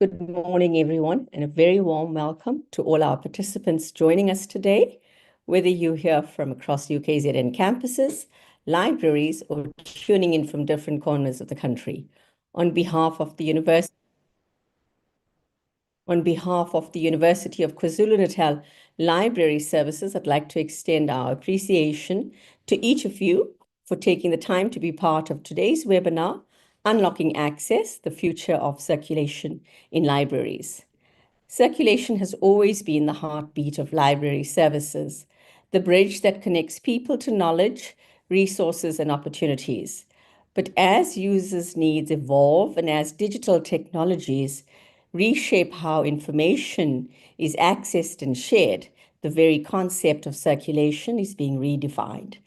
Good morning, everyone, and a very warm welcome to all our participants joining us today, whether you hear from across UKZN campuses, libraries, or tuning in from different corners of the country. On behalf of the University of KwaZulu-Natal Library Services, I'd like to extend our appreciation to each of you for taking the time to be part of today's webinar, Unlocking Access, the Future of Circulation in Libraries. Circulation has always been the heartbeat of library services, the bridge that connects people to knowledge, resources, and opportunities. But as users' needs evolve and as digital technologies reshape how information is accessed and shared, the very concept of circulation is being redefined.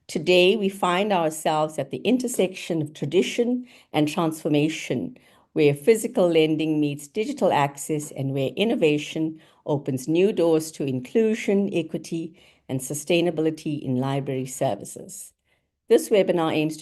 Today, we find ourselves at the intersection of tradition and transformation, where physical lending meets digital access and where innovation opens new doors to inclusion, equity, and sustainability in library services. This webinar aims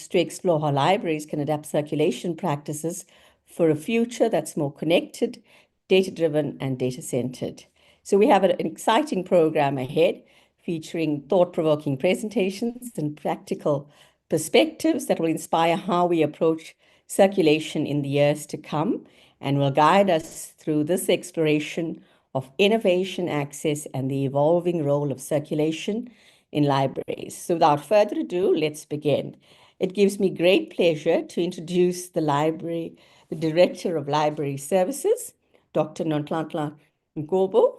to explore how libraries can adapt circulation practices for a future that's more connected, data-driven, and data-centered. So we have an exciting program ahead, featuring thought-provoking presentations and practical perspectives that will inspire how we approach circulation in the years to come and will guide us through this exploration of innovation, access, and the evolving role of circulation in libraries. So without further ado, let's begin. It gives me great pleasure to introduce the Director of Library Services, Dr. Nonhlanhla Ngobo.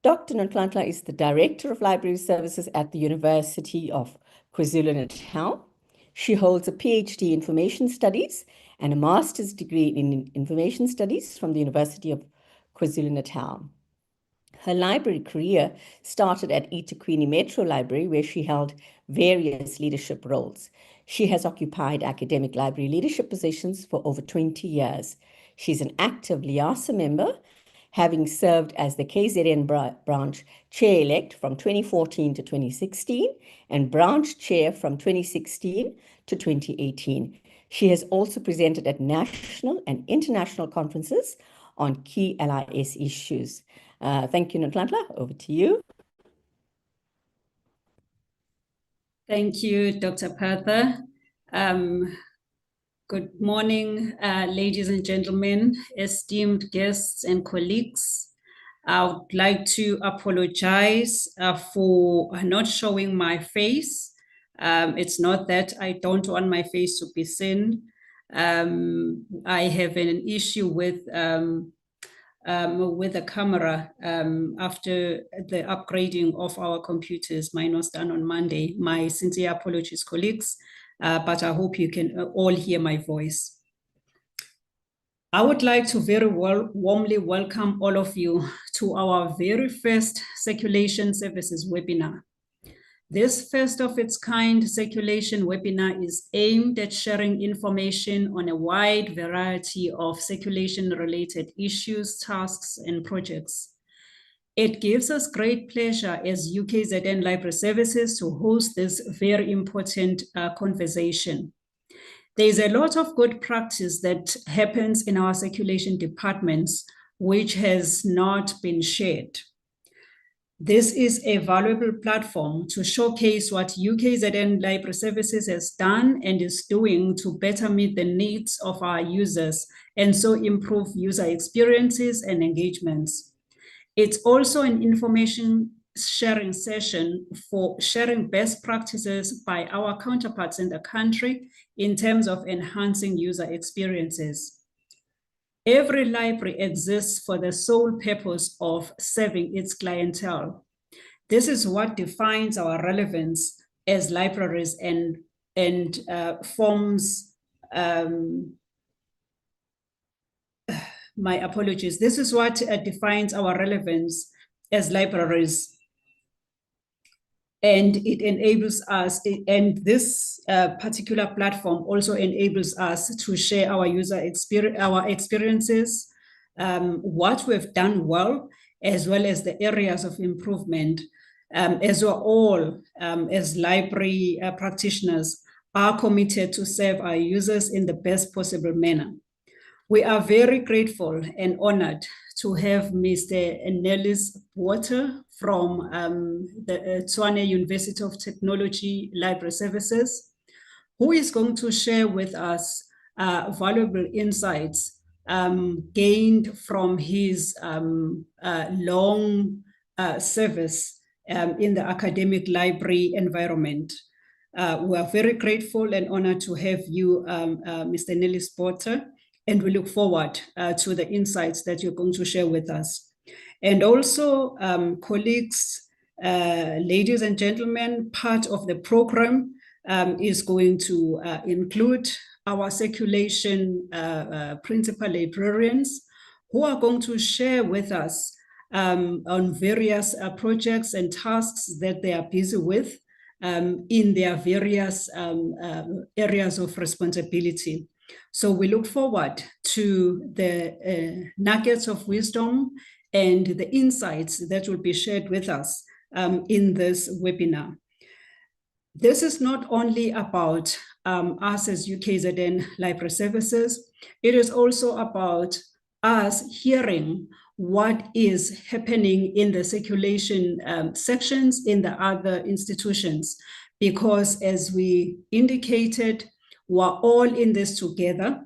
Dr. Nonhlanhla is the Director of Library Services at the University of KwaZulu-Natal. She holds a PhD in Information Studies and a master's degree in Information Studies from the University of KwaZulu-Natal. Her library career started at eThekwini Metro Library, where she held various leadership roles. She has occupied academic library leadership positions for over 20 years. She's an active LIASA member, having served as the KZN branch chair-elect from 2014 to 2016 and branch chair from 2016 to 2018. She has also presented at national and international conferences on key LIS issues. Thank you, Nonhlanhla. Over to you. Thank you, Dr. Partha. Good morning, ladies and gentlemen, esteemed guests and colleagues. I would like to apologize for not showing my face. It's not that I don't want my face to be seen. I have an issue with the camera after the upgrading of our computers. Mine was done on Monday. My sincere apologies, colleagues, but I hope you can all hear my voice. I would like to very warmly welcome all of you to our very first Circulation Services webinar. This first of its kind circulation webinar is aimed at sharing information on a wide variety of circulation-related issues, tasks, and projects. It gives us great pleasure as UKZN Library Services to host this very important conversation. There's a lot of good practice that happens in our circulation departments, which has not been shared. This is a valuable platform to showcase what UKZN Library Services has done and is doing to better meet the needs of our users and so improve user experiences and engagements. It's also an information sharing session for sharing best practices by our counterparts in the country in terms of enhancing user experiences. Every library exists for the sole purpose of serving its clientele. This is what defines our relevance as libraries and forms, my apologies. This is what defines our relevance as libraries. And it enables us, and this particular platform also enables us to share our experiences, what we've done well, as well as the areas of improvement, as we're all, as library practitioners, are committed to serve our users in the best possible manner. We are very grateful and honored to have Mr. Nellis Water from the Tshwane University of Technology Library Services, who is going to share with us valuable insights gained from his long service in the academic library environment. We are very grateful and honored to have you, Mr. Nellis Potter, and we look forward to the insights that you're going to share with us. And also, colleagues, ladies and gentlemen, part of the program is going to include our circulation principal librarians, who are going to share with us on various projects and tasks that they are busy with in their various areas of responsibility. So we look forward to the nuggets of wisdom and the insights that will be shared with us in this webinar. This is not only about us as UKZN Library Services, it is also about us hearing what is happening in the circulation sections in the other institutions, because as we indicated, we're all in this together.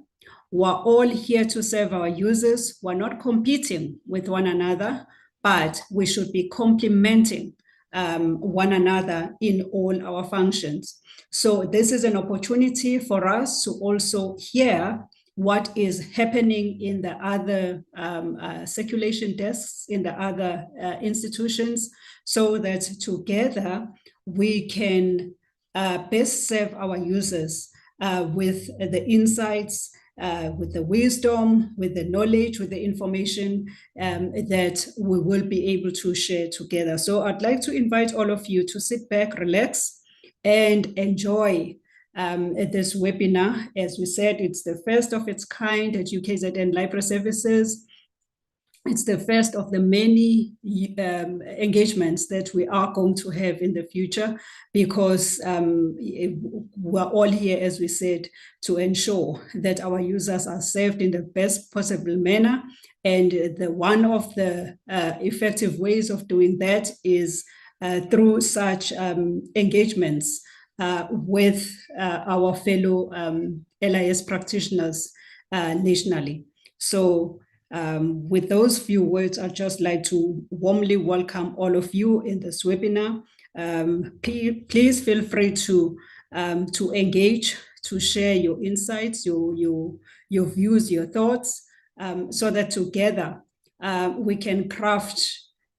We're all here to serve our users. We're not competing with one another, but we should be complementing one another in all our functions. So this is an opportunity for us to also hear what is happening in the other circulation desks, in the other institutions, so that together we can best serve our users with the insights, with the wisdom, with the knowledge, with the information that we will be able to share together. So I'd like to invite all of you to sit back, relax, and enjoy this webinar. As we said, it's the first of its kind at UKZN Library Services. It's the first of the many engagements that we are going to have in the future, because we're all here, as we said, to ensure that our users are served in the best possible manner. And one of the effective ways of doing that is through such engagements with our fellow LIS practitioners nationally. So with those few words, I'd just like to warmly welcome all of you in this webinar. Please feel free to engage, to share your insights, your views, your thoughts, so that together we can craft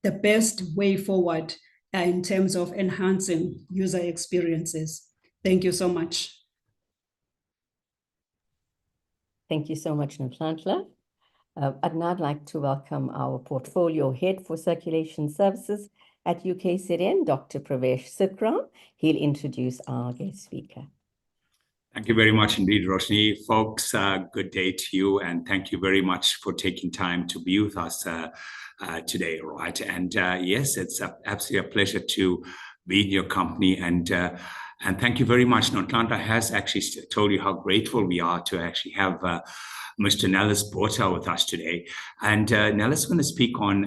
the best way forward in terms of enhancing user experiences. Thank you so much. Thank you so much, Nhlanhla. I'd now like to welcome our portfolio head for circulation services at UKZN, Dr. Pravesh Sitram. He'll introduce our guest speaker. Thank you very much indeed, Roshni. Folks, good day to you, and thank you very much for taking time to be with us today, right? And yes, it's absolutely a pleasure to be in your company, and thank you very much. Nhlanhla has actually told you how grateful we are to actually have Mr. Nellis Potter with us today. And Nellis is going to speak on,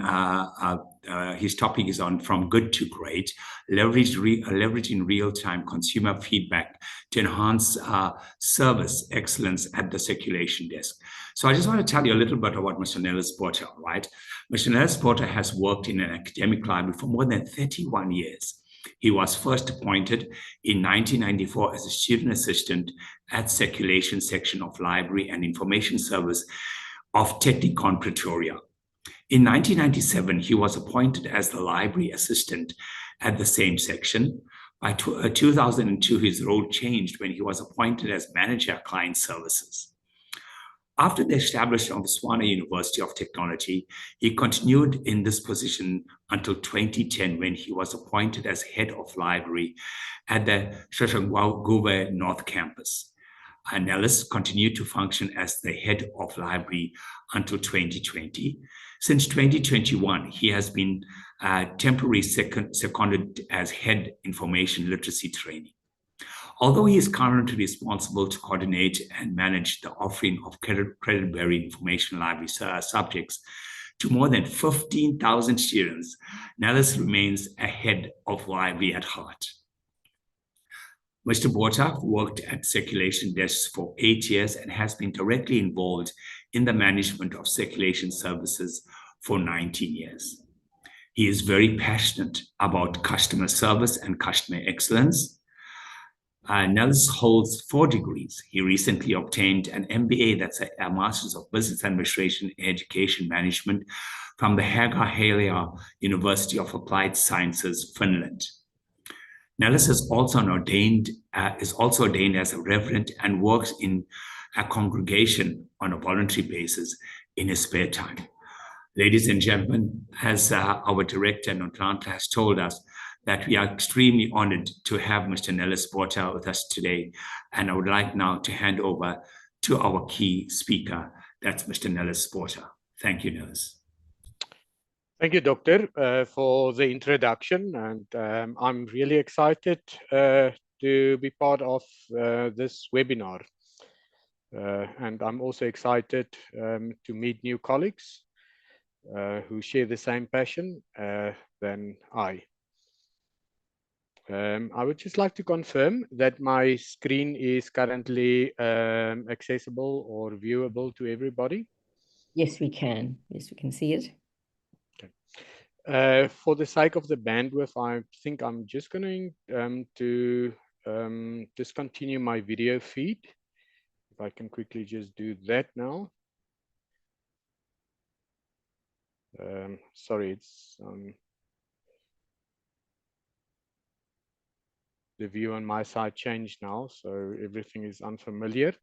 his topic is on From Good to Great, leveraging real-time consumer feedback to enhance service excellence at the circulation desk. So I just want to tell you a little bit about Mr. Nellis Potter, right? Mr. Nellis Potter has worked in an academic library for more than 31 years. He was first appointed in 1994 as a student assistant at Circulation Section of Library and Information Service of Technikon Pretoria. In 1997, he was appointed as the library assistant at the same section. By 2002, his role changed when he was appointed as manager of client services. After the establishment of the Tshwane University of Technology, he continued in this position until 2010, when he was appointed as head of library at the Shoshanguve North Campus. Nellis continued to function as the head of library until 2020. Since 2021, he has been temporarily seconded as head information literacy training. Although he is currently responsible to coordinate and manage the offering of credit-bearing information library subjects to more than 15,000 students, Nellis remains a head of library at heart. Mr. Botha worked at circulation desks for 8 years and has been directly involved in the management of circulation services for 19 years. He is very passionate about customer service and customer excellence. Nellis holds 4 degrees. He recently obtained an MBA, that's a Master's of Business Administration and Education Management, from the Haga-Helia University of Applied Sciences, Finland. Nellis is also ordained as a reverend and works in a congregation on a voluntary basis in his spare time. Ladies and gentlemen, as our director, Nontlantla, has told us, that we are extremely honored to have Mr. Nellis Botha with us today. And I would like now to hand over to our key speaker, that's Mr. Nellis Botha. Thank you, Nellis. Thank you, Doctor, for the introduction. And I'm really excited to be part of this webinar. And I'm also excited to meet new colleagues who share the same passion than I. I would just like to confirm that my screen is currently accessible or viewable to everybody. Yes, we can. Yes, we can see it. Okay. For the sake of the bandwidth, I think I'm just going to discontinue my video feed. If I can quickly just do that now. Sorry, it's the view on my side changed now, so everything is unfamiliar.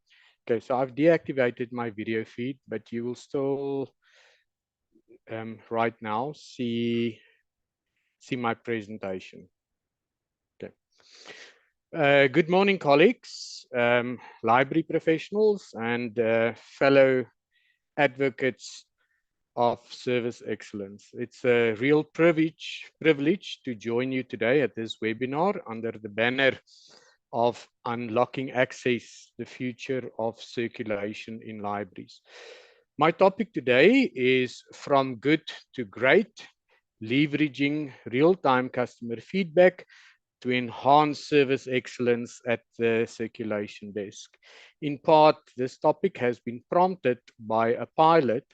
Okay, so I've deactivated my video feed, but you will still right now see my presentation. Okay. Good morning, colleagues, library professionals, and fellow advocates of service excellence. It's a real privilege to join you today at this webinar under the banner of Unlocking Access, the Future of Circulation in Libraries. My topic today is From Good to Great, leveraging real-time customer feedback to enhance service excellence at the circulation desk. In part, this topic has been prompted by a pilot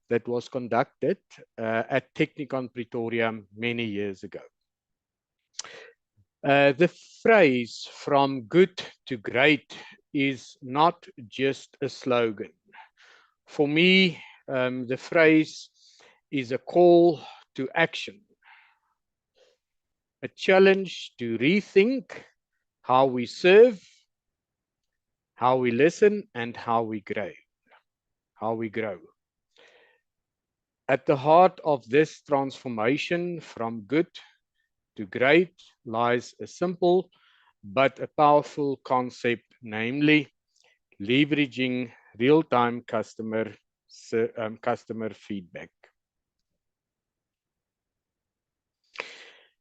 that was conducted at Technikon Pretoria many years ago. The phrase "from good to great" is not just a slogan. For me, the phrase is a call to action, a challenge to rethink how we serve, how we listen, and how we grow. At the heart of this transformation from good to great lies a simple but a powerful concept, namely leveraging real-time customer feedback.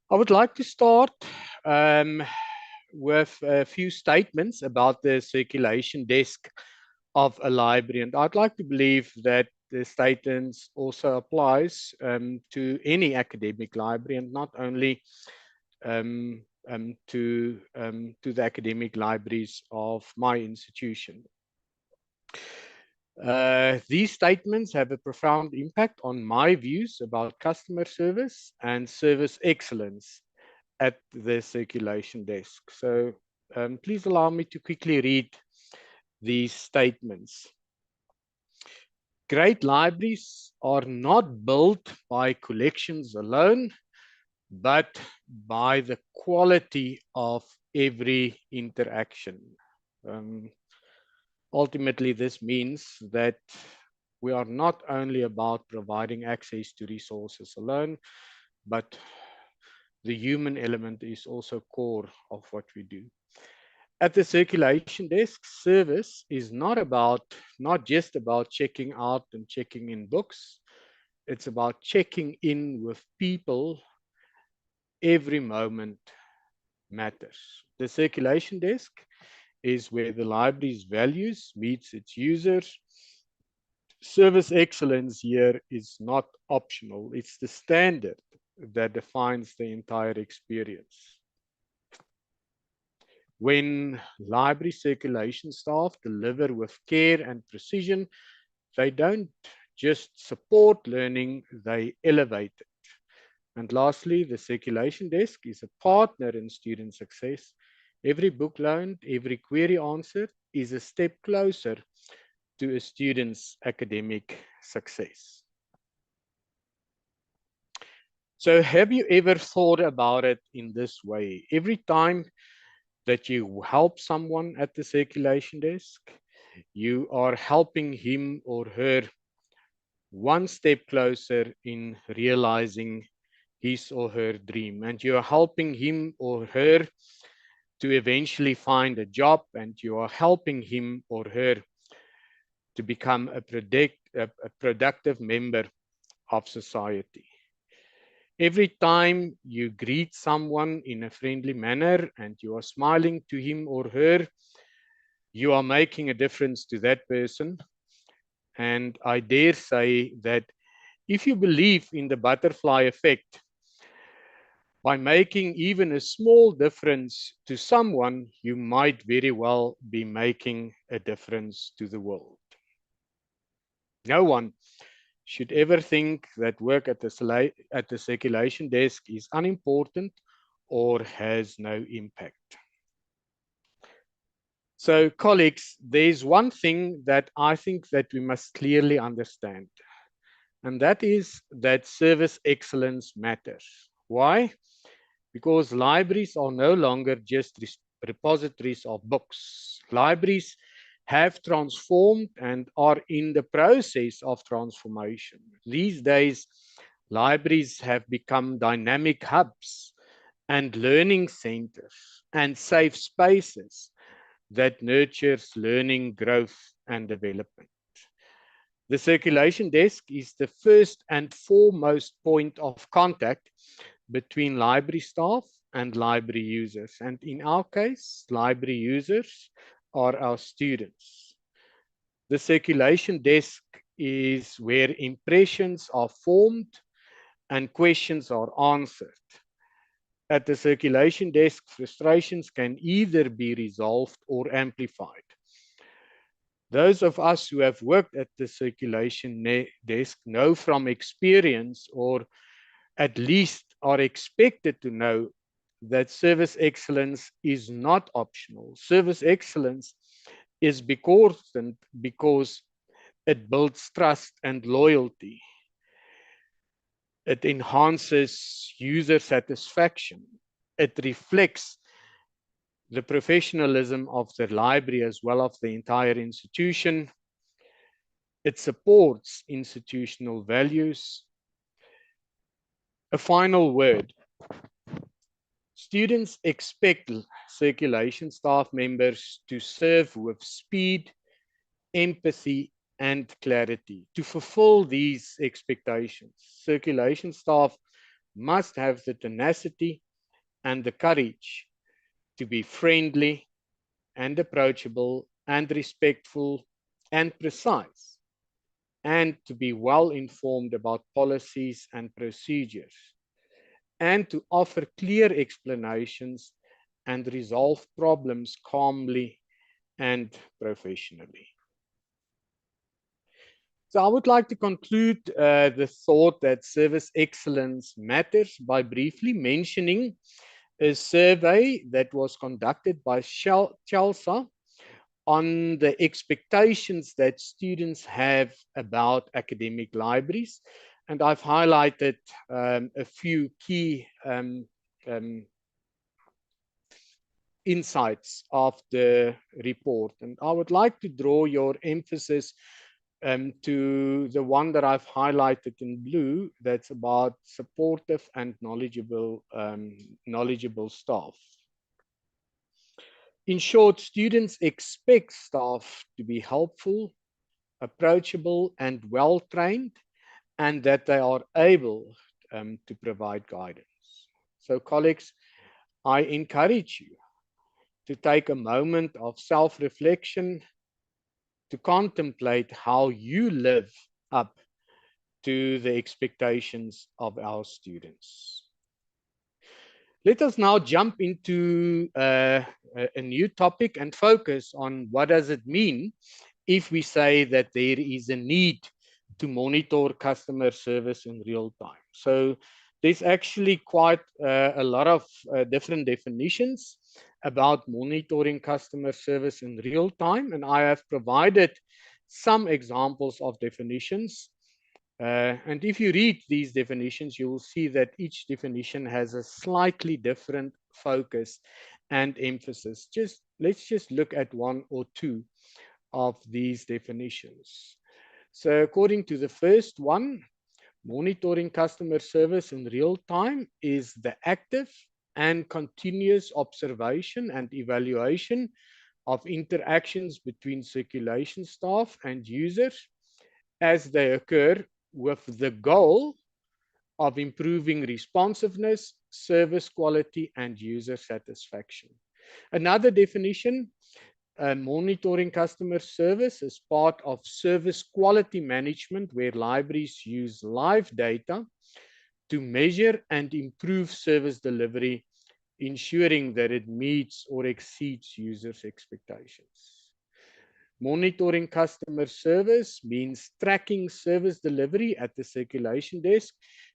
I would like to start with a few statements about the circulation desk of a library, and I'd like to believe that the statements also applies to any academic library, and not only to the academic libraries of my institution. These statements have a profound impact on my views about customer service and service excellence at the circulation desk. So please allow me to quickly read these statements. Great libraries are not built by collections alone, but by the quality of every interaction. Ultimately, this means that we are not only about providing access to resources alone, but the human element is also core of what we do. At the circulation desk, service is not just about checking out and checking in books. It's about checking in with people every moment matters. The circulation desk is where the library's values meets its users. Service excellence here is not optional. It's the standard that defines the entire experience. When library circulation staff deliver with care and precision, they don't just support learning, they elevate it. And lastly, the circulation desk is a partner in student success. Every book loaned, every query answered is a step closer to a student's academic success. So have you ever thought about it in this way? Every time that you help someone at the circulation desk, you are helping him or her one step closer in realizing his or her dream, and you are helping him or her to eventually find a job, and you are helping him or her to become a productive member of society. Every time you greet someone in a friendly manner and you are smiling to him or her, you are making a difference to that person. And I dare say that if you believe in the butterfly effect, by making even a small difference to someone, you might very well be making a difference to the world. No one should ever think that work at the circulation desk is unimportant or has no impact. So, colleagues, there's one thing that I think that we must clearly understand, and that is that service excellence matters. Why? Because libraries are no longer just repositories of books. Libraries have transformed and are in the process of transformation. These days, libraries have become dynamic hubs and learning centers and safe spaces that nurtures learning, growth, and development. The circulation desk is the first and foremost point of contact between library staff and library users. And in our case, library users are our students. The circulation desk is where impressions are formed and questions are answered. At the circulation desk, frustrations can either be resolved or amplified. Those of us who have worked at the circulation desk know from experience, or at least are expected to know, that service excellence is not optional. Service excellence is important because it builds trust and loyalty. It enhances user satisfaction. It reflects the professionalism of the library as well as the entire institution. It supports institutional values. A final word. Students expect circulation staff members to serve with speed, empathy, and clarity. To fulfill these expectations, circulation staff must have the tenacity and the courage to be friendly and approachable and respectful and precise, and to be well informed about policies and procedures, and to offer clear explanations and resolve problems calmly and professionally. So I would like to conclude the thought that service excellence matters by briefly mentioning a survey that was conducted by Chelsea on the expectations that students have about academic libraries. And I've highlighted a few key insights of the report. And I would like to draw your emphasis to the one that I've highlighted in blue, that's about supportive and knowledgeable staff. In short, students expect staff to be helpful, approachable, and well-trained, and that they are able to provide guidance. So colleagues, I encourage you to take a moment of self-reflection to contemplate how you live up to the expectations of our students. Let us now jump into a new topic and focus on what does it mean if we say that there is a need to monitor customer service in real time. So there's actually quite a lot of different definitions about monitoring customer service in real time, and I have provided some examples of definitions. And if you read these definitions, you will see that each definition has a slightly different focus and emphasis. Let's just look at one or two of these definitions. So according to the first one, monitoring customer service in real time is the active and continuous observation and evaluation of interactions between circulation staff and users as they occur, with the goal of improving responsiveness, service quality, and user satisfaction. Another definition, monitoring customer service is part of service quality management, where libraries use live data to measure and improve service delivery, ensuring that it meets or exceeds users' expectations. Monitoring customer service means tracking service delivery at the circulation desk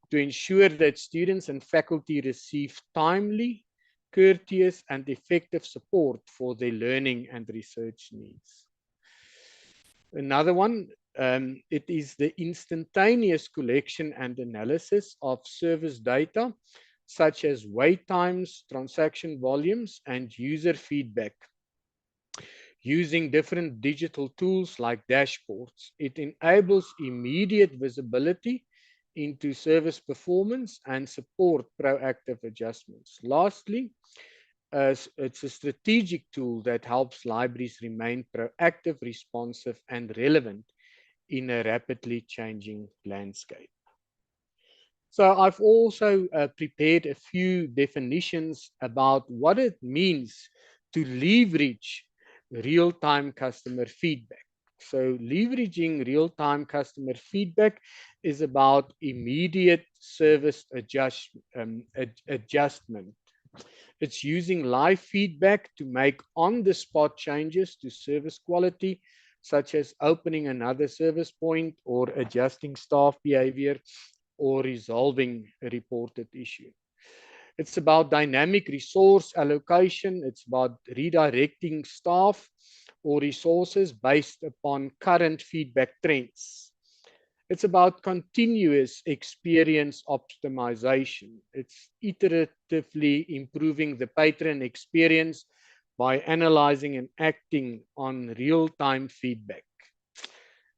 to ensure that students and faculty receive timely, courteous, and effective support for their learning and research needs. Another one, it is the instantaneous collection and analysis of service data, such as wait times, transaction volumes, and user feedback. Using different digital tools like dashboards, it enables immediate visibility into service performance and support proactive adjustments. Lastly, it's a strategic tool that helps libraries remain proactive, responsive, and relevant in a rapidly changing landscape. So I've also prepared a few definitions about what it means to leverage real-time customer feedback. So leveraging real-time customer feedback is about immediate service adjustment. It's using live feedback to make on-the-spot changes to service quality, such as opening another service point or adjusting staff behavior or resolving a reported issue. It's about dynamic resource allocation. It's about redirecting staff or resources based upon current feedback trends. It's about continuous experience optimization. It's iteratively improving the patron experience by analyzing and acting on real-time feedback.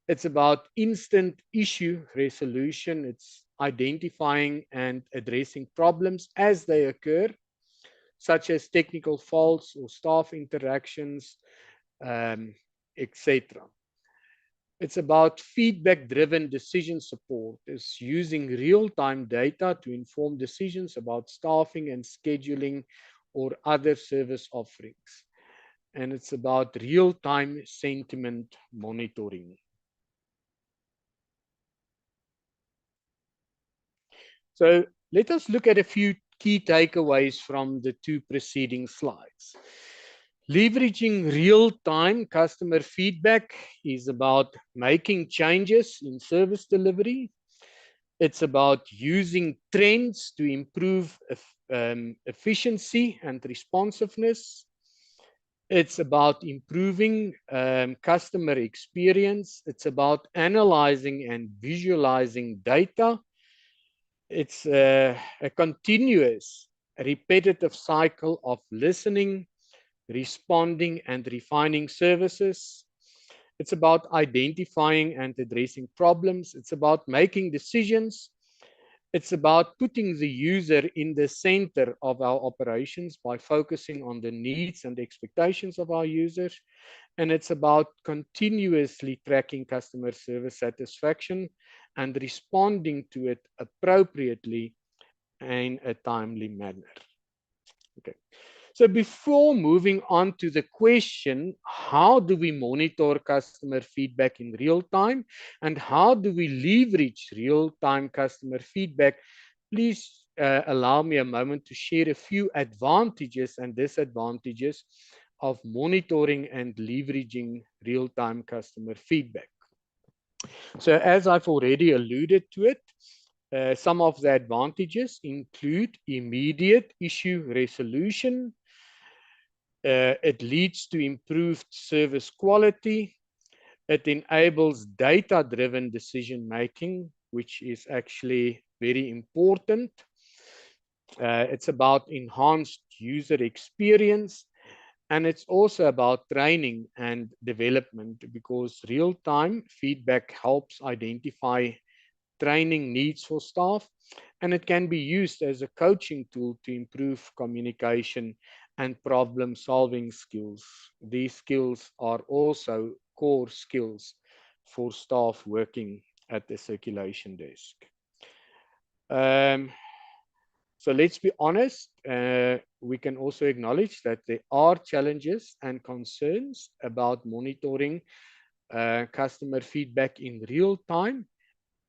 It's about instant issue resolution. It's identifying and addressing problems as they occur, such as technical faults or staff interactions, etc. It's about feedback-driven decision support. It's using real-time data to inform decisions about staffing and scheduling or other service offerings. And it's about real-time sentiment monitoring. So let us look at a few key takeaways from the two preceding slides. Leveraging real-time customer feedback is about making changes in service delivery. It's about using trends to improve efficiency and responsiveness. It's about improving customer experience. It's about analyzing and visualizing data. It's a continuous, repetitive cycle of listening, responding, and refining services. It's about identifying and addressing problems. It's about making decisions. It's about putting the user in the center of our operations by focusing on the needs and expectations of our users. And it's about continuously tracking customer service satisfaction and responding to it appropriately in a timely manner. Okay. So before moving on to the question, how do we monitor customer feedback in real time and how do we leverage real-time customer feedback, please allow me a moment to share a few advantages and disadvantages of monitoring and leveraging real-time customer feedback. So as I've already alluded to it, some of the advantages include immediate issue resolution. It leads to improved service quality. It enables data-driven decision making, which is actually very important. It's about enhanced user experience. And it's also about training and development, because real-time feedback helps identify training needs for staff, and it can be used as a coaching tool to improve communication and problem-solving skills. These skills are also core skills for staff working at the circulation desk. So let's be honest, we can also acknowledge that there are challenges and concerns about monitoring customer feedback in real time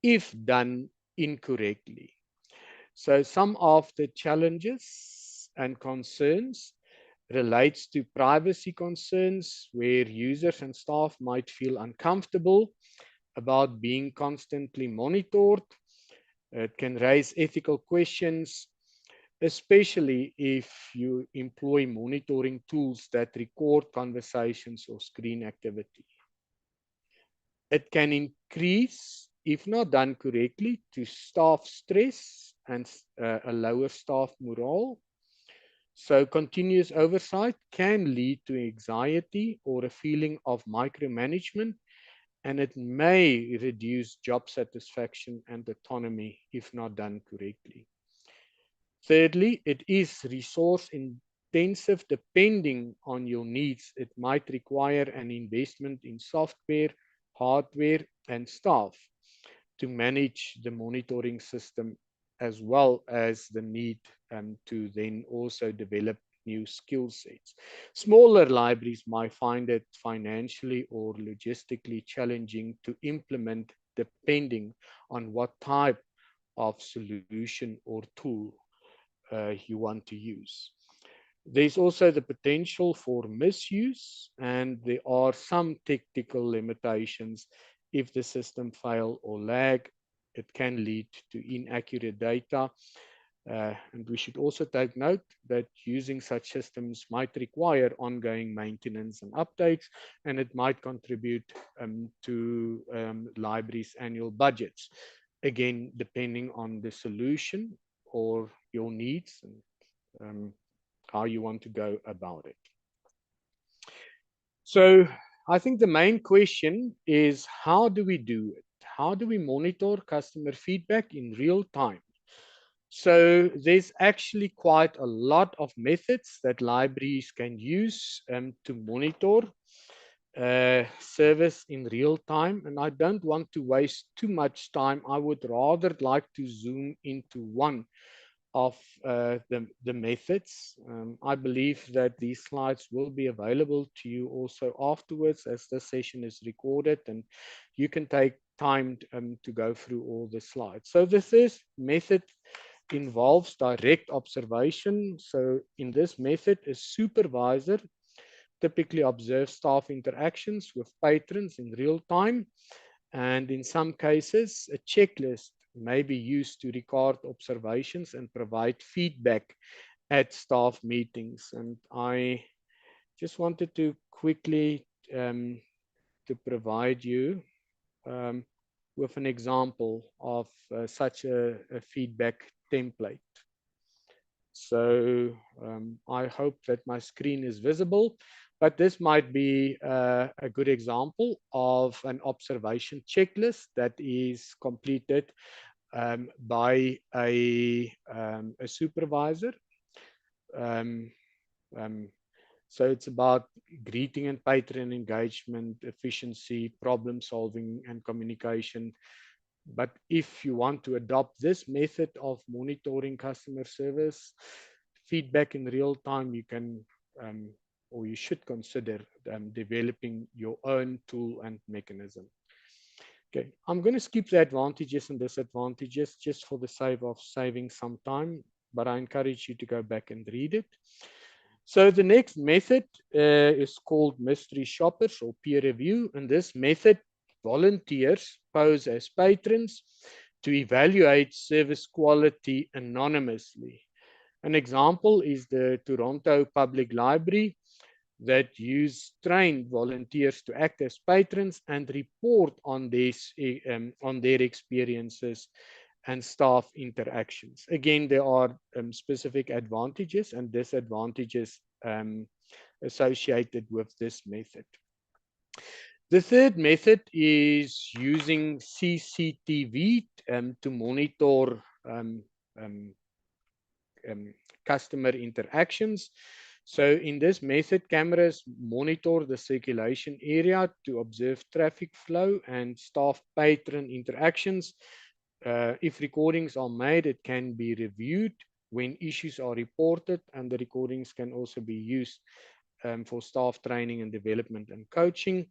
if done incorrectly. So some of the challenges and concerns relates to privacy concerns, where users and staff might feel uncomfortable about being constantly monitored. It can raise ethical questions, especially if you employ monitoring tools that record conversations or screen activity. It can increase, if not done correctly, to staff stress and a lower staff morale. So continuous oversight can lead to anxiety or a feeling of micromanagement, and it may reduce job satisfaction and autonomy if not done correctly. Thirdly, it is resource intensive. Depending on your needs, it might require an investment in software, hardware, and staff to manage the monitoring system, as well as the need to then also develop new skill sets. Smaller libraries might find it financially or logistically challenging to implement, depending on what type of solution or tool you want to use. There's also the potential for misuse, and there are some technical limitations. If the system fail or lag, it can lead to inaccurate data. And we should also take note that using such systems might require ongoing maintenance and updates, and it might contribute to libraries' annual budgets. Again, depending on the solution or your needs and how you want to go about it. So I think the main question is, how do we do it? How do we monitor customer feedback in real time? So there's actually quite a lot of methods that libraries can use to monitor service in real time. And I don't want to waste too much time. I would rather like to zoom into one of the methods. I believe that these slides will be available to you also afterwards, as this session is recorded, and you can take time to go through all the slides. So the first method involves direct observation. So in this method, a supervisor typically observes staff interactions with patrons in real time, and in some cases, a checklist may be used to record observations and provide feedback at staff meetings. And I just wanted to quickly to provide you with an example of such a feedback template. So I hope that my screen is visible, but this might be a good example of an observation checklist that is completed by a supervisor. So it's about greeting and patron engagement, efficiency, problem solving, and communication. But if you want to adopt this method of monitoring customer service, feedback in real time, you can or you should consider developing your own tool and mechanism. Okay, I'm going to skip the advantages and disadvantages just for the sake of saving some time, but I encourage you to go back and read it. So the next method is called mystery shoppers or peer review. In this method, volunteers pose as patrons to evaluate service quality anonymously. An example is the Toronto Public Library that use trained volunteers to act as patrons and report on their experiences and staff interactions. Again, there are specific advantages and disadvantages associated with this method. The third method is using CCTV to monitor customer interactions. So in this method, cameras monitor the circulation area to observe traffic flow and staff patron interactions. If recordings are made, it can be reviewed when issues are reported, and the recordings can also be used for staff training and development and coaching.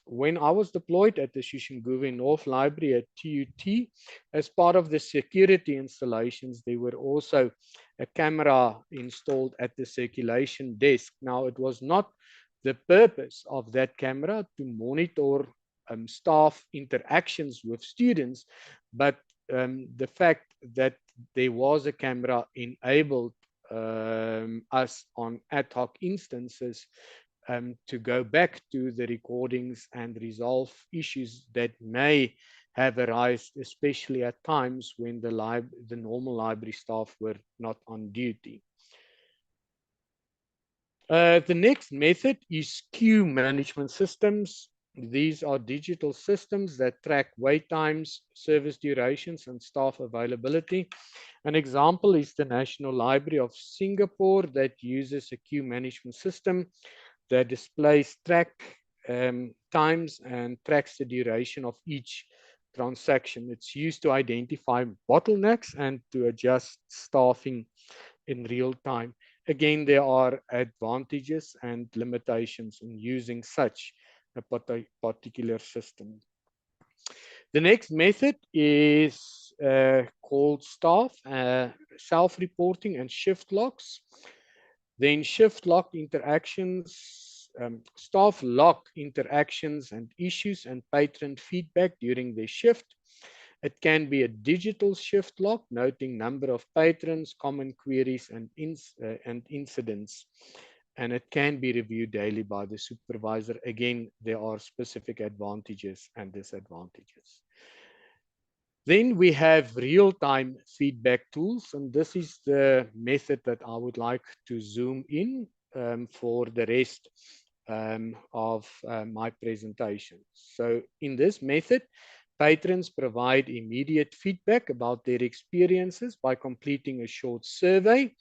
When I was deployed at the Soshanguve North Library at TUT, as part of the security installations, there were also a camera installed at the circulation desk. Now, it was not the purpose of that camera to monitor staff interactions with students, but the fact that there was a camera enabled us on ad hoc instances to go back to the recordings and resolve issues that may have arisen, especially at times when the normal library staff were not on duty. The next method is queue management systems. These are digital systems that track wait times, service durations, and staff availability. An example is the National Library of Singapore that uses a queue management system that displays track times and tracks the duration of each transaction. It's used to identify bottlenecks and to adjust staffing in real time. Again, there are advantages and limitations in using such a particular system. The next method is called staff self-reporting and shift logs. Then shift log interactions, staff log interactions and issues and patron feedback during their shift. It can be a digital shift log, noting number of patrons, common queries, and incidents. And it can be reviewed daily by the supervisor. Again, there are specific advantages and disadvantages. Then we have real-time feedback tools, and this is the method that I would like to zoom in for the rest of my presentation. So in this method, patrons provide immediate feedback about their experiences by completing a short survey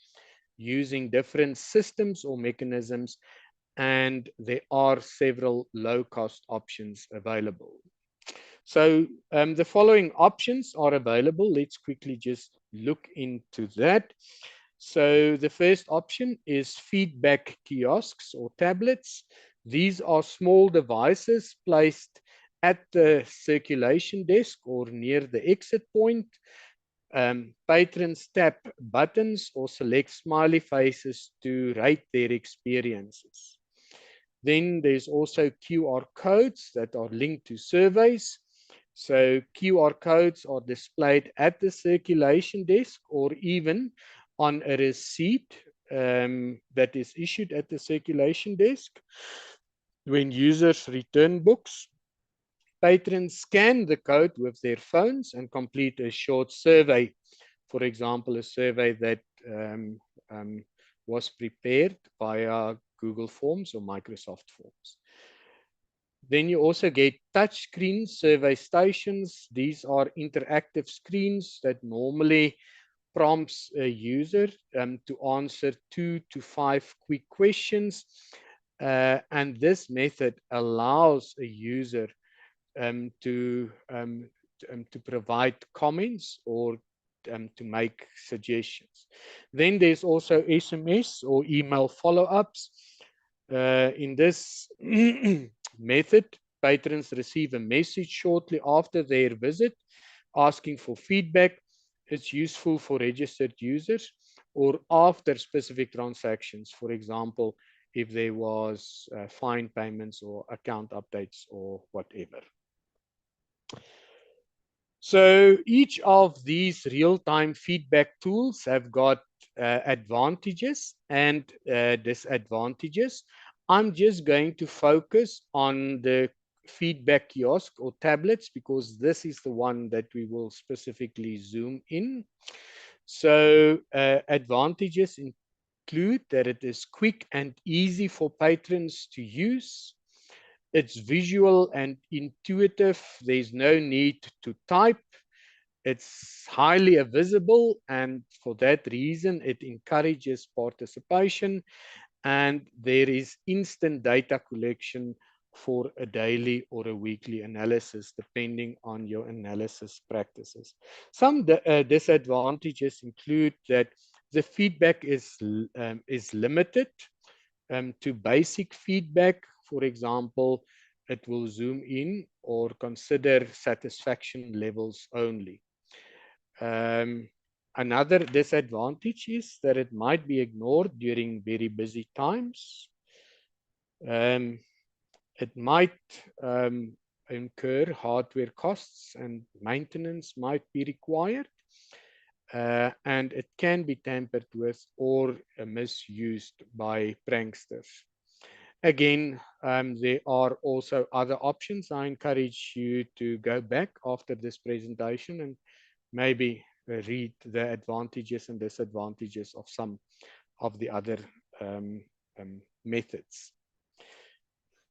using different systems or mechanisms, and there are several low-cost options available. So the following options are available. Let's quickly just look into that. So the first option is feedback kiosks or tablets. These are small devices placed at the circulation desk or near the exit point. Patrons tap buttons or select smiley faces to rate their experiences. Then there's also QR codes that are linked to surveys. So QR codes are displayed at the circulation desk or even on a receipt that is issued at the circulation desk. When users return books, patrons scan the code with their phones and complete a short survey. For example, a survey that was prepared via Google Forms or Microsoft Forms. Then you also get touchscreen survey stations. These are interactive screens that normally prompts a user to answer 2 to 5 quick questions. And this method allows a user to provide comments or to make suggestions. Then there's also SMS or email follow-ups. In this method, patrons receive a message shortly after their visit asking for feedback. It's useful for registered users or after specific transactions. For example, if there was fine payments or account updates or whatever. So each of these real-time feedback tools have got advantages and disadvantages. I'm just going to focus on the feedback kiosk or tablets because this is the one that we will specifically zoom in. So advantages include that it is quick and easy for patrons to use. It's visual and intuitive. There's no need to type. It's highly visible, and for that reason, it encourages participation. And there is instant data collection for a daily or a weekly analysis, depending on your analysis practices. Some disadvantages include that the feedback is limited to basic feedback. For example, it will zoom in or consider satisfaction levels only. Another disadvantage is that it might be ignored during very busy times. It might incur hardware costs and maintenance might be required. And it can be tampered with or misused by pranksters. Again, there are also other options. I encourage you to go back after this presentation and maybe read the advantages and disadvantages of some of the other methods.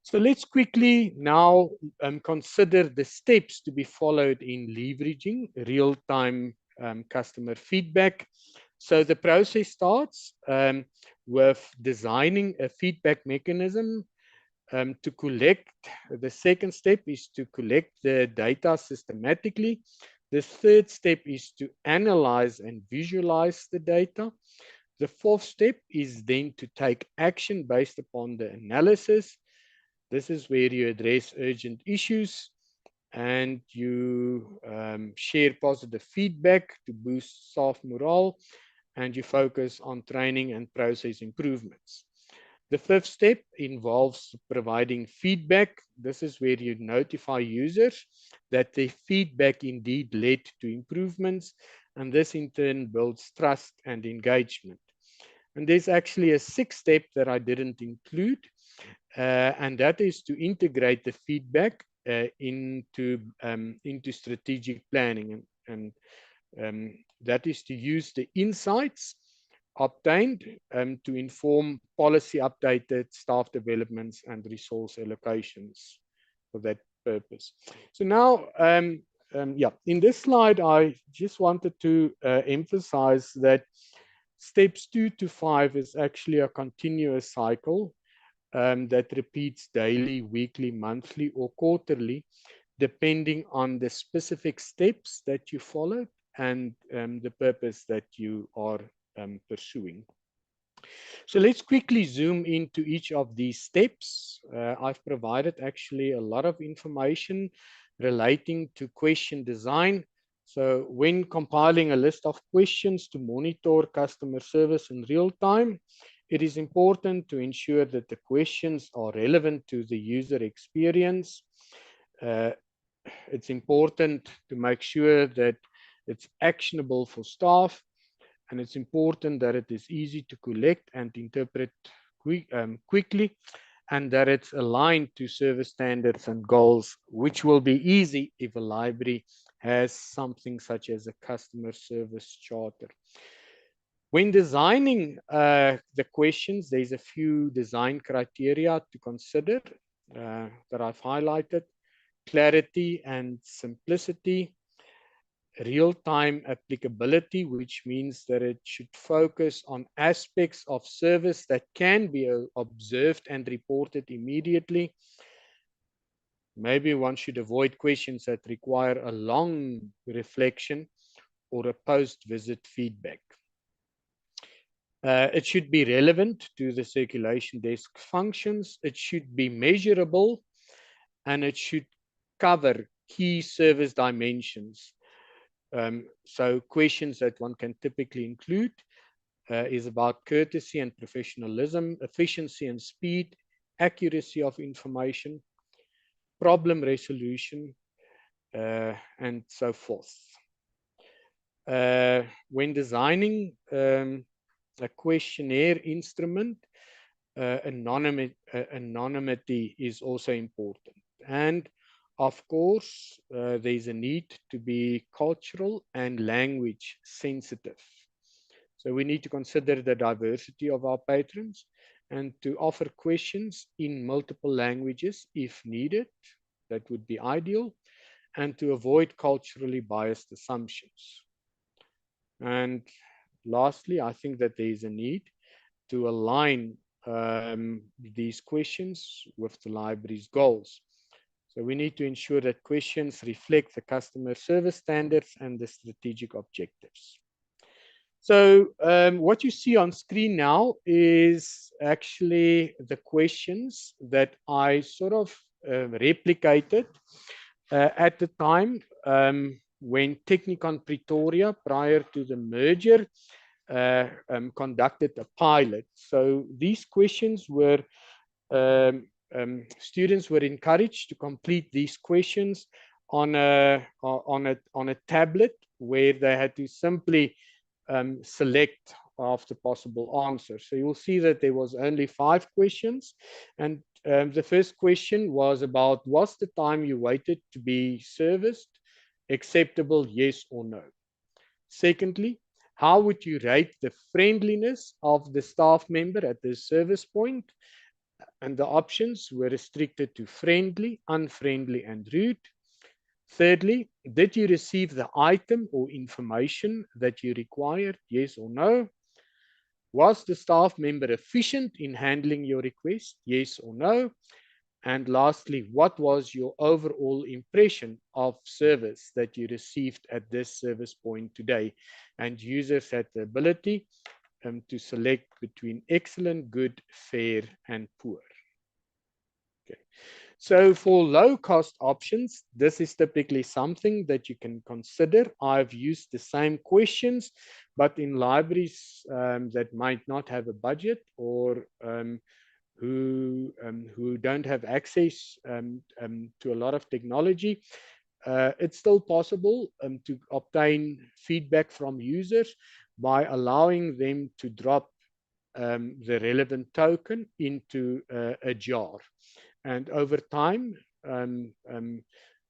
So let's quickly now consider the steps to be followed in leveraging real-time customer feedback. So the process starts with designing a feedback mechanism to collect. The second step is to collect the data systematically. The third step is to analyze and visualize the data. The fourth step is then to take action based upon the analysis. This is where you address urgent issues and you share positive feedback to boost staff morale, and you focus on training and process improvements. The fifth step involves providing feedback. This is where you notify users that their feedback indeed led to improvements, and this in turn builds trust and engagement. And there's actually a sixth step that I didn't include, and that is to integrate the feedback into strategic planning, and that is to use the insights obtained to inform policy updated staff developments and resource allocations for that purpose. So now, in this slide, I just wanted to emphasize that steps 2 to 5 is actually a continuous cycle that repeats daily, weekly, monthly, or quarterly, depending on the specific steps that you followed and the purpose that you are pursuing. So let's quickly zoom into each of these steps. I've provided actually a lot of information relating to question design. So when compiling a list of questions to monitor customer service in real time, it is important to ensure that the questions are relevant to the user experience. It's important to make sure that it's actionable for staff, and it's important that it is easy to collect and interpret quickly, and that it's aligned to service standards and goals, which will be easy if a library has something such as a customer service charter. When designing the questions, there's a few design criteria to consider that I've highlighted: clarity and simplicity, real-time applicability, which means that it should focus on aspects of service that can be observed and reported immediately. Maybe one should avoid questions that require a long reflection or a post-visit feedback. It should be relevant to the circulation desk functions. It should be measurable, and it should cover key service dimensions. So questions that one can typically include is about courtesy and professionalism, efficiency and speed, accuracy of information, problem resolution, and so forth. When designing a questionnaire instrument, anonymity is also important. And of course, there's a need to be cultural and language sensitive. So we need to consider the diversity of our patrons and to offer questions in multiple languages if needed. That would be ideal, and to avoid culturally biased assumptions. And lastly, I think that there is a need to align these questions with the library's goals. So we need to ensure that questions reflect the customer service standards and the strategic objectives. So what you see on screen now is actually the questions that I sort of replicated at the time when Technikon Pretoria, prior to the merger, conducted a pilot. So these questions were, students were encouraged to complete these questions on a tablet where they had to simply select after possible answers. So you'll see that there was only 5 questions, and the first question was about, was the time you waited to be serviced acceptable, yes or no? Secondly, how would you rate the friendliness of the staff member at the service point? And the options were restricted to friendly, unfriendly, and rude. Thirdly, did you receive the item or information that you required, yes or no? Was the staff member efficient in handling your request, yes or no? And lastly, what was your overall impression of service that you received at this service point today? And users had the ability to select between excellent, good, fair, and poor. Okay. So for low cost options, this is typically something that you can consider. I've used the same questions, but in libraries that might not have a budget or who don't have access to a lot of technology, it's still possible to obtain feedback from users by allowing them to drop the relevant token into a jar. And over time, and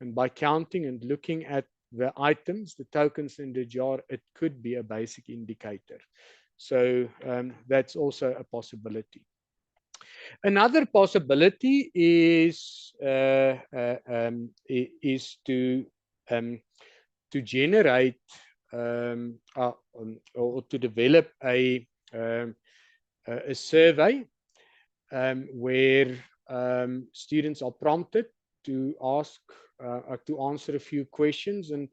by counting and looking at the items, the tokens in the jar, it could be a basic indicator. So that's also a possibility. Another possibility is to generate or to develop a survey where students are prompted to ask to answer a few questions, and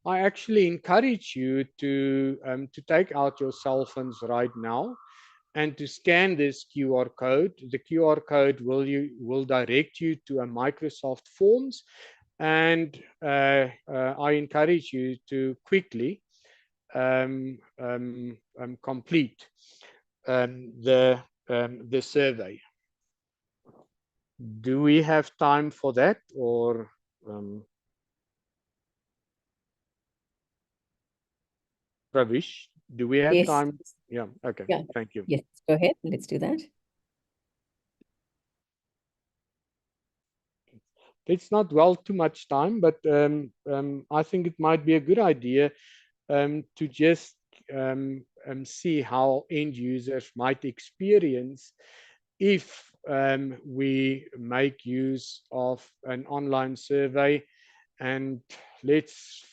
I actually encourage you to take out your cell phones right now and to scan this QR code. The QR code will direct you to a Microsoft Forms, and I encourage you to quickly complete the survey. Do we have time for that, or Pravish, do we have Yes. time? Yeah, okay, Yeah. Thank you. Yes, go ahead. Let's do that. It's not well too much time, but I think it might be a good idea to just see how end users might experience if we make use of an online survey. And let's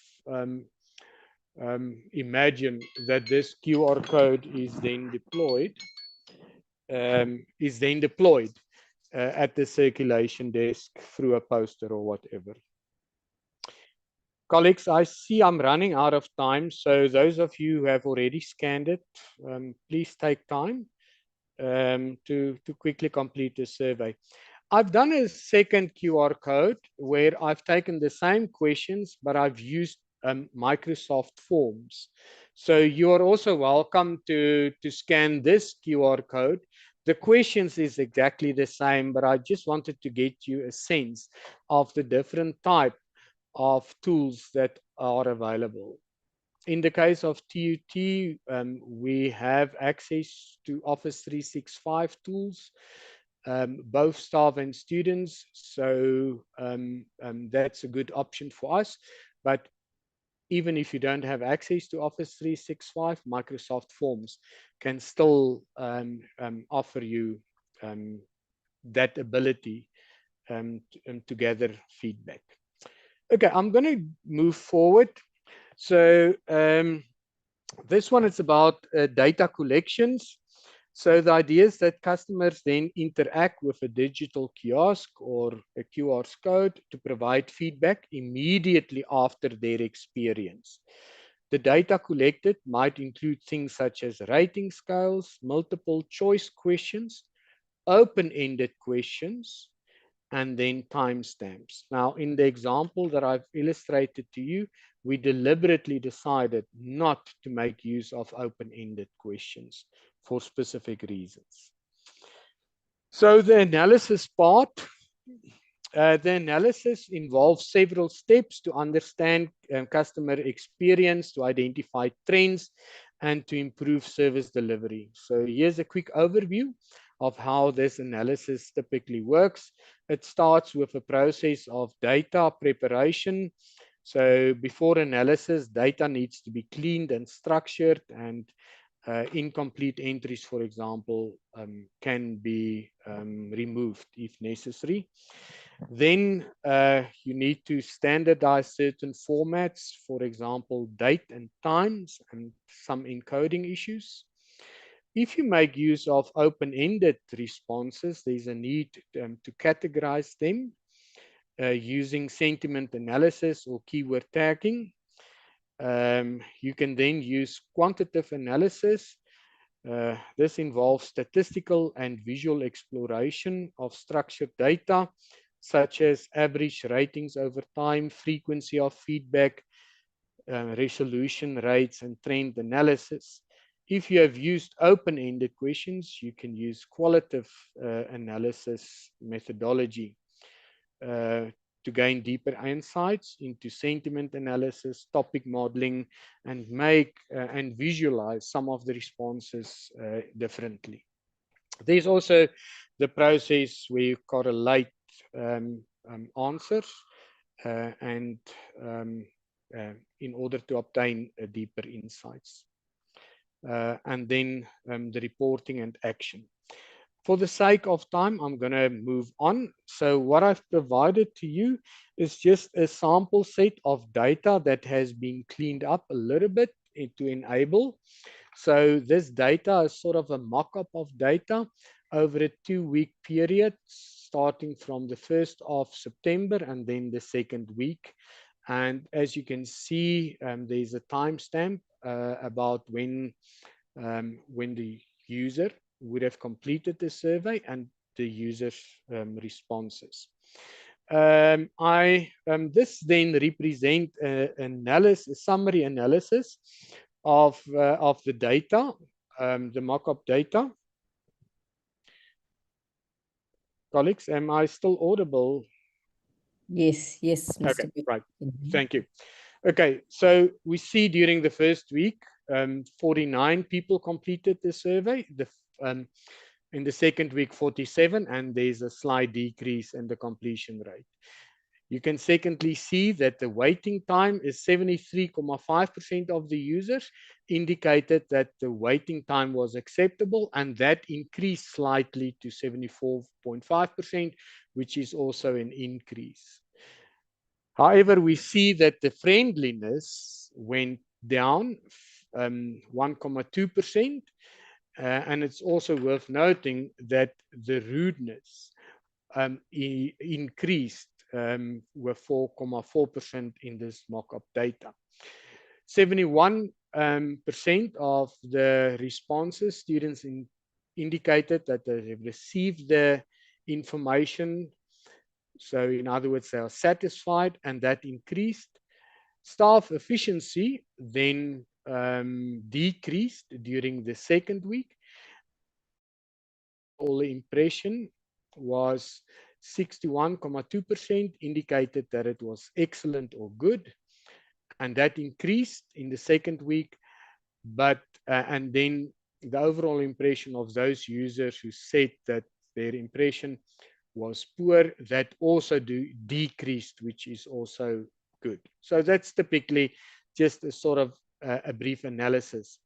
imagine that this QR code is then deployed at the circulation desk through a poster or whatever. Colleagues, I see I'm running out of time. So those of you who have already scanned it, please take time to quickly complete the survey. I've done a second QR code where I've taken the same questions, but I've used Microsoft Forms. So you are also welcome to scan this QR code. The questions is exactly the same, but I just wanted to get you a sense of the different type of tools that are available. In the case of TUT, we have access to Office 365 tools, both staff and students. So that's a good option for us. But even if you don't have access to Office 365, Microsoft Forms can still offer you that ability to gather feedback. Okay, I'm going to move forward. So this one is about data collections. So the idea is that customers then interact with a digital kiosk or a QR code to provide feedback immediately after their experience. The data collected might include things such as rating scales, multiple choice questions, open-ended questions, and then timestamps. Now, in the example that I've illustrated to you, we deliberately decided not to make use of open-ended questions for specific reasons. So the analysis part, the analysis involves several steps to understand customer experience, to identify trends, and to improve service delivery. So here's a quick overview of how this analysis typically works. It starts with a process of data preparation. So before analysis, data needs to be cleaned and structured, and incomplete entries, for example, can be removed if necessary. Then you need to standardize certain formats, for example, date and times and some encoding issues. If you make use of open-ended responses, there's a need to categorize them using sentiment analysis or keyword tagging. You can then use quantitative analysis. This involves statistical and visual exploration of structured data, such as average ratings over time, frequency of feedback, resolution rates, and trend analysis. If you have used open-ended questions, you can use qualitative analysis methodology to gain deeper insights into sentiment analysis, topic modeling, and make and visualize some of the responses differently. There's also the process where you correlate answers and in order to obtain deeper insights. And then the reporting and action. For the sake of time, I'm going to move on. So what I've provided to you is just a sample set of data that has been cleaned up a little bit to enable. So this data is sort of a mock-up of data over a 2-week period, starting from the 1st of September and then the 2nd week. And as you can see, there's a timestamp about when the user would have completed the survey and the user's responses. This then represent a summary analysis of the data, the mock-up data. Colleagues, am I still audible? Yes, yes, Mr. Okay, right. Thank you. Okay, so we see during the first week, 49 people completed the survey. In the second week, 47, and there's a slight decrease in the completion rate. You can secondly see that the waiting time is 73.5% of the users indicated that the waiting time was acceptable, and that increased slightly to 74.5%, which is also an increase. However, we see that the friendliness went down 1.2%. And it's also worth noting that the rudeness increased were 4.4% in this mock-up data. 71% of the responses, students indicated that they have received the information. So in other words, they are satisfied, and that increased. Staff efficiency then decreased during the second week. All the impression was 61.2%, indicated that it was excellent or good, and that increased in the second week. But and then the overall impression of those users who said that their impression was poor, that also decreased, which is also good. So that's typically just a sort of a brief analysis,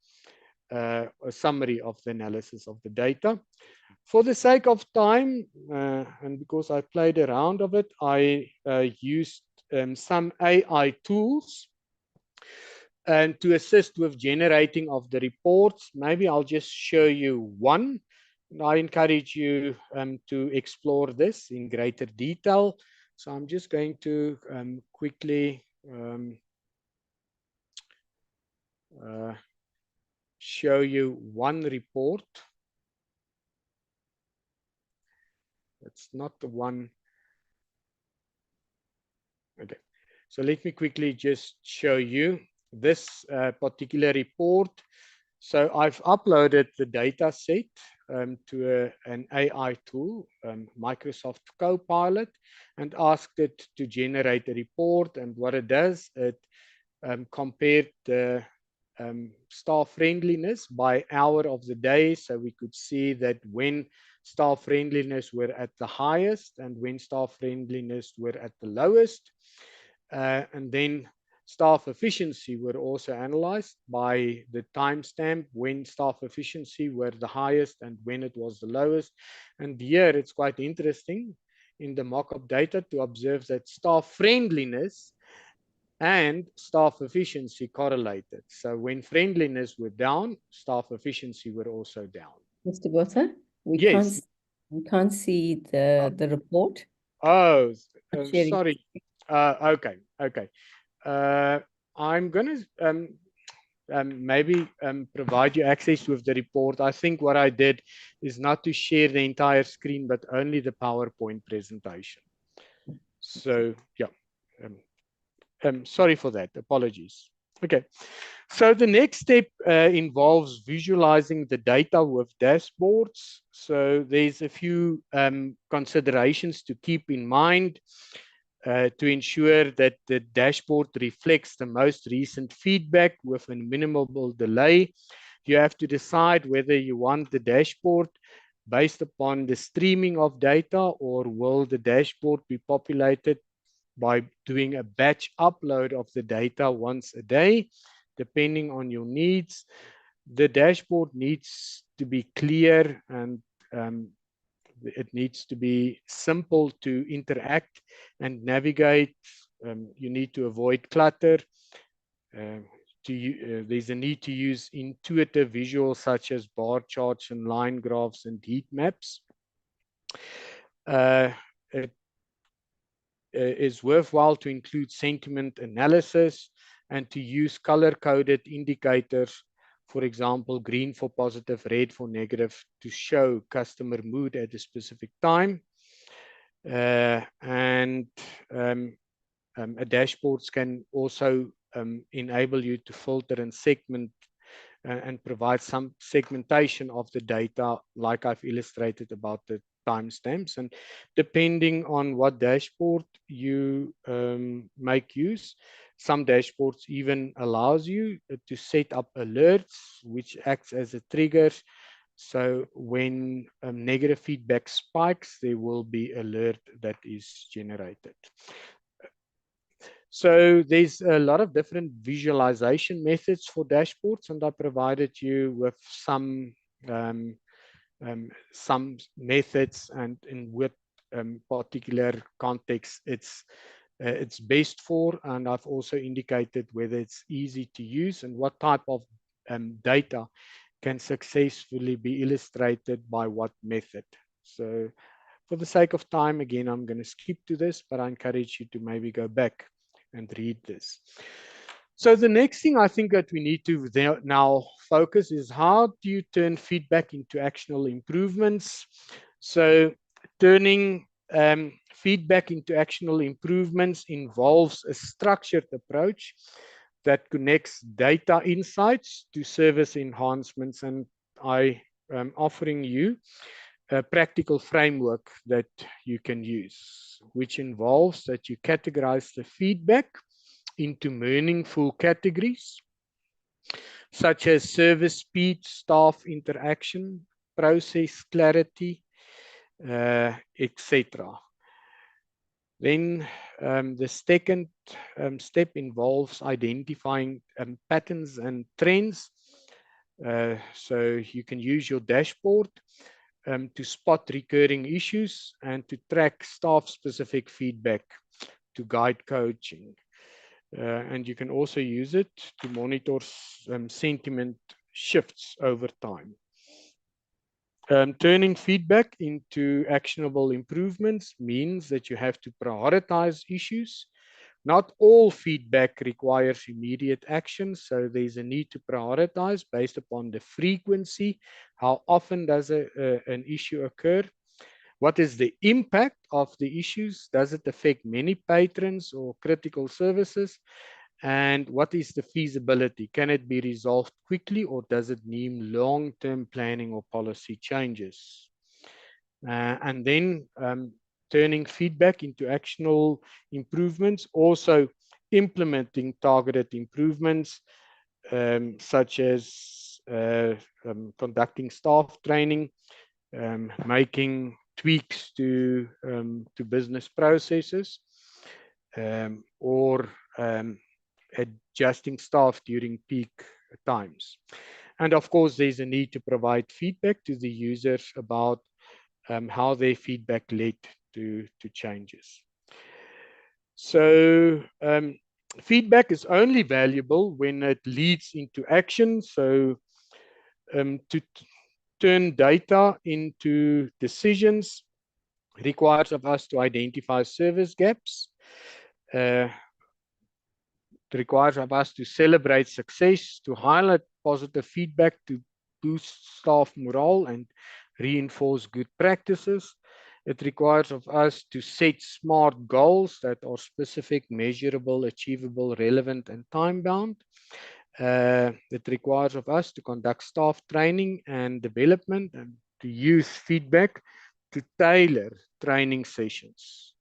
a summary of the analysis of the data. For the sake of time, and because I played around of it, I used some AI tools and to assist with generating of the reports. Maybe I'll just show you one. I encourage you to explore this in greater detail. So I'm just going to quickly show you one report. It's not the one. Okay, so let me quickly just show you this particular report. So I've uploaded the data set to an AI tool, Microsoft Copilot, and asked it to generate a report. And what it does, it compared the staff friendliness by hour of the day. So we could see that when staff friendliness were at the highest and when staff friendliness were at the lowest. And then staff efficiency were also analyzed by the timestamp when staff efficiency were the highest and when it was the lowest. And here it's quite interesting in the mock-up data to observe that staff friendliness and staff efficiency correlated. So when friendliness were down, staff efficiency were also down. Mr. Botha, we Yes. can't see the report. Oh, Sharing. sorry. Okay. I'm going to maybe provide you access with the report. I think what I did is not to share the entire screen, but only the PowerPoint presentation. So yeah, sorry for that. Apologies. Okay. So the next step involves visualizing the data with dashboards. So there's a few considerations to keep in mind to ensure that the dashboard reflects the most recent feedback with a minimal delay. You have to decide whether you want the dashboard based upon the streaming of data, or will the dashboard be populated by doing a batch upload of the data once a day, depending on your needs. The dashboard needs to be clear and it needs to be simple to interact and navigate. You need to avoid clutter. There's a need to use intuitive visuals such as bar charts and line graphs and heat maps. It is worthwhile to include sentiment analysis and to use color-coded indicators, for example, green for positive, red for negative, to show customer mood at a specific time. Dashboards can also enable you to filter and segment and provide some segmentation of the data, like I've illustrated about the timestamps. And depending on what dashboard you make use, some dashboards even allows you to set up alerts, which acts as a trigger. So when negative feedback spikes, there will be alert that is generated. So there's a lot of different visualization methods for dashboards, and I provided you with some methods and in what particular context it's best for. And I've also indicated whether it's easy to use and what type of data can successfully be illustrated by what method. So For the sake of time, again, I'm going to skip to this, but I encourage you to maybe go back and read this. So the next thing I think that we need to now focus is how do you turn feedback into actionable improvements? So turning feedback into actionable improvements involves a structured approach that connects data insights to service enhancements. And I am offering you a practical framework that you can use, which involves that you categorize the feedback into meaningful categories, such as service speed, staff interaction, process clarity, etc. Then the second step involves identifying patterns and trends. So you can use your dashboard to spot recurring issues and to track staff-specific feedback to guide coaching. And you can also use it to monitor sentiment shifts over time. Turning feedback into actionable improvements means that you have to prioritize issues. Not all feedback requires immediate action, so there's a need to prioritize based upon the frequency. How often does an issue occur? What is the impact of the issues? Does it affect many patrons or critical services? And what is the feasibility? Can it be resolved quickly, or does it need long-term planning or policy changes? And then turning feedback into actionable improvements, also implementing targeted improvements, such as conducting staff training, making tweaks to business processes, or adjusting staff during peak times. And of course, there's a need to provide feedback to the users about how their feedback led to changes. So feedback is only valuable when it leads into action. So to turn data into decisions requires of us to identify service gaps. It requires of us to celebrate success, to highlight positive feedback, to boost staff morale and reinforce good practices. It requires of us to set SMART goals that are specific, measurable, achievable, relevant, and time-bound. It requires of us to conduct staff training and development and to use feedback to tailor training sessions.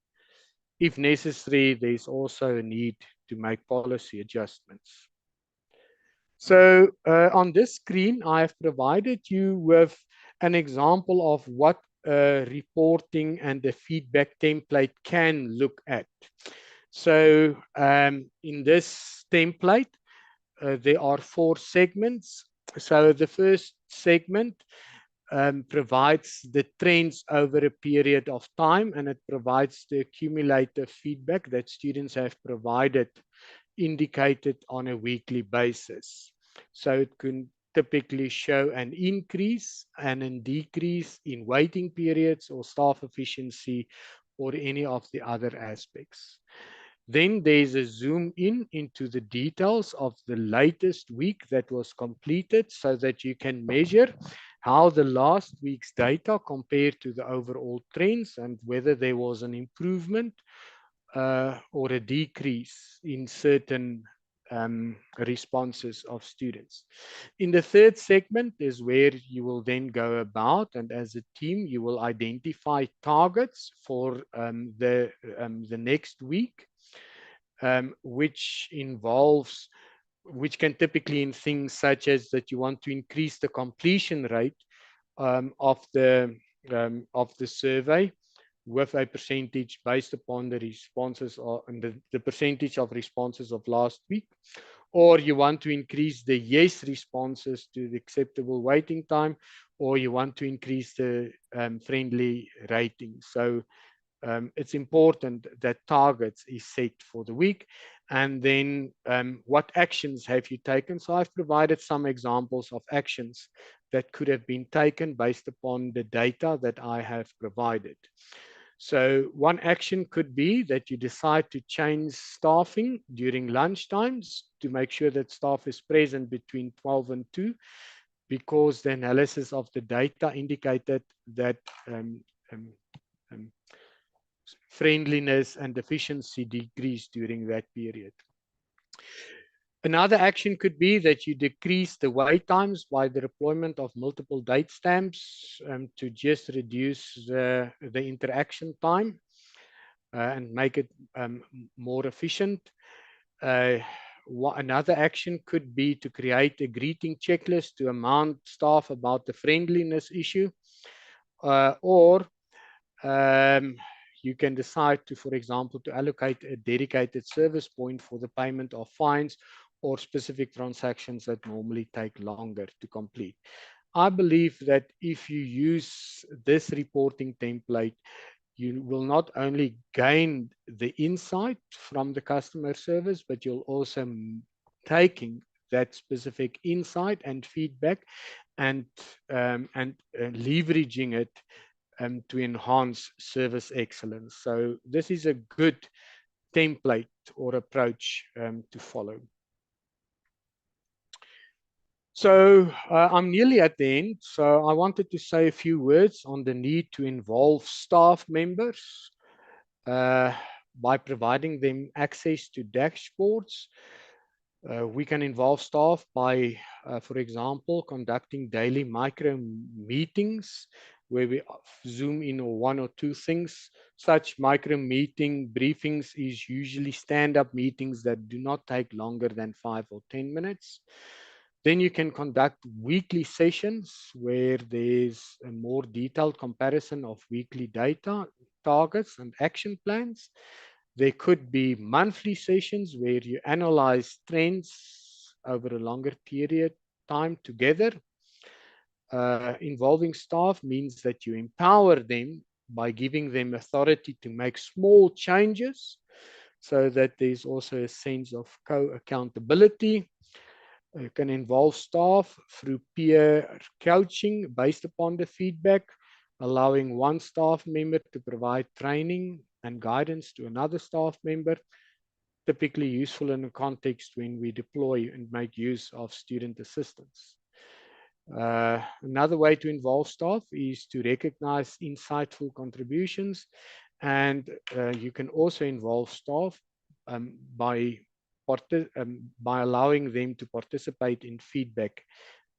If necessary, there's also a need to make policy adjustments. So on this screen, I have provided you with an example of what a reporting and the feedback template can look at. So in this template, there are 4 segments. So the first segment provides the trends over a period of time, and it provides the cumulative feedback that students have provided, indicated on a weekly basis. So it can typically show an increase and a decrease in waiting periods or staff efficiency or any of the other aspects. Then there's a zoom in into the details of the latest week that was completed so that you can measure how the last week's data compared to the overall trends and whether there was an improvement or a decrease in certain responses of students. In the third segment is where you will then go about, and as a team, you will identify targets for the next week, which can typically in things such as that you want to increase the completion rate of the survey with a percentage based upon the responses and the percentage of responses of last week, or you want to increase the yes responses to the acceptable waiting time, or you want to increase the friendly rating. So it's important that targets is set for the week. and then what actions have you taken? So I've provided some examples of actions that could have been taken based upon the data that I have provided. So one action could be that you decide to change staffing during lunch times to make sure that staff is present between 12 and 2, because the analysis of the data indicated that friendliness and efficiency decreased during that period. Another action could be that you decrease the wait times by the deployment of multiple date stamps to just reduce the interaction time and make it more efficient. Another action could be to create a greeting checklist to remind staff about the friendliness issue, or you can decide to, for example, to allocate a dedicated service point for the payment of fines or specific transactions that normally take longer to complete. I believe that if you use this reporting template, you will not only gain the insight from the customer service, but you'll also taking that specific insight and feedback and leveraging it to enhance service excellence. So this is a good template or approach to follow. So I'm nearly at the end. So I wanted to say a few words on the need to involve staff members by providing them access to dashboards. We can involve staff by, for example, conducting daily micro meetings where we zoom in on one or two things. Such micro meeting briefings is usually stand-up meetings that do not take longer than 5 or 10 minutes. Then you can conduct weekly sessions where there's a more detailed comparison of weekly data, targets, and action plans. There could be monthly sessions where you analyze trends over a longer period time together. Involving staff means that you empower them by giving them authority to make small changes so that there's also a sense of co-accountability. You can involve staff through peer coaching based upon the feedback, allowing one staff member to provide training and guidance to another staff member, typically useful in a context when we deploy and make use of student assistance. Another way to involve staff is to recognize insightful contributions, and you can also involve staff by allowing them to participate in feedback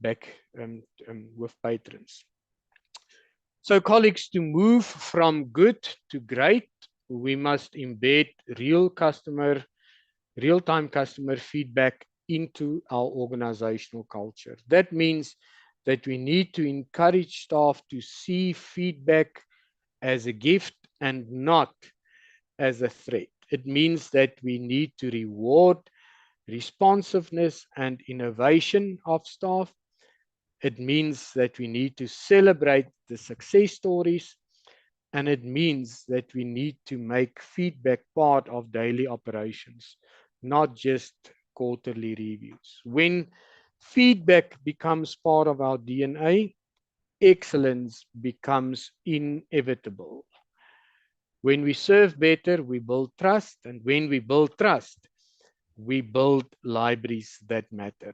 with patrons. So colleagues, to move from good to great, we must embed real-time customer feedback into our organizational culture. That means that we need to encourage staff to see feedback as a gift and not as a threat. It means that we need to reward responsiveness and innovation of staff. It means that we need to celebrate the success stories, and it means that we need to make feedback part of daily operations, not just quarterly reviews. When feedback becomes part of our DNA, excellence becomes inevitable. When we serve better, we build trust, and when we build trust, we build libraries that matter.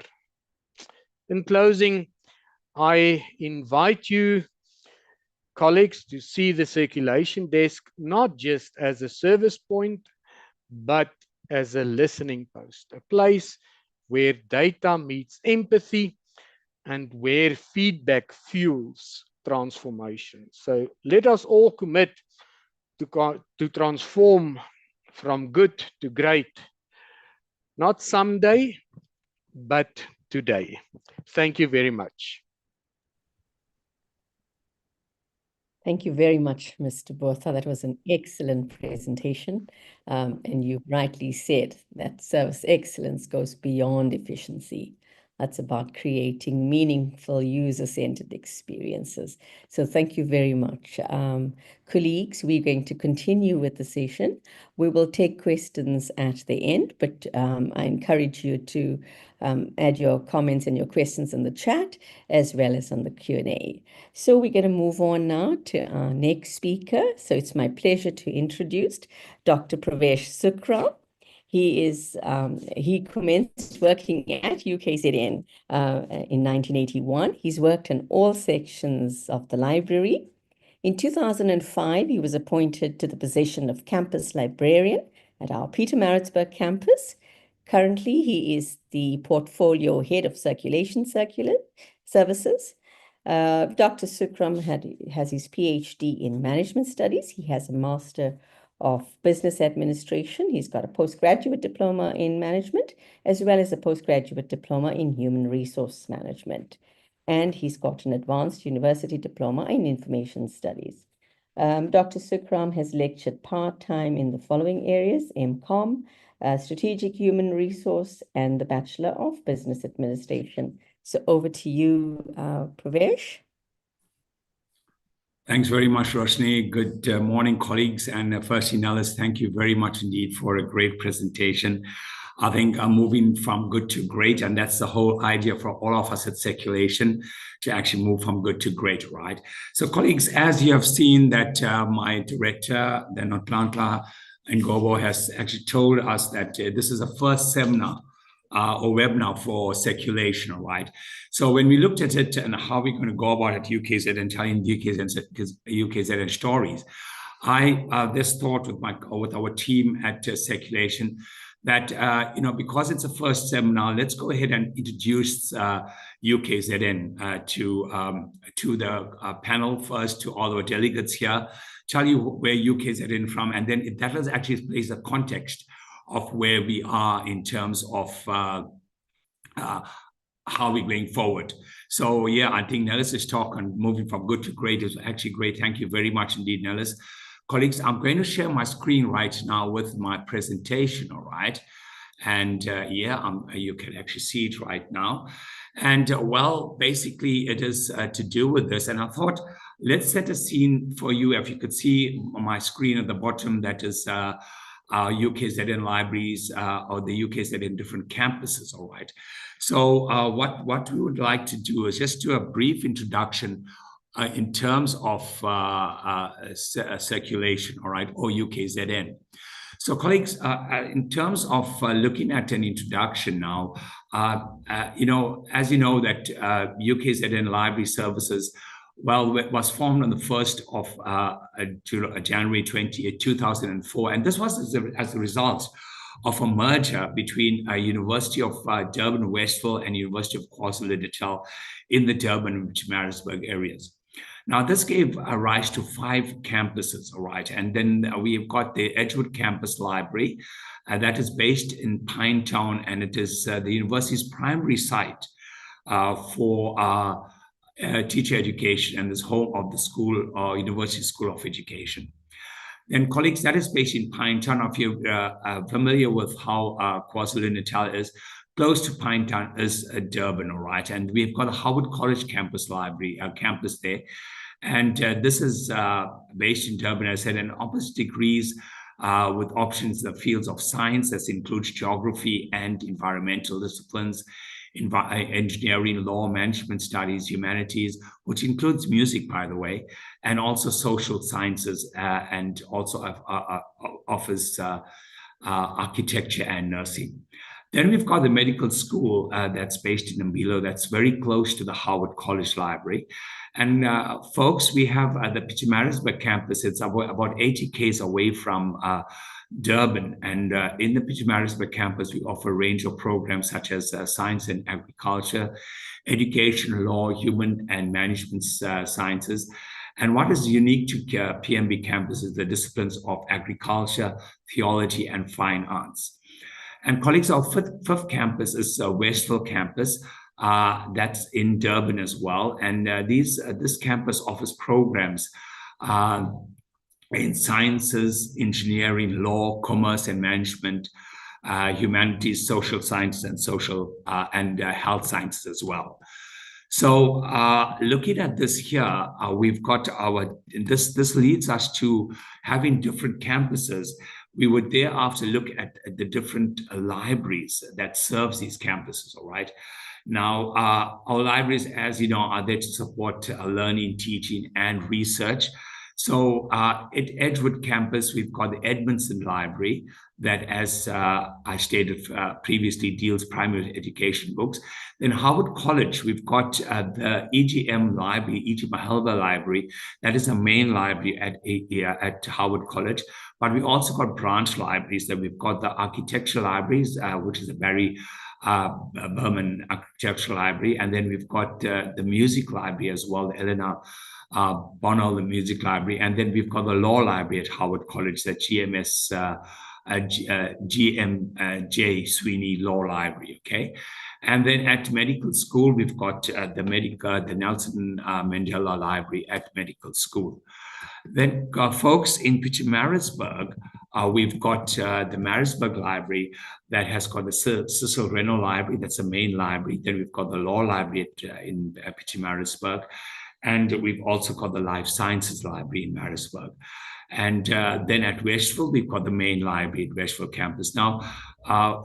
In closing, I invite you, colleagues, to see the circulation desk not just as a service point, but as a listening post, a place where data meets empathy and where feedback fuels transformation. So let us all commit to transform from good to great, not someday, but today. Thank you very much. Thank you very much, Mr. Botha. That was an excellent presentation. And you rightly said that service excellence goes beyond efficiency. That's about creating meaningful user-centered experiences. So thank you very much. Colleagues, we're going to continue with the session. We will take questions at the end, but I encourage you to add your comments and your questions in the chat as well as on the Q&A. So we're going to move on now to our next speaker. So it's my pleasure to introduce Dr. Pravesh Sukram. He commenced working at UKZN in 1981. He's worked in all sections of the library. In 2005, he was appointed to the position of campus librarian at our Pietermaritzburg campus. Currently, he is the portfolio head of circulation services. Dr. Sukram has his PhD in management studies. He has a Master of Business Administration. He's got a postgraduate diploma in management, as well as a postgraduate diploma in human resource management. And he's got an advanced university diploma in information studies. Dr. Sukram has lectured part-time in the following areas: MCOM, Strategic Human Resource, and the Bachelor of Business Administration. So over to you, Pravesh. Thanks very much, Roshni. Good morning, colleagues. And firstly, Nellis, thank you very much indeed for a great presentation. I think I'm moving from good to great, and that's the whole idea for all of us at Circulation, to actually move from good to great, right? So colleagues, as you have seen that my director, Nonhlanhla Ngobo, has actually told us that this is the first seminar or webinar for Circulation, right? So when we looked at it and how we're going to go about it, UKZN, telling UKZN stories, I this thought with our team at Circulation that because it's a first seminar, let's go ahead and introduce UKZN to the panel first, to all our delegates here, tell you where UKZN from, and then that was actually plays the context of where we are in terms of how we're going forward. So yeah, I think Nellis's talk on moving from good to great is actually great. Thank you very much indeed, Nellis. Colleagues, I'm going to share my screen right now with my presentation, all right? And you can actually see it right now. And well, basically it is to do with this. And I thought, let's set a scene for you. If you could see my screen at the bottom, that is UKZN libraries or the UKZN different campuses, all right? So what we would like to do is just do a brief introduction in terms of Circulation, all right, or UKZN. So colleagues, in terms of looking at an introduction now, as you know that UKZN Library Services, well, it was formed on the 1st of January 2004. And this was as a result of a merger between University of Durban Westville and University of KwaZulu-Natal in the Durban and Pietermaritzburg areas. Now, this gave rise to 5 campuses, all right? And then we've got the Edgewood Campus Library that is based in Pinetown, and it is the university's primary site for teacher education and is home of the school or University School of Education. Then, colleagues, that is based in Pinetown. If you're familiar with how KwaZulu-Natal is, close to Pinetown is Durban, all right? And we've got a Howard College campus library, campus there. And this is based in Durban, as I said, and offers degrees with options in the fields of science, that includes geography and environmental disciplines, engineering, law, management studies, humanities, which includes music, by the way, and also social sciences, and also offers architecture and nursing. Then we've got the medical school that's based in Mbilo, that's very close to the Howard College Library. And folks, we have the Pietermaritzburg campus. It's about 80 km away from Durban. And in the Pietermaritzburg campus, we offer a range of programs such as science and agriculture, education, law, human and management sciences. And what is unique to PMB campus is the disciplines of agriculture, theology, and fine arts. And colleagues, our fifth campus is Westville campus. That's in Durban as well. And this campus offers programs in sciences, engineering, law, commerce, and management, humanities, social sciences, and social and health sciences as well. So looking at this here, we've got this leads us to having different campuses. We would thereafter look at the different libraries that serves these campuses, all right? Now, our libraries, as you know, are there to support learning, teaching, and research. So at Edgewood campus, we've got the Edmondson Library that, as I stated previously, deals primary education books. Then Howard College, we've got the EGM Library, E.G. Mahalva Library. That is a main library at Howard College. But we also got branch libraries. That we've got the Architectural Libraries, which is a Barry Berman Architectural Library. And then we've got the Music Library as well, the Eleanor Bonnell, the Music Library. And then we've got the Law Library at Howard College, the GMJ Sweeney Law Library, okay? And then at medical school, we've got the Nelson Mandela Library at medical school. Then folks in Pietermaritzburg, we've got the Maritzburg Library that has got the Cecil Renault Library, that's the main library. Then we've got the Law Library in Pietermaritzburg. And we've also got the Life Sciences Library in Maritzburg. And then at Westville, we've got the main library at Westville campus. Now,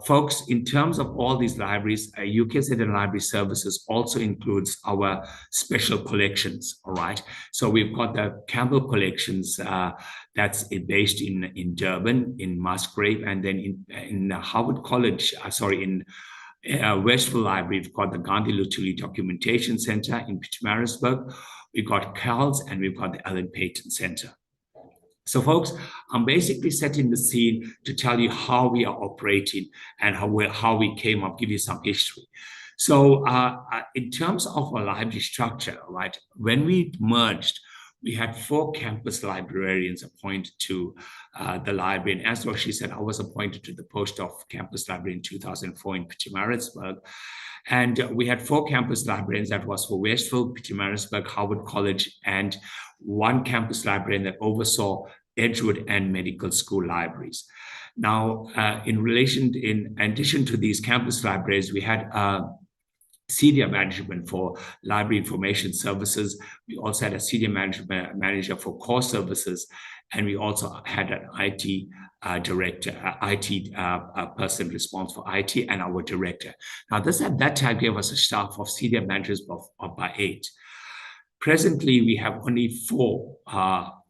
folks, in terms of all these libraries, UKZN Library Services also includes our special collections, all right? So we've got the Campbell Collections that's based in Durban, in Musgrave, and then in Howard College, in Westville Library, we've got the Gandhi Lutuli Documentation Center in Pietermaritzburg. We've got CALS, and we've got the Ellen Payton Center. So folks, I'm basically setting the scene to tell you how we are operating and how we came up, give you some history. So in terms of our library structure, right, when we merged, we had 4 campus librarians appointed to the library. And as Roshi said, I was appointed to the post of campus library in 2004 in Pietermaritzburg. And we had 4 campus librarians. That was for Westville, Pietermaritzburg, Howard College, and 1 campus librarian that oversaw Edgewood and medical school libraries. Now, in addition to these campus libraries, we had senior management for library information services. We also had a senior management manager for core services, and we also had an IT director, IT person responsible for IT, and our director. Now, this at that time gave us a staff of senior managers of by 8. Presently, we have only 4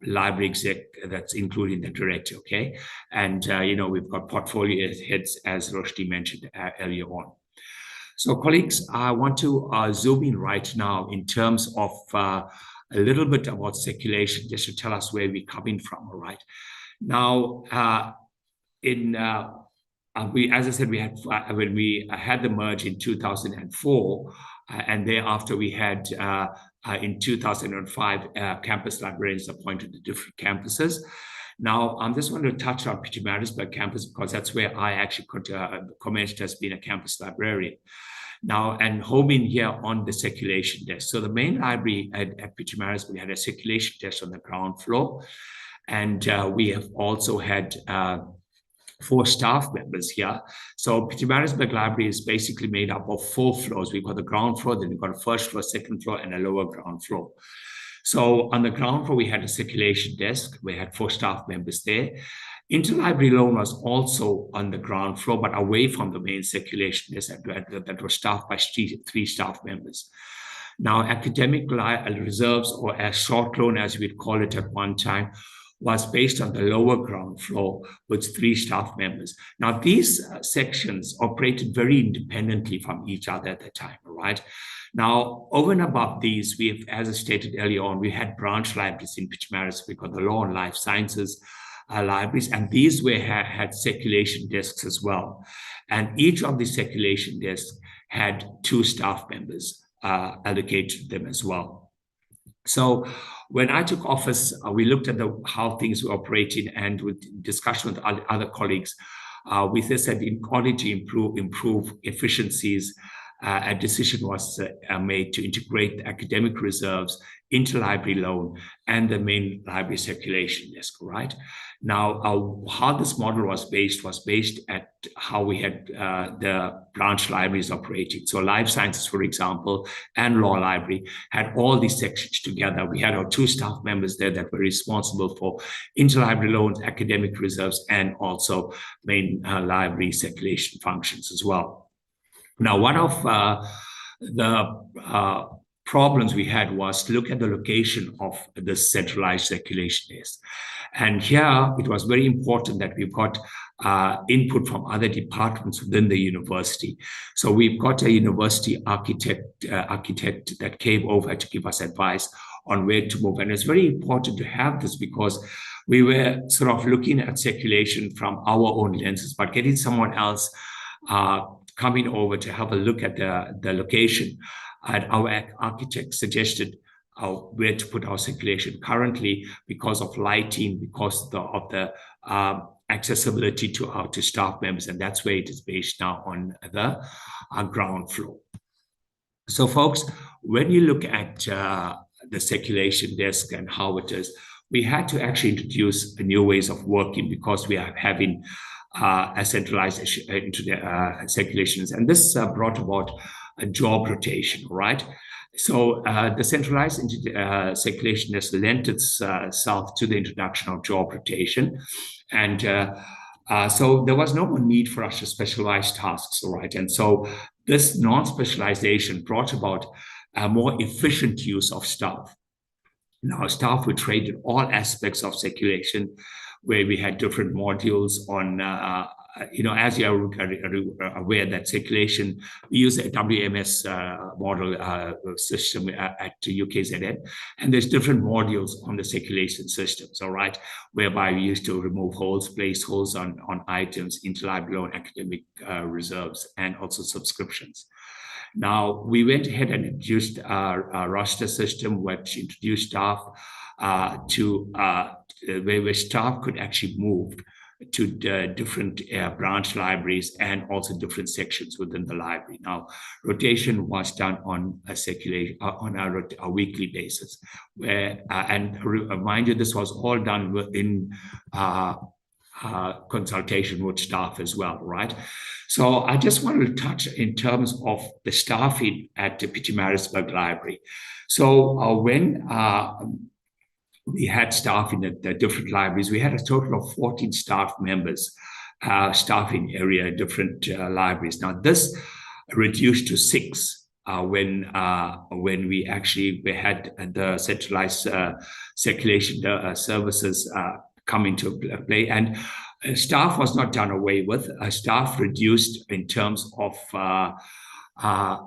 library exec, that's including the director, okay? And, we've got portfolio heads, as Roshni mentioned earlier on. So, colleagues, I want to zoom in right now in terms of a little bit about circulation, just to tell us where we're coming from, all right? Now, as I said, when we had the merge in 2004, and thereafter we had in 2005 campus librarians appointed to different campuses. Now, I'm just going to touch on Pietermaritzburg campus because that's where I actually commenced as being a campus librarian. Now, and homing here on the circulation desk. So the main library at Pietermaritzburg had a circulation desk on the ground floor. And we have also had 4 staff members here. So Pietermaritzburg Library is basically made up of 4 floors. We've got the ground floor, then we've got a first floor, second floor, and a lower ground floor. So on the ground floor, we had a circulation desk. We had 4 staff members there. Interlibrary loan was also on the ground floor, but away from the main circulation desk that was staffed by 3 staff members. Now, academic reserves, or a short loan, as we'd call it at one time, was based on the lower ground floor with 3 staff members. Now, these sections operated very independently from each other at the time, right? Now, over and above these, we've, as I stated earlier on, we had branch libraries in Pietermaritzburg. We got the Law and Life Sciences libraries, and these had circulation desks as well. And each of the circulation desks had 2 staff members allocated to them as well. So when I took office, we looked at how things were operating, and with discussion with other colleagues, we said in order to improve efficiencies a decision was made to integrate the academic reserves, interlibrary loan, and the main library circulation desk, right? Now, how this model was based at how we had the branch libraries operating. So life sciences, for example, and law library had all these sections together. We had our 2 staff members there that were responsible for interlibrary loans, academic reserves, and also main library circulation functions as well. Now, one of the problems we had was to look at the location of the centralized circulation desk. And here it was very important that we've got input from other departments within the university. So we've got a university architect that came over to give us advice on where to move. And it's very important to have this because we were sort of looking at circulation from our own lenses, but getting someone else coming over to have a look at the location. And our architect suggested where to put our circulation currently because of lighting, because of the accessibility to staff members, and that's where it is based now on the ground floor. So folks, when you look at the circulation desk and how it is, we had to actually introduce new ways of working because we are having a centralized into the circulations, and this brought about a job rotation, right? So the centralized circulation has lent itself to the introduction of job rotation. And so there was no more need for us to specialize tasks, right? And so this non-specialization brought about a more efficient use of staff. Now, staff were trained in all aspects of circulation, where we had different modules on, as you are aware that circulation, we use a WMS model system at UKZN, and there's different modules on the circulation systems, all right, whereby we used to remove holes, place holes on items, interlibrary loan, academic reserves, and also subscriptions. Now, we went ahead and introduced a roster system, which introduced staff where staff could actually move to the different branch libraries and also different sections within the library. Now, rotation was done on a weekly basis, and remind you, this was all done within consultation with staff as well, right? So I just wanted to touch in terms of the staffing at the Pietermaritzburg Library. So when we had staff in the different libraries, we had a total of 14 staff members staffing area different libraries. Now this reduced to 6 when we had the centralized circulation services come into play, and staff was not done away with. Staff reduced in terms of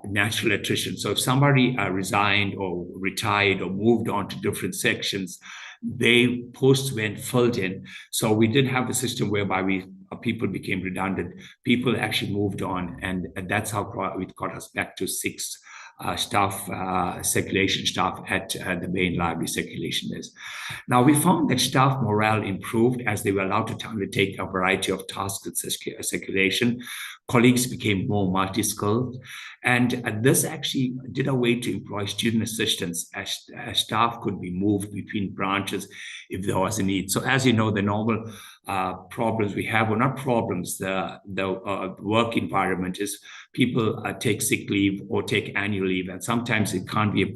natural attrition. So if somebody resigned or retired or moved on to different sections, they posts went filled in. So we didn't have the system whereby people became redundant. People actually moved on, and that's how it got us back to 6 circulation staff at the main library circulation desk. Now, we found that staff morale improved as they were allowed to undertake a variety of tasks at circulation. Colleagues became more multi-skilled, and this actually did away to employ student assistants as staff could be moved between branches if there was a need. So as you know, the normal problems we have, or not problems, the work environment is people take sick leave or take annual leave, and sometimes it can't be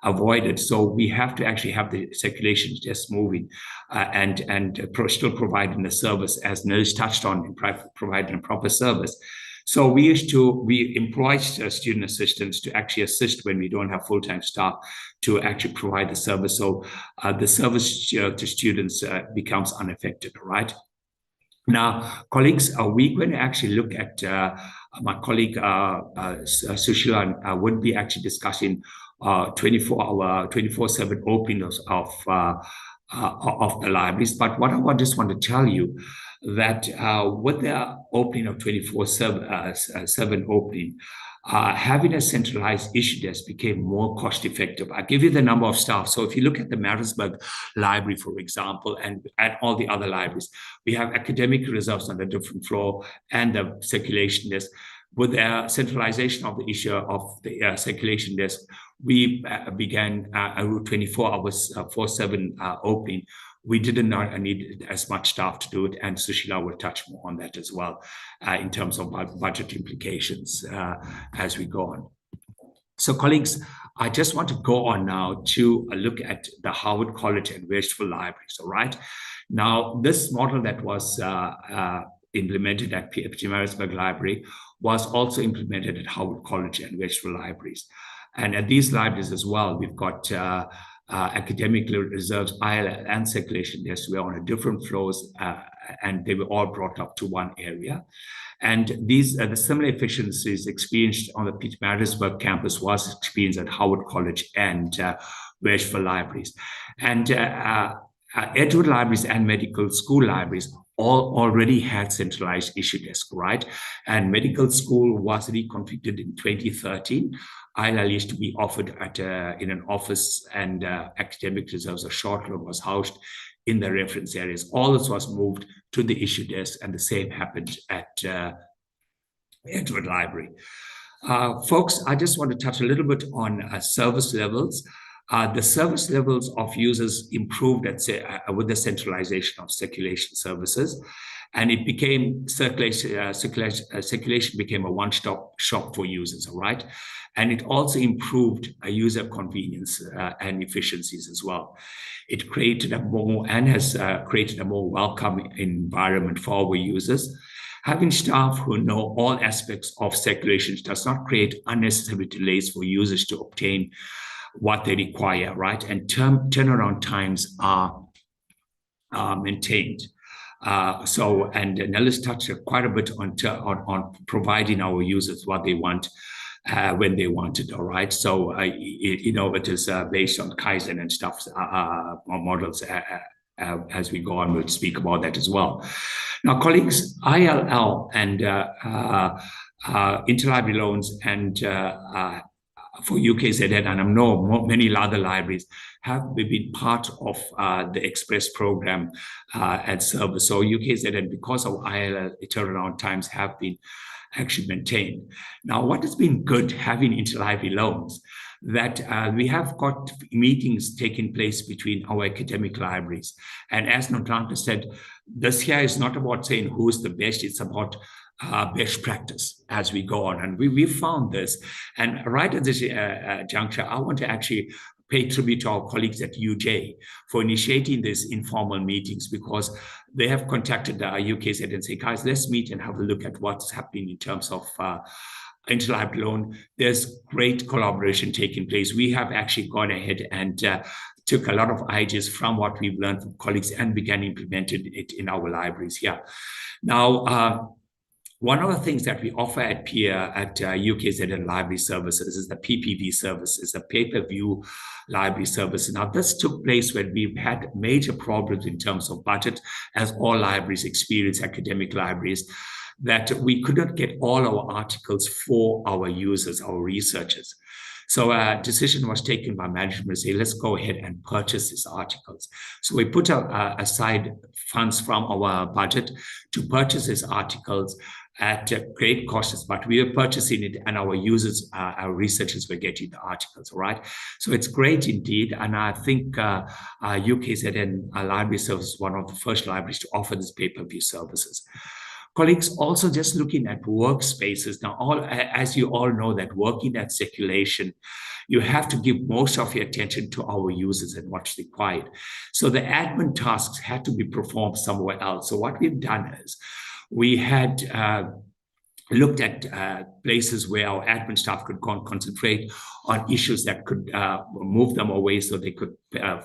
avoided. So we have to actually have the circulation desk moving and still providing the service, as Nils touched on, providing a proper service. So we employ student assistants to actually assist when we don't have full-time staff to actually provide the service. So the service to students becomes unaffected, right? Now, colleagues, we're going to actually look at my colleague Sushila would be actually discussing 24/7 openings of the libraries. But what I just want to tell you that with the opening of 24/7 opening, having a centralized issue desk became more cost effective. I'll give you the number of staff. So if you look at the Maritzburg Library, for example, and at all the other libraries, we have academic reserves on the different floor and the circulation desk. With the centralization of the issue of the circulation desk, we began a Route 24 hours 4/7 opening. We didn't need as much staff to do it, and Sushila will touch more on that as well in terms of budget implications as we go on. So colleagues, I just want to go on now to look at the Howard College and Westville Libraries, all right? Now, this model that was implemented at Pietermaritzburg Library was also implemented at Howard College and Westville Libraries. And at these libraries as well, we've got academic reserves, ILL, and circulation desks. We are on different floors, and they were all brought up to one area. And these the similar efficiencies experienced on the Pietermaritzburg campus was experienced at Howard College and Westville Libraries. And Edgewood Libraries and medical school libraries all already had centralized issue desk, right? And medical school was reconfigured in 2013. ILL used to be offered at in an office, and academic reserves, or short loan, was housed in the reference areas. All this was moved to the issue desk, and the same happened at Edgewood Library. Folks, I just want to touch a little bit on service levels. The service levels of users improved with the centralization of circulation services, and it became circulation became a one-stop shop for users, all right? And it also improved user convenience and efficiencies as well. It created a more, and has created a more welcoming environment for our users. Having staff who know all aspects of circulation does not create unnecessary delays for users to obtain what they require, right? And turnaround times are maintained. And Nellis touched quite a bit on providing our users what they want when they want it, all right? So, it is based on Kaizen and stuff, models. As we go on, we'll speak about that as well. Now, colleagues, ILL and interlibrary loans and for UKZN, and I know many other libraries have been part of the Express program and service. So UKZN, because of ILL, turnaround times have been actually maintained. Now, what has been good having interlibrary loans, that we have got meetings taking place between our academic libraries. And as Notlanta said, this here is not about saying who's the best, it's about best practice as we go on. And we found this. And right at this juncture, I want to actually pay tribute to our colleagues at UJ for initiating these informal meetings, because they have contacted the UKZN and say, guys, let's meet and have a look at what's happening in terms of interlibrary loan. There's great collaboration taking place. We have actually gone ahead and took a lot of ideas from what we've learned from colleagues and began implementing it in our libraries here. Now, one of the things that we offer at UKZN Library Services is the PPV service, is a pay-per-view library service. Now, this took place when we've had major problems in terms of budget, as all libraries experience, academic libraries, that we could not get all our articles for our users, our researchers. So a decision was taken by management to say, let's go ahead and purchase these articles. So we put aside funds from our budget to purchase these articles at great costs, but we were purchasing it, and our users, our researchers were getting the articles, all right? So it's great indeed, and I think UKZN Library Service is one of the first libraries to offer this pay-per-view services. Colleagues, also just looking at workspaces. Now, as you all know, that working at circulation, you have to give most of your attention to our users and what's required. So the admin tasks had to be performed somewhere else. So what we've done is we had looked at places where our admin staff could go and concentrate on issues that could move them away so they could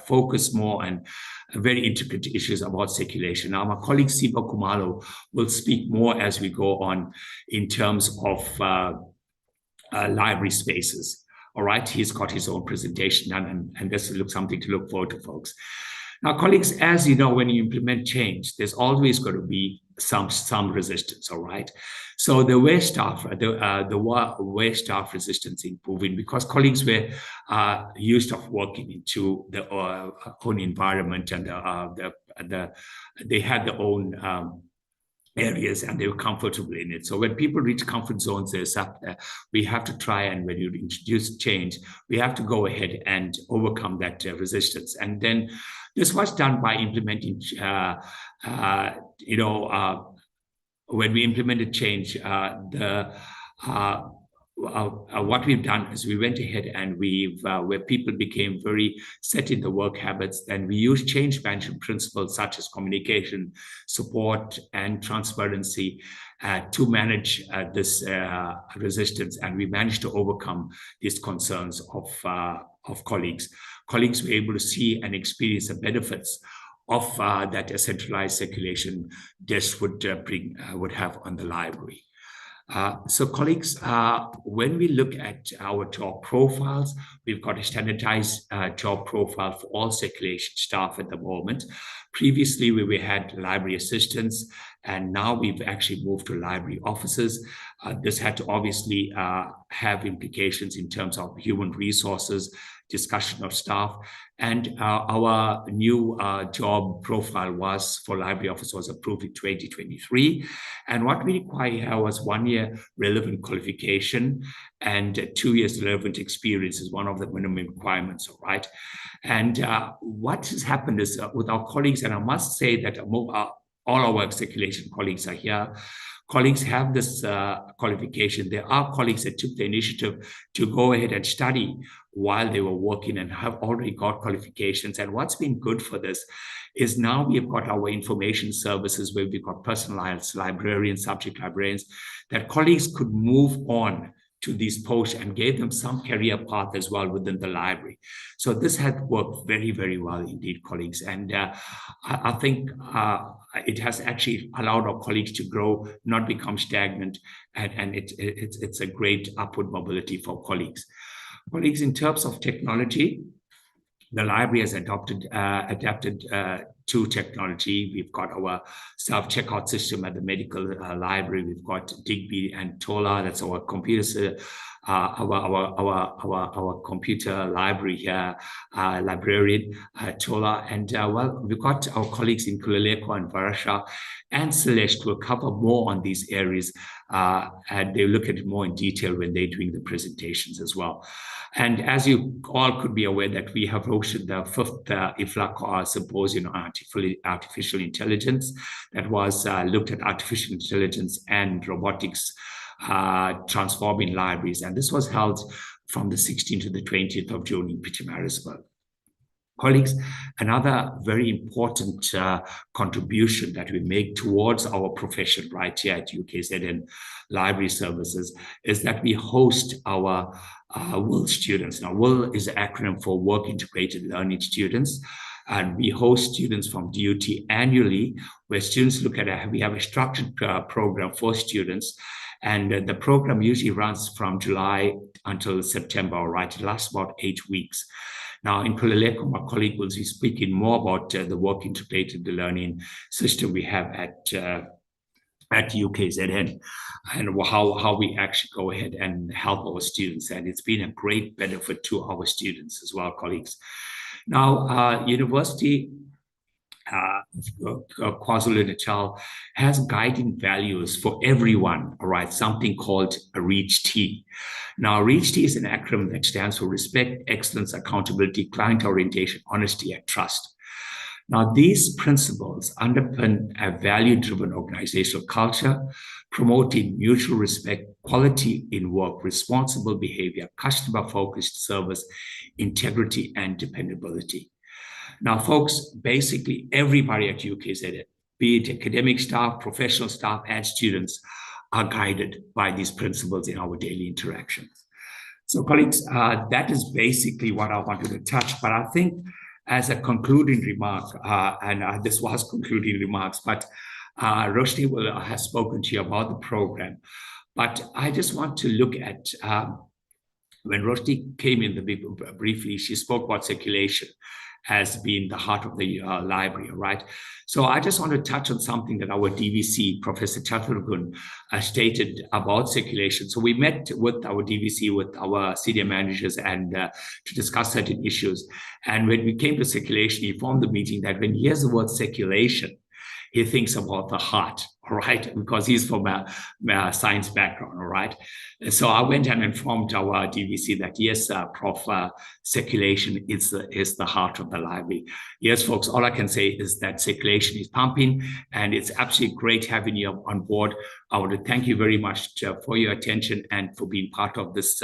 focus more on very intricate issues about circulation. Now, my colleague Siba Kumalo will speak more as we go on in terms of library spaces. All right, he's got his own presentation done, and this looks something to look forward to, folks. Now, colleagues, as you know, when you implement change, there's always going to be some resistance, all right? So the way staff resistance improving, because colleagues were used of working into their own environment, and they had their own areas and they were comfortable in it. So when people reach comfort zones, we have to try, and when you introduce change, we have to go ahead and overcome that resistance. And then this was done by implementing, when we implemented change, what we've done is we went ahead and where people became very set in the work habits, and we used change management principles such as communication, support, and transparency to manage this resistance, and we managed to overcome these concerns of colleagues. Colleagues were able to see and experience the benefits of that a centralized circulation desk would have on the library. So colleagues, when we look at our job profiles, we've got a standardized job profile for all circulation staff at the moment. Previously, we had library assistants, and now we've actually moved to library officers. This had to obviously have implications in terms of human resources, discussion of staff, and our new job profile was for library officer was approved in 2023. And what we require was 1 year relevant qualification and 2 years relevant experience is one of the minimum requirements, all right? And what has happened is with our colleagues, and I must say that all our circulation colleagues are here, colleagues have this qualification. There are colleagues that took the initiative to go ahead and study while they were working and have already got qualifications. And what's been good for this is now we've got our information services where we've got personalized librarians, subject librarians, that colleagues could move on to these posts and gave them some career path as well within the library. So this had worked very, very well indeed, colleagues. And I think it has actually allowed our colleagues to grow, not become stagnant, and it's a great upward mobility for colleagues. Colleagues, in terms of technology, the library has adapted to technology. We've got our self-checkout system at the medical library. We've got Digby and Tola. That's our computer, our computer library here, librarian Tola. And well, we've got our colleagues in Kuleleko and Varasha and Celeste will cover more on these areas, and they look at it more in detail when they're doing the presentations as well. And as you all could be aware that we have hosted the 5th IFLA symposium on artificial intelligence that was looked at artificial intelligence and robotics transforming libraries. And this was held from the 16th to the 20th of June in Pietermaritzburg. Colleagues, another very important contribution that we make towards our profession right here at UKZN Library Services is that we host our WIL students. Now, WIL is an acronym for Work Integrated Learning Students. And we host students from DUT annually, where students look at we have a structured program for students. And the program usually runs from July until September, right? It lasts about 8 weeks. Now, in Kuleleko, my colleague will be speaking more about the work integrated learning system we have at UKZN and how we actually go ahead and help our students. And it's been a great benefit to our students as well, colleagues. Now, University Kwazulu-Natal has guiding values for everyone, all right, something called a REACH-T. Now, REACH-T is an acronym that stands for Respect, Excellence, Accountability, Client Orientation, Honesty, and Trust. Now, these principles underpin a value-driven organizational culture, promoting mutual respect, quality in work, responsible behavior, customer-focused service, integrity, and dependability. Now, folks, basically everybody at UKZN, be it academic staff, professional staff, and students, are guided by these principles in our daily interactions. So, colleagues, that is basically what I wanted to touch. But I think as a concluding remark, and this was concluding remarks, but Roshni has spoken to you about the program. But I just want to look at when Roshni came in briefly, she spoke about circulation as being the heart of the library, right? So I just want to touch on something that our DVC, Professor Chathurgun, stated about circulation. So we met with our DVC, with our senior managers, and to discuss certain issues. And when we came to circulation, he formed the meeting that when he hears the word circulation, he thinks about the heart, all right, because he's from a science background, all right. So I went and informed our DVC that yes, Prof, circulation is the heart of the library. Yes, folks, all I can say is that circulation is pumping, and it's absolutely great having you on board. I want to thank you very much for your attention and for being part of this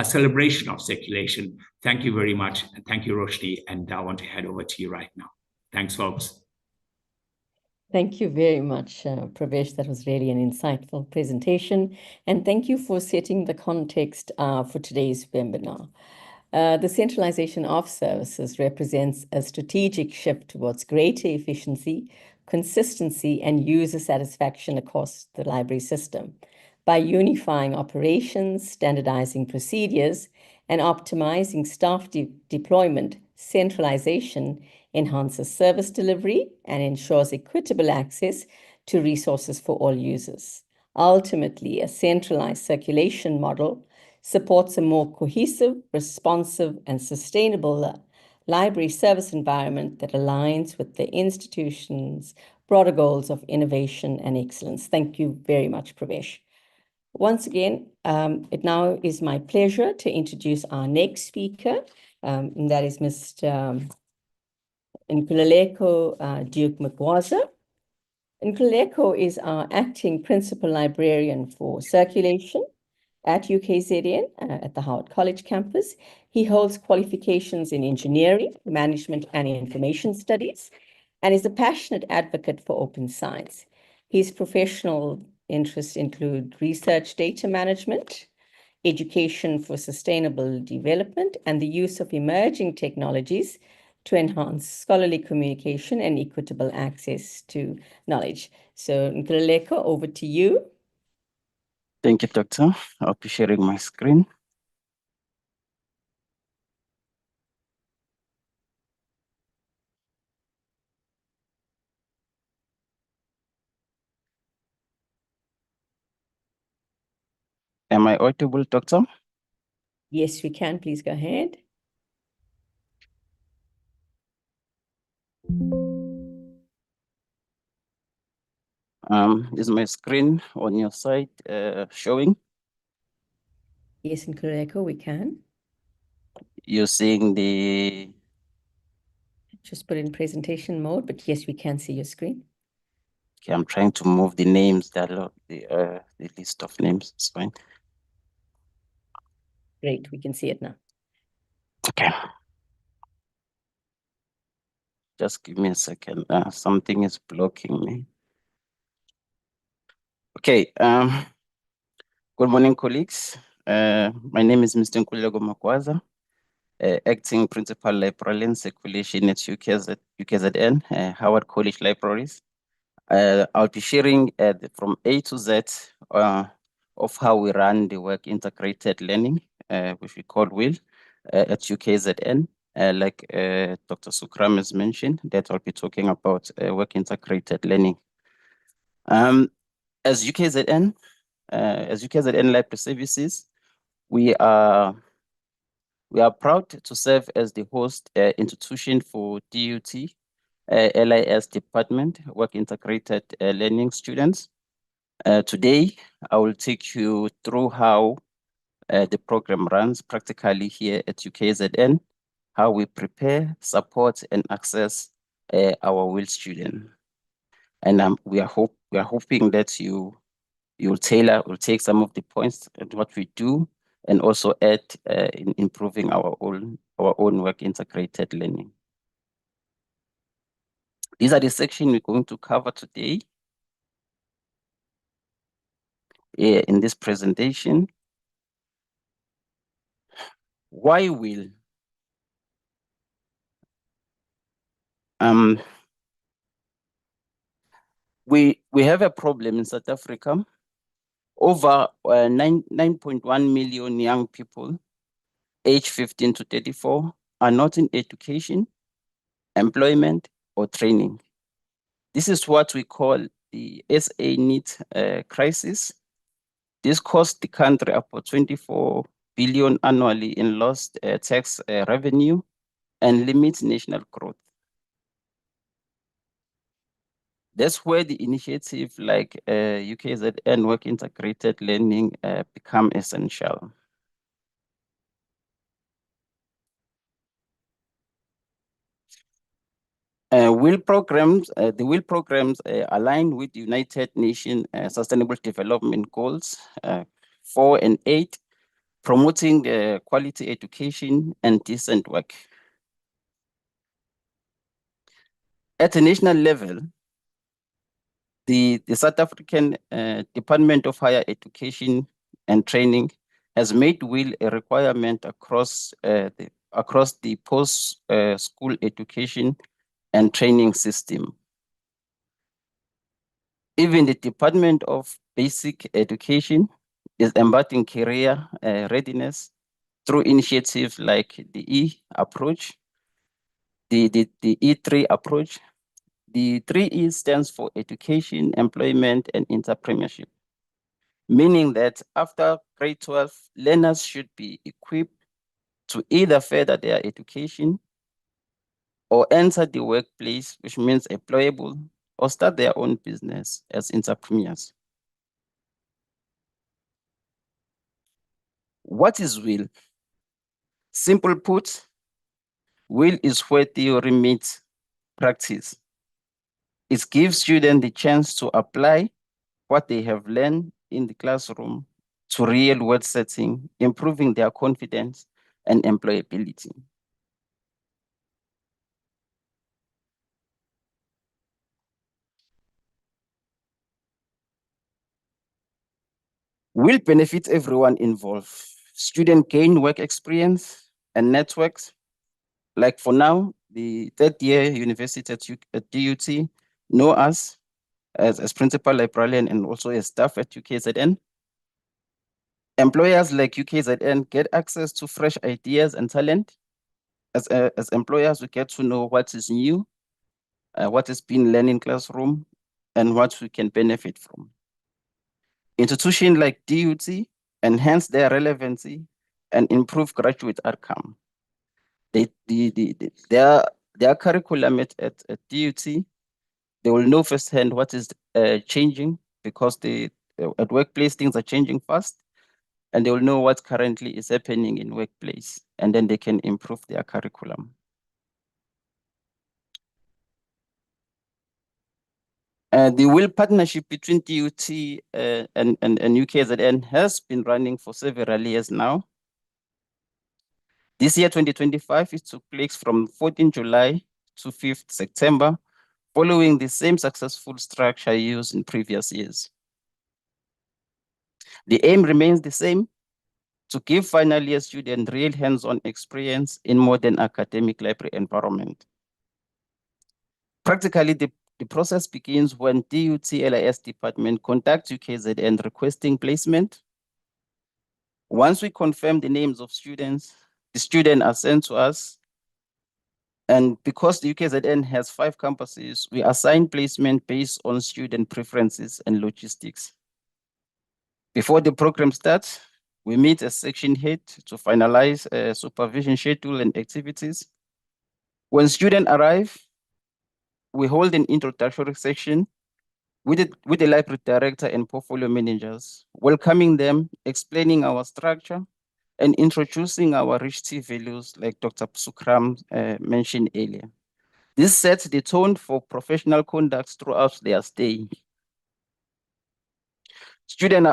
celebration of circulation. Thank you very much, and thank you, Roshni, and I want to head over to you right now. Thanks, folks. Thank you very much, Pravesh. That was really an insightful presentation. And thank you for setting the context for today's webinar. The centralization of services represents a strategic shift towards greater efficiency, consistency, and user satisfaction across the library system. By unifying operations, standardizing procedures, and optimizing staff deployment, centralization enhances service delivery and ensures equitable access to resources for all users. Ultimately, a centralized circulation model supports a more cohesive, responsive, and sustainable library service environment that aligns with the institution's broader goals of innovation and excellence. Thank you very much, Pravesh. Once again, it now is my pleasure to introduce our next speaker, and that is Mr. Nkululeko Duke Mgwaza. Nkululeko is our acting principal librarian for circulation at UKZN at the Howard College campus. He holds qualifications in engineering, management, and information studies, and is a passionate advocate for open science. His professional interests include research data management, education for sustainable development, and the use of emerging technologies to enhance scholarly communication and equitable access to knowledge. So Nkululeko, over to you. Thank you, Doctor. I'll be sharing my screen. Am I audible, Doctor? Yes, we can. Please go ahead. Is my screen on your side showing? Yes, Nkululeko, we can. You're seeing the... Just put in presentation mode, but yes, we can see your screen. Okay, I'm trying to move the names, the list of names. It's fine. Great, we can see it now. Okay. Just give me a second. Something is blocking me. Okay. Good morning, colleagues. My name is Mr. Nkululeko Mgwaza, acting principal librarian circulation at UKZN, Howard College Libraries. I'll be sharing from A to Z of how we run the work integrated learning, which we call WIL, at UKZN. Like Dr. Sukram has mentioned, that I'll be talking about work integrated learning. As UKZN Library Services, we are proud to serve as the host institution for DUT LIS department, work integrated learning students. Today, I will take you through how the program runs practically here at UKZN, how we prepare, support, and access our WIL student. And we are hoping that you'll take some of the points and what we do, and also add in improving our own work integrated learning. These are the sections we're going to cover today in this presentation. Why WIL? We have a problem in South Africa. Over 9.1 million young people aged 15 to 34 are not in education, employment, or training. This is what we call the SA NEET crisis. This cost the country about 24 billion annually in lost tax revenue and limits national growth. That's where the initiative like UKZN Work Integrated Learning become essential. The WIL programs align with United Nations Sustainable Development Goals 4 and 8, promoting quality education and decent work. At a national level, the South African Department of Higher Education and Training has made WIL a requirement across the post-school education and training system. Even the Department of Basic Education is embedding career readiness through initiatives like the E approach, the E3 approach. The 3E stands for education, employment, and entrepreneurship, meaning that after grade 12, learners should be equipped to either further their education or enter the workplace, which means employable, or start their own business as entrepreneurs. What is WIL? Simple put, WIL is where theory meets practice. It gives students the chance to apply what they have learned in the classroom to real-world setting, improving their confidence and employability. WIL benefit everyone involved. Students gain work experience and networks. Like for now, the third year university at DUT know us as principal librarian and also as staff at UKZN. Employers like UKZN get access to fresh ideas and talent. As employers, we get to know what is new, what is being learned in classroom, and what we can benefit from. Institutions like DUT enhance their relevancy and improve graduate outcome. Their curriculum at DUT, they will know firsthand what is changing because at workplace things are changing fast, and they will know what currently is happening in workplace, and then they can improve their curriculum. The WIL partnership between DUT and UKZN has been running for several years now. This year, 2025, it took place from 14 July to 5th September, following the same successful structure used in previous years. The aim remains the same, to give final year students real hands-on experience in modern academic library environment. Practically, the process begins when DUT LIS department contacts UKZN requesting placement. Once we confirm the names of students, the students are sent to us. And because the UKZN has 5 campuses, we assign placement based on student preferences and logistics. Before the program starts, we meet as section head to finalize supervision schedule and activities. When students arrive, we hold an introductory section with the library director and portfolio managers, welcoming them, explaining our structure, and introducing our rich T values like Dr. Sukram mentioned earlier. This sets the tone for professional conduct throughout their stay. Students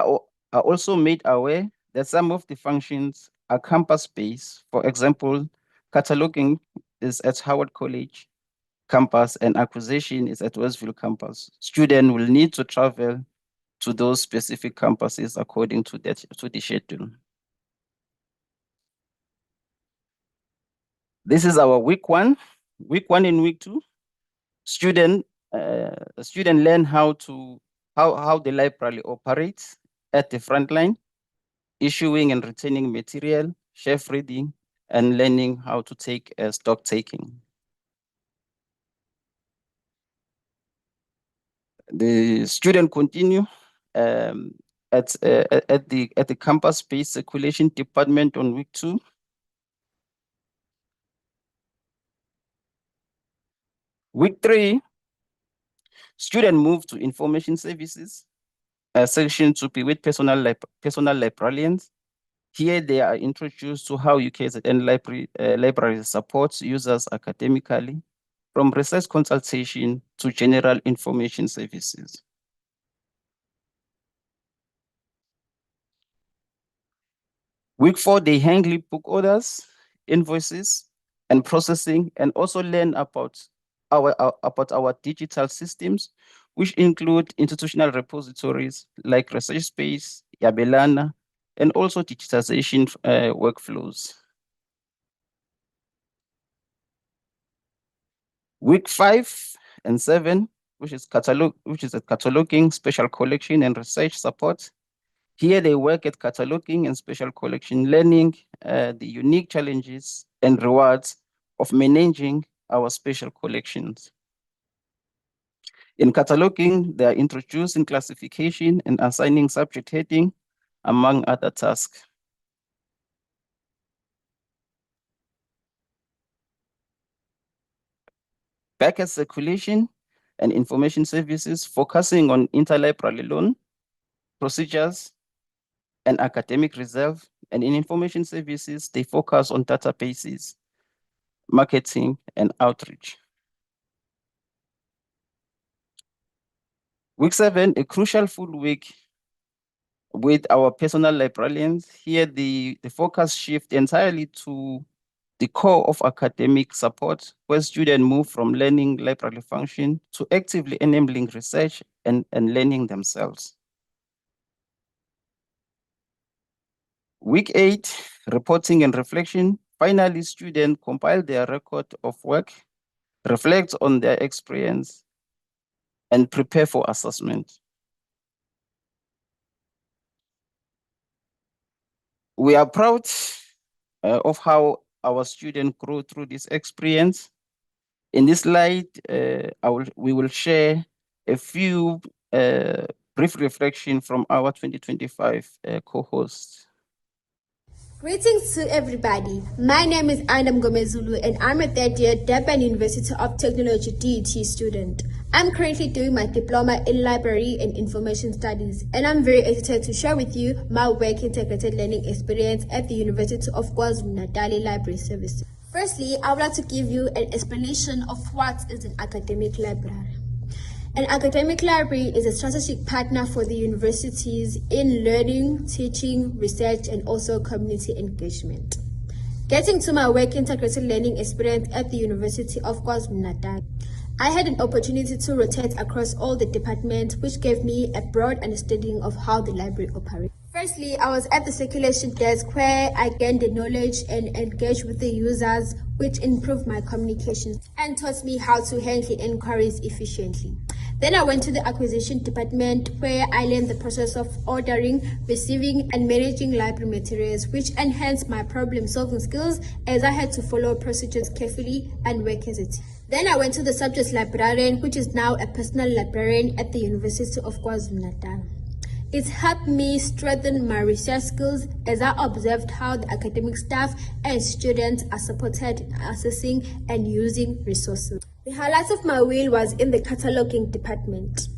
are also made aware that some of the functions are campus-based. For example, cataloging is at Howard College campus and acquisition is at Westville campus. Students will need to travel to those specific campuses according to the schedule. This is our week 1 and week 2. Students learn how the library operates at the front line, issuing and retaining material, shelf reading, and learning how to take stock taking. The student continue at the campus-based circulation department on week 2. Week 3, Students move to information services, section 2P with personal librarians. Here they are introduced to how UKZN library supports users academically, from research consultation to general information services. Week 4, they handle book orders, invoices, and processing, and also learn about our digital systems, which include institutional repositories like Research Space, Yabelana, and also digitization workflows. Week 5 and 7, which is a cataloging, special collection, and research support. Here they work at cataloging and special collection, learning the unique challenges and rewards of managing our special collections. In cataloging, they are introducing classification and assigning subject heading, among other tasks. Back at circulation and information services, focusing on interlibrary loan, procedures, and academic reserve. And in information services, they focus on databases, marketing, and outreach. Week 7, a crucial full week with our personal librarians. Here, the focus shift entirely to the core of academic support, where students move from learning library function to actively enabling research and learning themselves. Week 8, reporting and reflection. Finally, students compile their record of work, reflect on their experience, and prepare for assessment. We are proud of how our students grow through this experience. In this slide, we will share a few brief reflections from our 2025 co-hosts. Greetings to everybody. My name is Adam Gomezulu and I'm a third year Durban University of Technology DET student. I'm currently doing my diploma in library and information studies, and I'm very excited to share with you my work integrated learning experience at the University of Kwazulu-Natal Library Services. Firstly, I would like to give you an explanation of what is an academic library. An academic library is a strategic partner for the universities in learning, teaching, research, and also community engagement. Getting to my work integrated learning experience at the University of KwaZulu-Natal, I had an opportunity to rotate across all the departments, which gave me a broad understanding of how the library operates. Firstly, I was at the circulation desk where I gained the knowledge and engaged with the users, which improved my communication and taught me how to handle inquiries efficiently. Then I went to the acquisition department where I learned the process of ordering, receiving, and managing library materials, which enhanced my problem-solving skills as I had to follow procedures carefully and work as a team. Then I went to the subject librarian, which is now a personal librarian at the University of KwaZulu-Natal. It helped me strengthen my research skills as I observed how the academic staff and students are supported in accessing and using resources. The highlight of my wheel was in the cataloging department.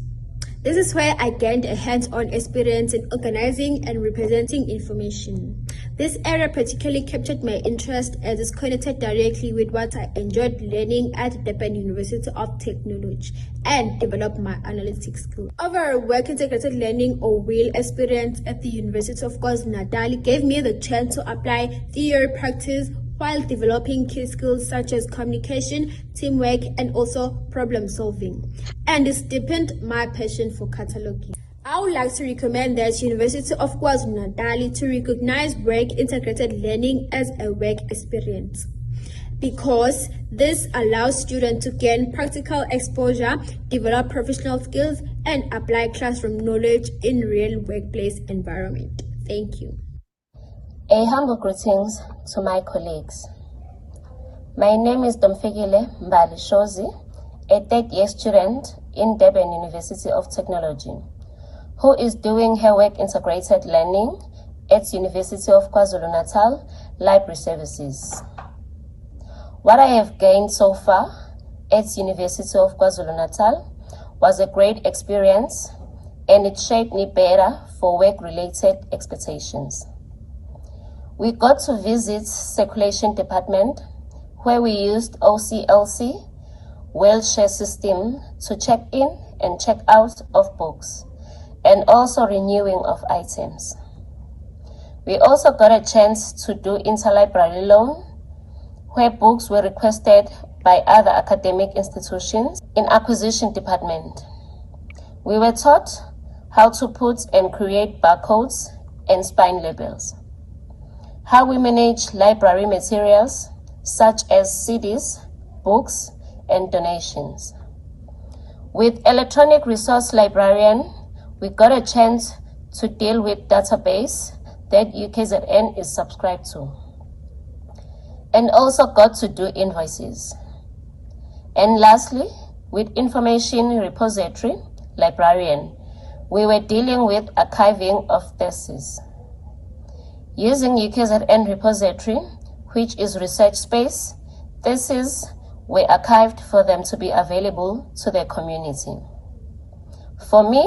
This is where I gained a hands-on experience in organizing and representing information. This area particularly captured my interest as it's connected directly with what I enjoyed learning at the Durban University of Technology and developed my analytics skills. Overall, work integrated learning or wheel experience at the University of KwaZulu-Natal gave me the chance to apply theory practice while developing key skills such as communication, teamwork, and also problem solving. And it's deepened my passion for cataloging. I would like to recommend that University of KwaZulu-Natal to recognize work integrated learning as a work experience, because this allows students to gain practical exposure, develop professional skills, and apply classroom knowledge in real workplace environment. Thank you. A humble greetings to my colleagues. My name is Domfegile Mbali Shozi, a third-year student in Durban University of Technology, who is doing her work integrated learning at University of KwaZulu-Natal Library Services. What I have gained so far at University of KwaZulu-Natal was a great experience and it shaped me better for work-related expectations. We got to visit circulation department where we used OCLC wheelchair system to check in and check out of books and also renewing of items. We also got a chance to do interlibrary loan where books were requested by other academic institutions in acquisition department. We were taught how to put and create barcodes and spine labels, how we manage library materials such as CDs, books, and donations. With electronic resource librarian, we got a chance to deal with database that UKZN is subscribed to, and also got to do invoices. And lastly, with information repository librarian, we were dealing with archiving of theses. Using UKZN repository, which is research space, theses were archived for them to be available to their community. For me,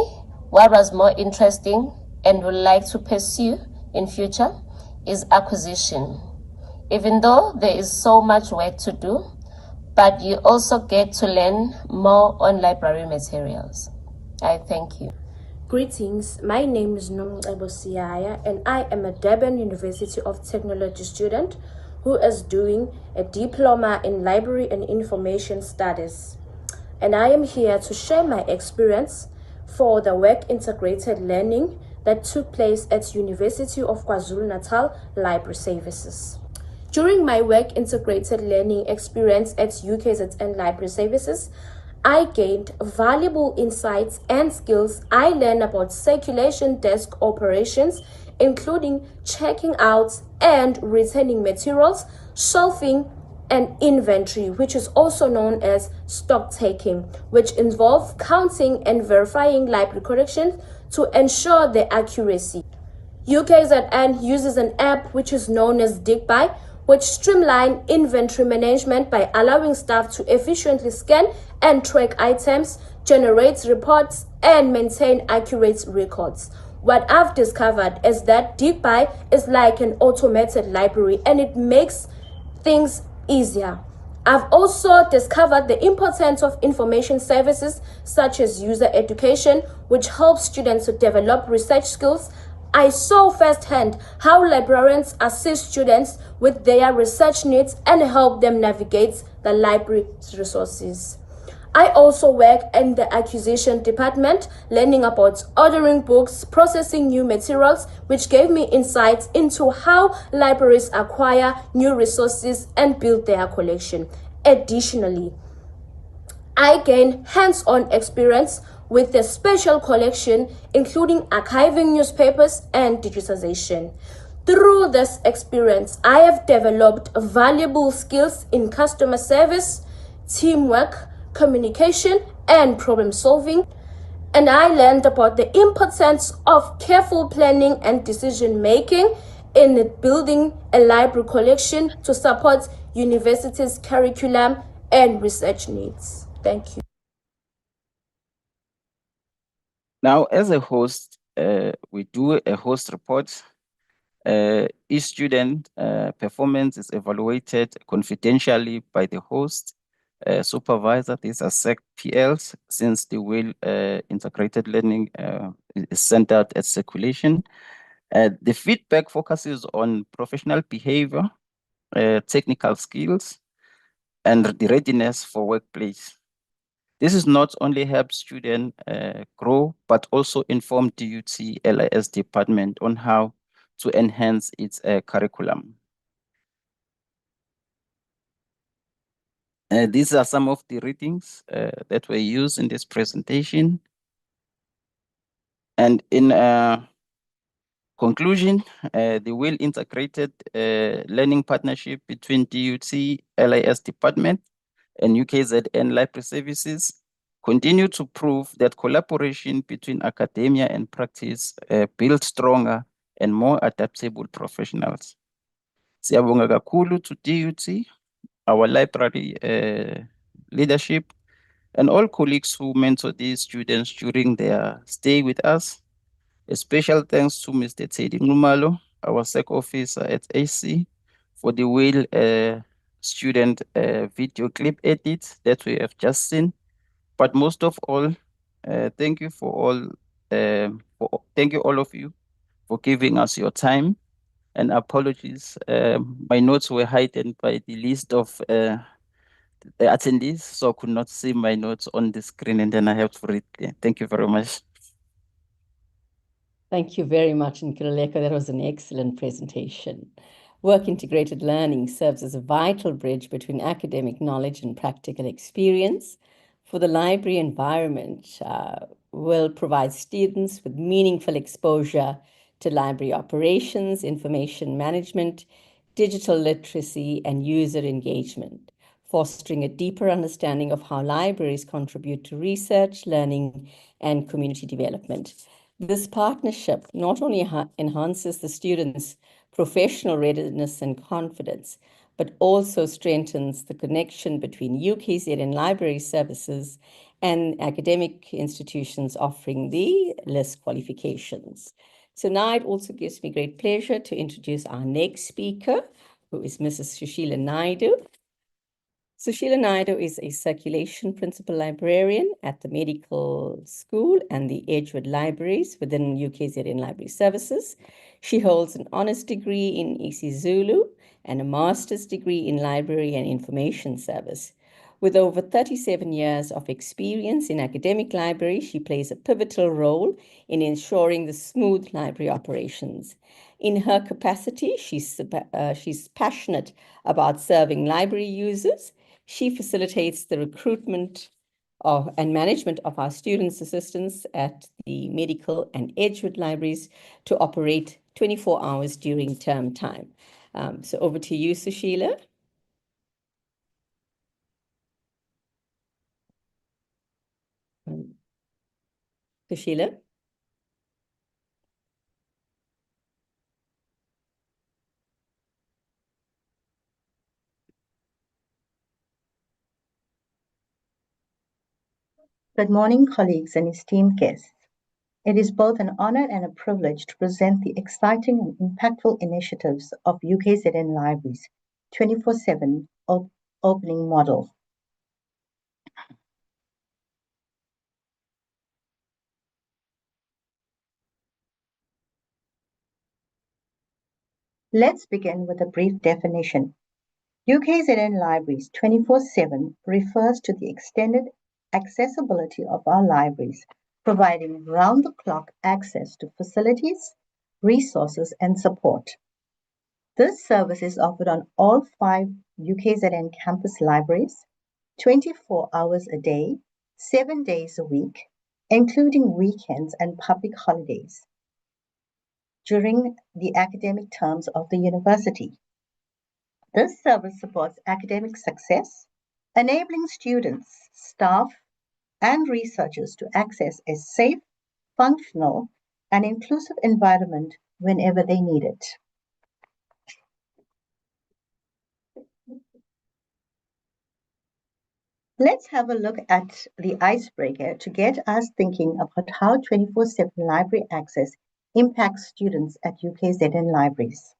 what was more interesting and would like to pursue in future is acquisition. Even though there is so much work to do, but you also get to learn more on library materials. I thank you. Greetings, my name is Nomcebo Siyaya and I am a Durban University of Technology student who is doing a diploma in library and information studies. And I am here to share my experience for the work integrated learning that took place at University of KwaZulu-Natal Library Services. During my work integrated learning experience at UKZN Library Services, I gained valuable insights and skills. I learned about circulation desk operations, including checking out and returning materials, shelving, and inventory, which is also known as stock taking, which involves counting and verifying library collections to ensure their accuracy. UKZN uses an app which is known as DigBuy, which streamlines inventory management by allowing staff to efficiently scan and track items, generate reports, and maintain accurate records. What I've discovered is that DigBuy is like an automated library and it makes things easier. I've also discovered the importance of information services such as user education, which helps students to develop research skills. I saw firsthand how librarians assist students with their research needs and help them navigate the library's resources. I also work in the acquisition department, learning about ordering books, processing new materials, which gave me insights into how libraries acquire new resources and build their collection. Additionally, I gained hands-on experience with the special collection, including archiving newspapers and digitization. Through this experience, I have developed valuable skills in customer service, teamwork, communication, and problem solving. And I learned about the importance of careful planning and decision making in building a library collection to support university's curriculum and research needs. Thank you. Now, as a host, we do a host report. Each student performance is evaluated confidentially by the host, supervisor. These are SEC PLs, since the WIL integrated learning is centered at circulation. The feedback focuses on professional behavior, technical skills, and the readiness for workplace. This is not only help students grow, but also inform DUT LIS department on how to enhance its curriculum. These are some of the readings that were used in this presentation. And in conclusion, the WIL integrated learning partnership between DUT LIS department and UKZN Library Services continue to prove that collaboration between academia and practice builds stronger and more adaptable professionals. Siyabonga kakhulu to DUT, our library leadership, and all colleagues who mentor these students during their stay with us. A special thanks to Mr. Teddy Numalo, our SEC officer at AC, for the student video clip edit that we have just seen. But most of all, thank you thank you all of you for giving us your time, and apologies. My notes were heightened by the list of the attendees, so I could not see my notes on the screen, and then I have to read them. Thank you very much. Thank you very much, Nkululeko. That was an excellent presentation. Work-integrated learning serves as a vital bridge between academic knowledge and practical experience. For the library environment, will provide students with meaningful exposure to library operations, information management, digital literacy, and user engagement, fostering a deeper understanding of how libraries contribute to research, learning, and community development. This partnership not only enhances the students' professional readiness and confidence, but also strengthens the connection between UKZN library services and academic institutions offering the LIS qualifications. So now it also gives me great pleasure to introduce our next speaker, who is Mrs. Sushila Naidu. Sushila Naidu is a circulation principal librarian at the Medical School and the Edgewood Libraries within UKZN Library Services. She holds an honours degree in isiZulu and a master's degree in Library and Information Service. With over 37 years of experience in academic library, she plays a pivotal role in ensuring the smooth library operations. In her capacity, she's passionate about serving library users. She facilitates the recruitment and management of our students' assistants at the Medical and Edgewood Libraries to operate 24 hours during term time. So over to you, Sushila. Sushila? Good morning, colleagues and esteemed guests. It is both an honor and a privilege to present the exciting and impactful initiatives of UKZN Libraries' 24/7 opening model. Let's begin with a brief definition. UKZN Libraries 24/7 refers to the extended accessibility of our libraries, providing round-the-clock access to facilities, resources, and support. This service is offered on all 5 UKZN campus libraries, 24 hours a day, 7 days a week, including weekends and public holidays, during the academic terms of the university. This service supports academic success, enabling students, staff, and researchers to access a safe, functional, and inclusive environment whenever they need it. Let's have a look at the icebreaker to get us thinking about how 24/7 library access impacts students at UKZN Libraries.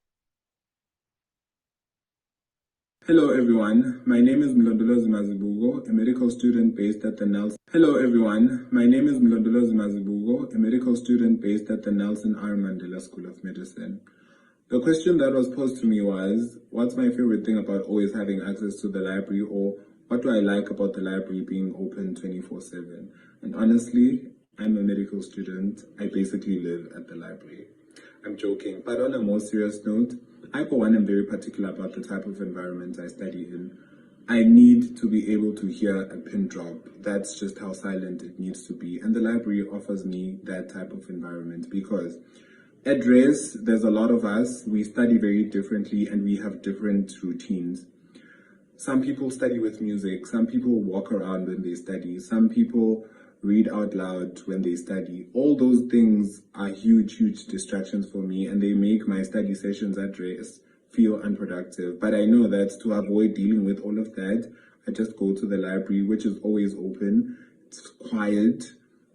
Hello everyone, my name is Mlondolozi Mazibugo, a medical student based at the Nelson. Hello everyone, my name is Mlondolozi Mazibugo, a medical student based at the Nelson R. Mandela School of Medicine. The question that was posed to me was, what's my favorite thing about always having access to the library, or what do I like about the library being open 24/7? And honestly, I'm a medical student. I basically live at the library. I'm joking, but on a more serious note, I for one am very particular about the type of environment I study in. I need to be able to hear a pin drop. That's just how silent it needs to be. And the library offers me that type of environment because at RACE, there's a lot of us. We study very differently and we have different routines. Some people study with music. Some people walk around when they study. Some people read out loud when they study. All those things are huge, huge distractions for me, and they make my study sessions at RACE feel unproductive. But I know that to avoid dealing with all of that, I just go to the library, which is always open. It's quiet.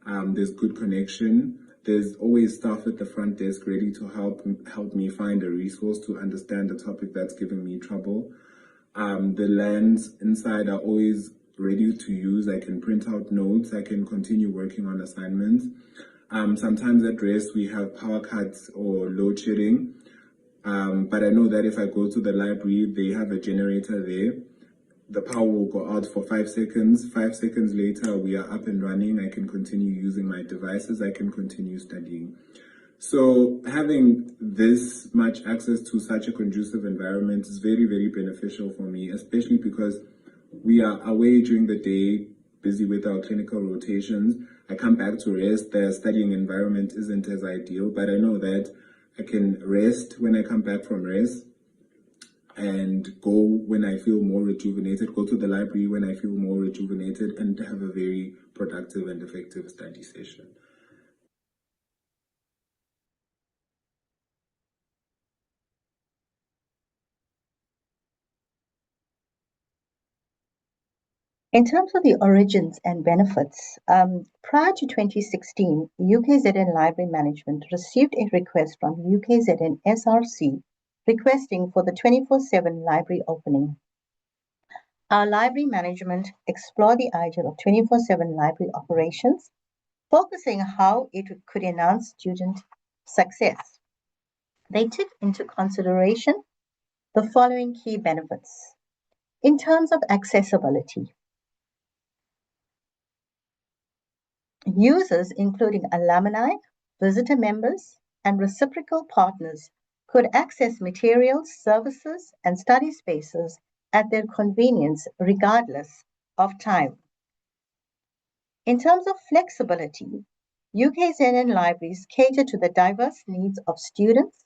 There's good connection. There's always staff at the front desk ready to help me find a resource to understand a topic that's giving me trouble. The lands inside are always ready to use. I can print out notes. I can continue working on assignments. Sometimes at rest we have power cuts or load shedding. But I know that if I go to the library, they have a generator there. The power will go out for 5 seconds. 5 seconds later, we are up and running. I can continue using my devices. I can continue studying. So having this much access to such a conducive environment is very, very beneficial for me, especially because we are away during the day, busy with our clinical rotations. I come back to rest. The studying environment isn't as ideal, but I know that I can rest when I come back from rest and go when I feel more rejuvenated, go to the library when I feel more rejuvenated, and have a very productive and effective study session. In terms of the origins and benefits, prior to 2016, UKZN Library Management received a request from UKZN SRC requesting for the 24/7 library opening. Our library management explored the idea of 24/7 library operations, focusing how it could enhance student success. They took into consideration the following key benefits. In terms of accessibility, users, including alumni, visitor members, and reciprocal partners, could access materials, services, and study spaces at their convenience, regardless of time. In terms of flexibility, UKZN libraries cater to the diverse needs of students,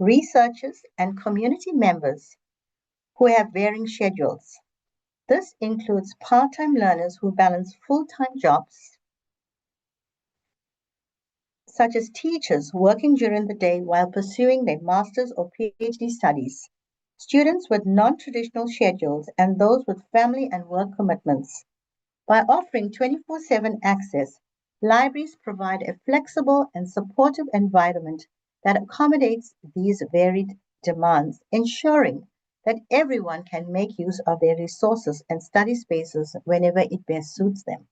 researchers, and community members who have varying schedules. This includes part-time learners who balance full-time jobs, such as teachers working during the day while pursuing their master's or PhD studies, students with non-traditional schedules, and those with family and work commitments. By offering 24/7 access, libraries provide a flexible and supportive environment that accommodates these varied demands, ensuring that everyone can make use of their resources and study spaces whenever it best suits them.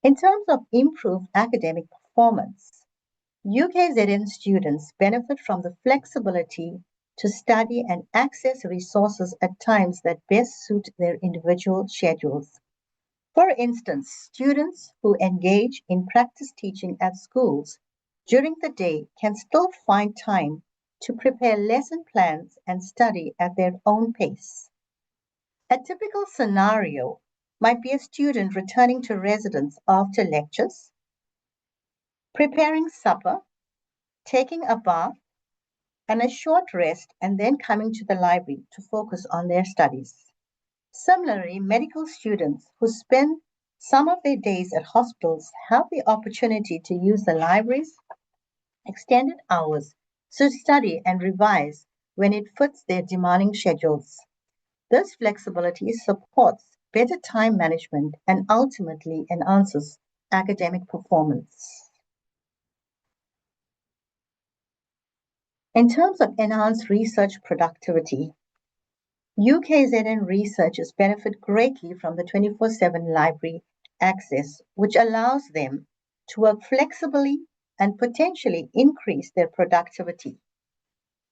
In terms of improved academic performance, UKZN students benefit from the flexibility to study and access resources at times that best suit their individual schedules. For instance, students who engage in practice teaching at schools during the day can still find time to prepare lesson plans and study at their own pace. A typical scenario might be a student returning to residence after lectures, preparing supper, taking a bath, and a short rest, and then coming to the library to focus on their studies. Similarly, medical students who spend some of their days at hospitals have the opportunity to use the library's extended hours to study and revise when it fits their demanding schedules. This flexibility supports better time management and ultimately enhances academic performance. In terms of enhanced research productivity, UKZN researchers benefit greatly from the 24/7 library access, which allows them to work flexibly and potentially increase their productivity.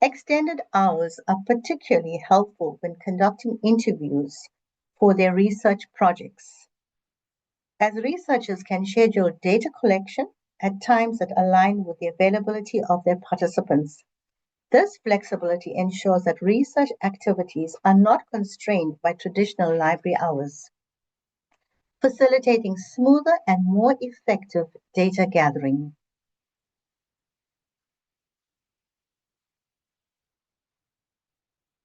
Extended hours are particularly helpful when conducting interviews for their research projects, as researchers can schedule data collection at times that align with the availability of their participants. This flexibility ensures that research activities are not constrained by traditional library hours, facilitating smoother and more effective data gathering.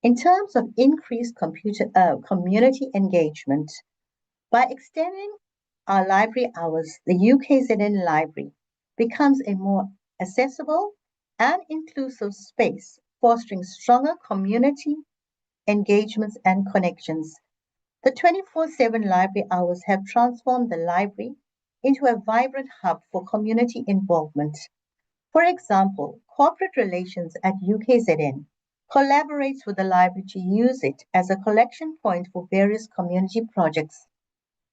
In terms of increased community engagement, by extending our library hours, the UKZN Library becomes a more accessible and inclusive space, fostering stronger community engagements and connections. The 24/7 library hours have transformed the library into a vibrant hub for community involvement. For example, corporate relations at UKZN collaborates with the library to use it as a collection point for various community projects,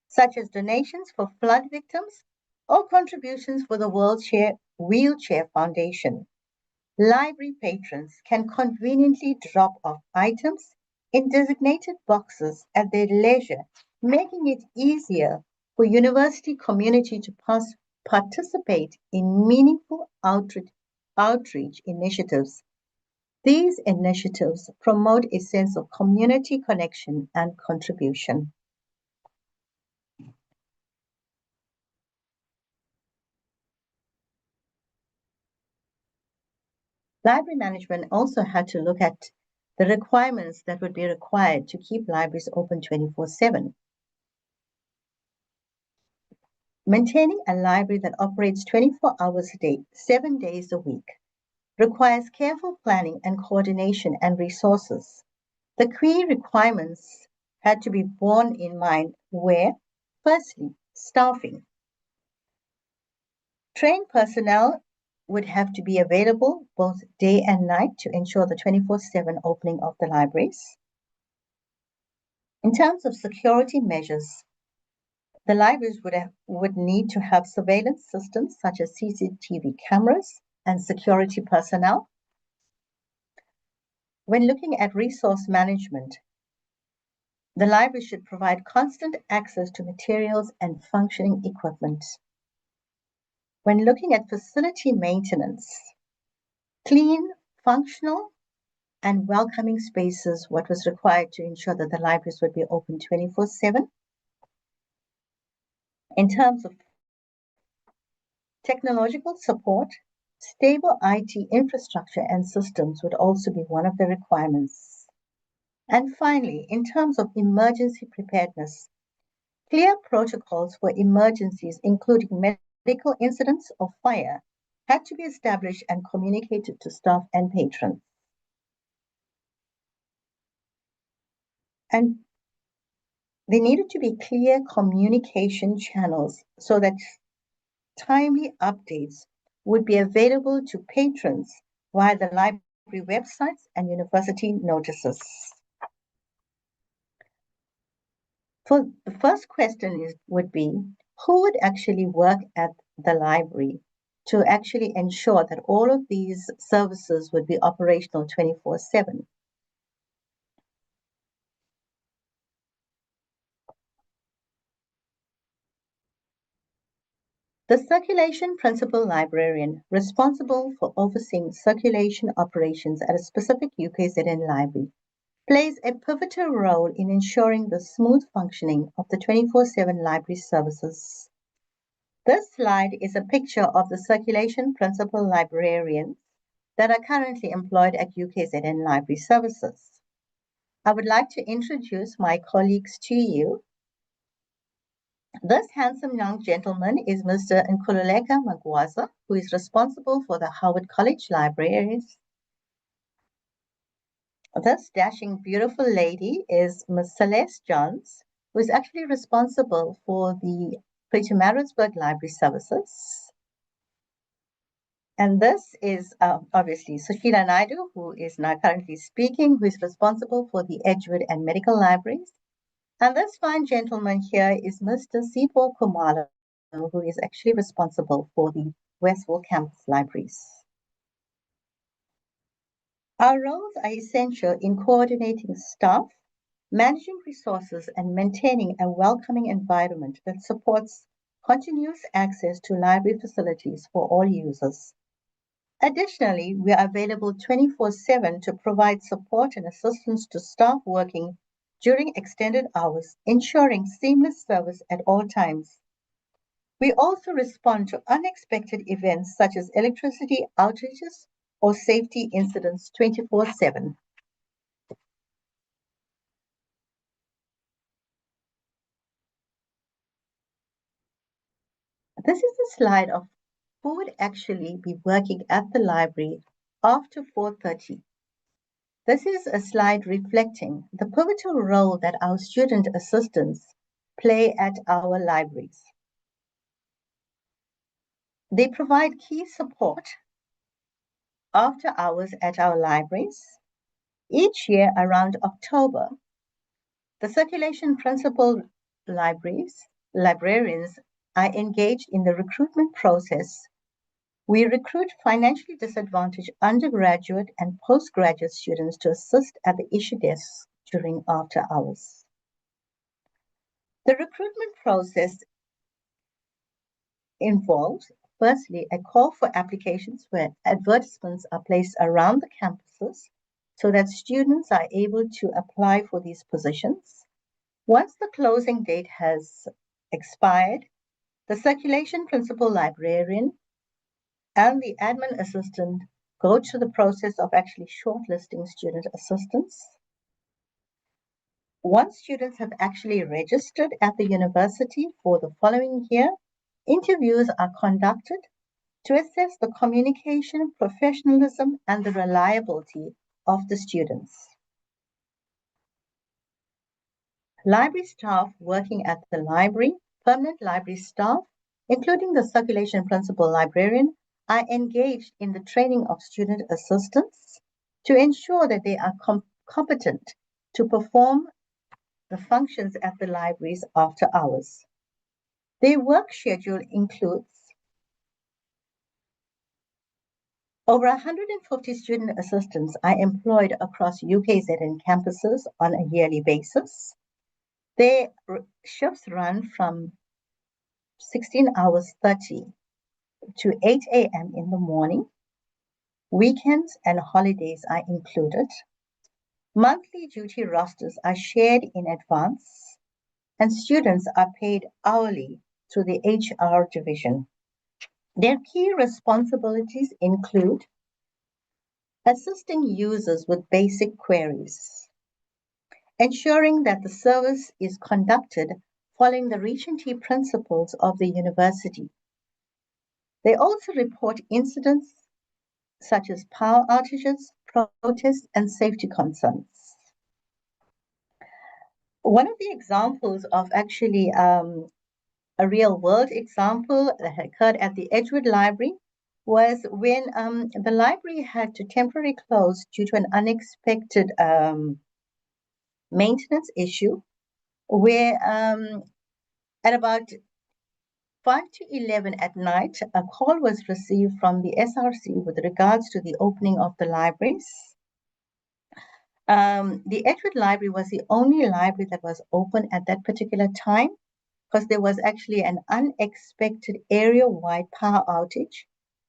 such as donations for flood victims or contributions for the Wheelchair Foundation. Library patrons can conveniently drop off items in designated boxes at their leisure, making it easier for university community to participate in meaningful outreach initiatives. These initiatives promote a sense of community connection and contribution. Library management also had to look at the requirements that would be required to keep libraries open 24/7. Maintaining a library that operates 24 hours a day, 7 days a week, requires careful planning and coordination and resources. The key requirements had to be borne in mind where, firstly, staffing. Trained personnel would have to be available both day and night to ensure the 24/7 opening of the libraries. In terms of security measures, the libraries would need to have surveillance systems such as CCTV cameras and security personnel. When looking at resource management, the library should provide constant access to materials and functioning equipment. When looking at facility maintenance, clean, functional, and welcoming spaces what was required to ensure that the libraries would be open 24/7. In terms of technological support, stable IT infrastructure and systems would also be one of the requirements. And finally, in terms of emergency preparedness, clear protocols for emergencies, including medical incidents or fire, had to be established and communicated to staff and patrons. And there needed to be clear communication channels so that timely updates would be available to patrons via the library websites and university notices. For the first question would be, who would actually work at the library to actually ensure that all of these services would be operational 24/7? The circulation principal librarian responsible for overseeing circulation operations at a specific UKZN library plays a pivotal role in ensuring the smooth functioning of the 24/7 library services. This slide is a picture of the circulation principal librarians that are currently employed at UKZN library services. I would like to introduce my colleagues to you. This handsome young gentleman is Mr. Nkululeka Magwaza, who is responsible for the Howard College Libraries. This dashing, beautiful lady is Ms. Celeste Johns, who is actually responsible for the Pietermaritzburg Library Services. And this is obviously Sushila Naidu, who is now currently speaking, who is responsible for the Edgewood and Medical Libraries. And this fine gentleman here is Mr. Sipho Kumalo, who is actually responsible for the Westville Campus Libraries. Our roles are essential in coordinating staff, managing resources, and maintaining a welcoming environment that supports continuous access to library facilities for all users. Additionally, we are available 24/7 to provide support and assistance to staff working during extended hours, ensuring seamless service at all times. We also respond to unexpected events such as electricity outages or safety incidents 24/7. This is a slide of who would actually be working at the library after 4:30. This is a slide reflecting the pivotal role that our student assistants play at our libraries. They provide key support after hours at our libraries. Each year around October, the circulation principal librarians are engaged in the recruitment process. We recruit financially disadvantaged undergraduate and postgraduate students to assist at the issue desks during after hours. The recruitment process involves, firstly, a call for applications where advertisements are placed around the campuses so that students are able to apply for these positions. Once the closing date has expired, the circulation principal librarian and the admin assistant go through the process of actually shortlisting student assistants. Once students have actually registered at the university for the following year, interviews are conducted to assess the communication, professionalism, and the reliability of the students. Library staff working at the library, permanent library staff, including the circulation principal librarian, are engaged in the training of student assistants to ensure that they are competent to perform the functions at the libraries after hours. Their work schedule includes over 150 student assistants are employed across UKZN campuses on a yearly basis. Their shifts run from 16 hours 30 to 8 a.m. in the morning. Weekends and holidays are included. Monthly duty rosters are shared in advance, and students are paid hourly through the HR division. Their key responsibilities include assisting users with basic queries, ensuring that the service is conducted following the Regency principles of the university. They also report incidents such as power outages, protests, and safety concerns. One of the examples of actually a real world example that occurred at the Edgewood Library was when the library had to temporarily close due to an unexpected maintenance issue, where at about 5 to 11 at night, a call was received from the SRC with regards to the opening of the libraries. The Edgewood Library was the only library that was open at that particular time because there was actually an unexpected area-wide power outage.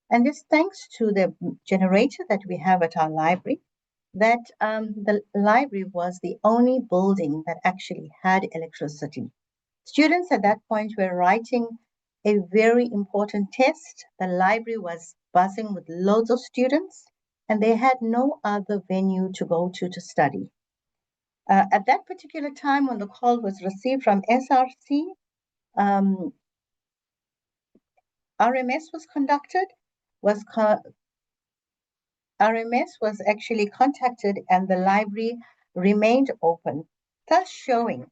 And this thanks to the generator that we have at our library, that the library was the only building that actually had electricity. Students at that point were writing a very important test. The library was buzzing with loads of students, and they had no other venue to go to study. At that particular time, when the call was received from SRC, RMS was conducted, RMS was actually contacted, and the library remained open, thus showing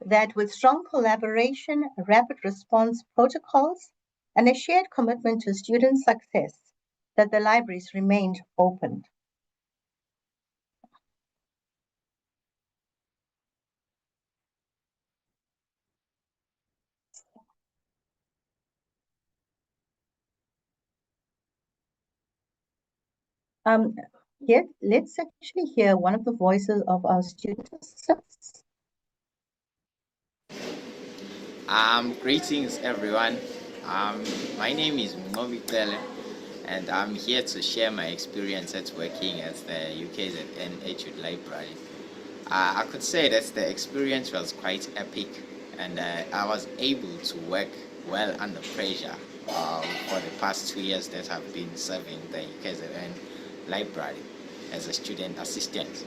that with strong collaboration, rapid response protocols, and a shared commitment to student success, that the libraries remained open. Here, let's actually hear one of the voices of our students. Greetings, everyone. My name is Ngomi Tele, and I'm here to share my experience at working at the UKZN Edgewood Library. I could say that the experience was quite epic, and I was able to work well under pressure for the past 2 years that I've been serving the UKZN Library as a student assistant.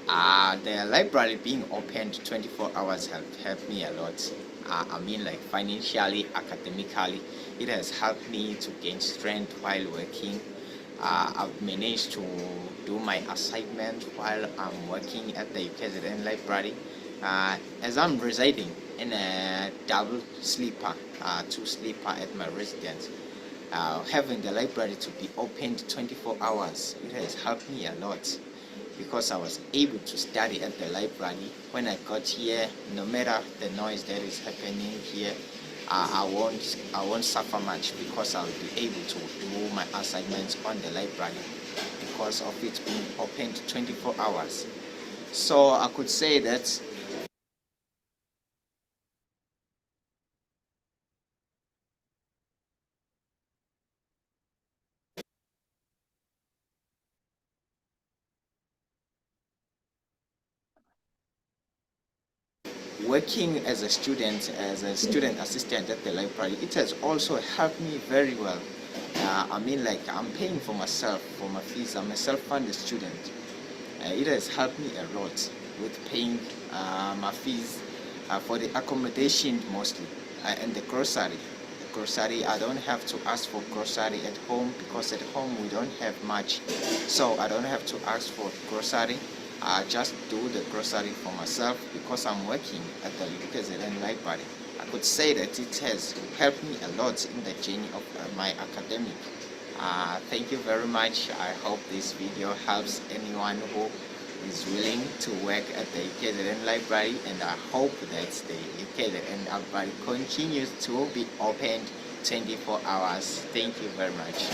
The library being opened 24 hours helped me a lot. I mean, like financially, academically, it has helped me to gain strength while working. I've managed to do my assignment while I'm working at the UKZN library. As I'm residing in a double sleeper, two sleeper at my residence, having the library to be opened 24 hours, it has helped me a lot because I was able to study at the library. When I got here, no matter the noise that is happening here, I won't suffer much because I'll be able to do my assignments on the library because of it being opened 24 hours. So I could say that working as a student assistant at the library, it has also helped me very well. I mean, like, I'm paying for myself, for my fees. I'm a self-funded student. It has helped me a lot with paying my fees for the accommodation mostly, and the grocery. The grocery, I don't have to ask for grocery at home because at home we don't have much. So I don't have to ask for grocery. I just do the grocery for myself because I'm working at the UKZN library. I could say that it has helped me a lot in the journey of my academic. Thank you very much. I hope this video helps anyone who is willing to work at the UKZN library, and I hope that the UKZN library continues to be opened 24 hours. Thank you very much.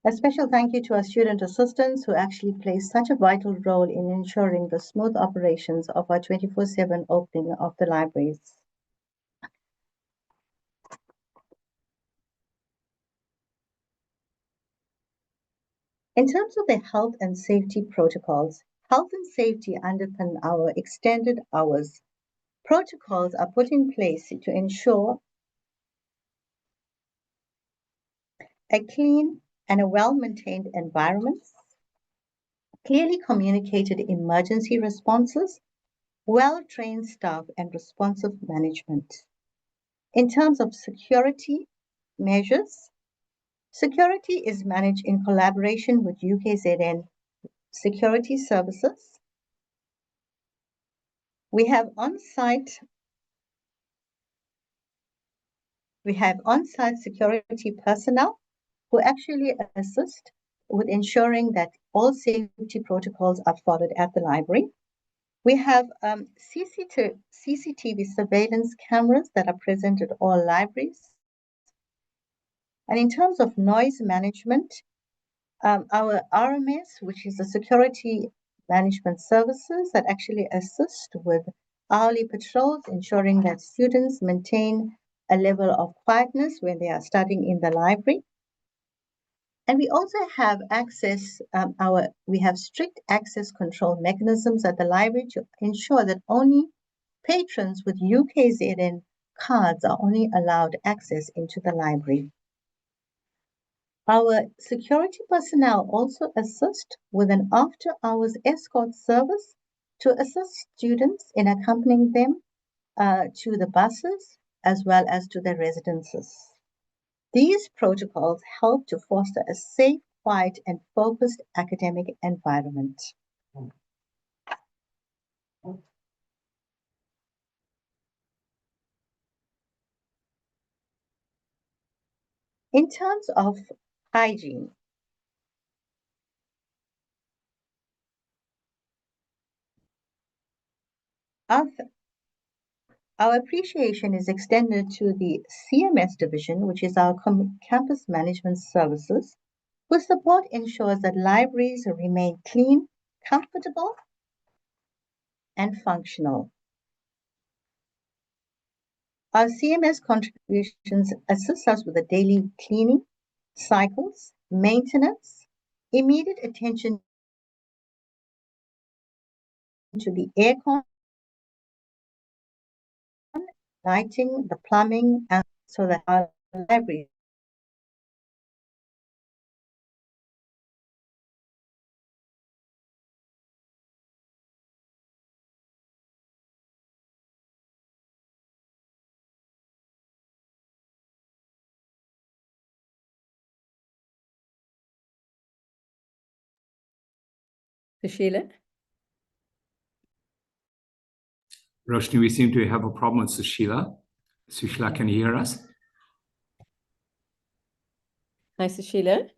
A special thank you to our student assistants who actually play such a vital role in ensuring the smooth operations of our 24/7 opening of the libraries. In terms of the health and safety protocols, health and safety underpin our extended hours. Protocols are put in place to ensure a clean and a well-maintained environment, clearly communicated emergency responses, well-trained staff, and responsive management. In terms of security measures, security is managed in collaboration with UKZN security services. We have on-site security personnel who actually assist with ensuring that all safety protocols are followed at the library. We have CCTV surveillance cameras that are present at all libraries. And in terms of noise management, our RMS, which is the security management services that actually assist with hourly patrols, ensuring that students maintain a level of quietness when they are studying in the library. And we also have we have strict access control mechanisms at the library to ensure that only patrons with UKZN cards are only allowed access into the library. Our security personnel also assist with an after-hours escort service to assist students in accompanying them to the buses as well as to their residences. These protocols help to foster a safe, quiet, and focused academic environment. In terms of hygiene, our appreciation is extended to the CMS division, which is our campus management services, whose support ensures that libraries remain clean, comfortable, and functional. Our CMS contributions assist us with the daily cleaning cycles, maintenance, immediate attention to the aircon, lighting, the plumbing, and so that our library Sushila? Roshni, we seem to have a problem with Sushila. Sushila, can you hear us? Hi, Sushila. I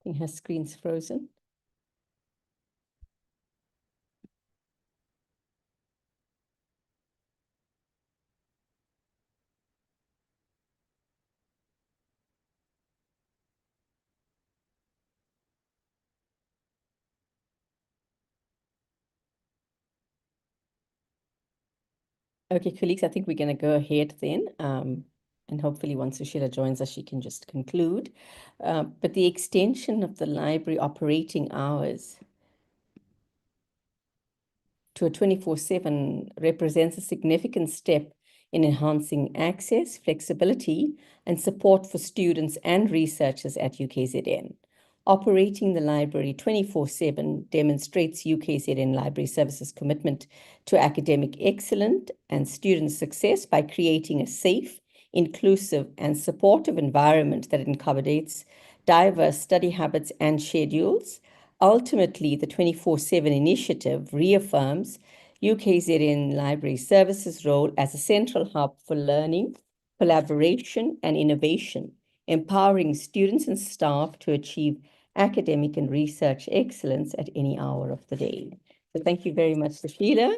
think her screen's frozen. Okay, colleagues, I think we're going to go ahead then. And hopefully once Sushila joins us, she can just conclude. But the extension of the library operating hours to a 24/7 represents a significant step in enhancing access, flexibility, and support for students and researchers at UKZN. Operating the library 24/7 demonstrates UKZN Library Services' commitment to academic excellence and student success by creating a safe, inclusive, and supportive environment that accommodates diverse study habits and schedules. Ultimately, the 24/7 initiative reaffirms UKZN Library Services' role as a central hub for learning, collaboration, and innovation, empowering students and staff to achieve academic and research excellence at any hour of the day. So thank you very much, Sushila.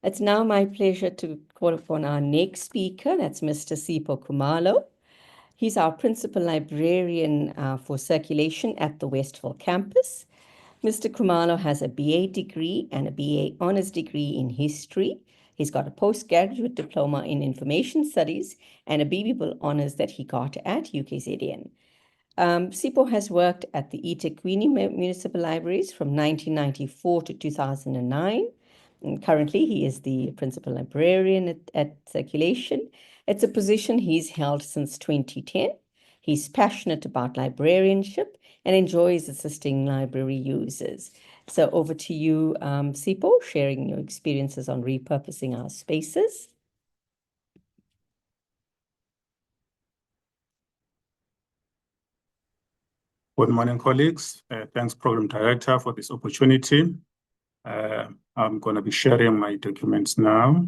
It's now my pleasure to call upon our next speaker. That's Mr. Sipho Khumalo. He's our principal librarian for circulation at the Westville campus. Mr. Khumalo has a BA degree and a BA honors degree in history. He's got a postgraduate diploma in information studies and a BB honors that he got at UKZN. Sipho has worked at the eThekwini Municipal Libraries from 1994 to 2009. And currently, he is the principal librarian at Circulation. It's a position he's held since 2010. He's passionate about librarianship and enjoys assisting library users. So over to you, Sipho, sharing your experiences on repurposing our spaces. Good morning, colleagues. Thanks, Program Director, for this opportunity. I'm going to be sharing my documents now.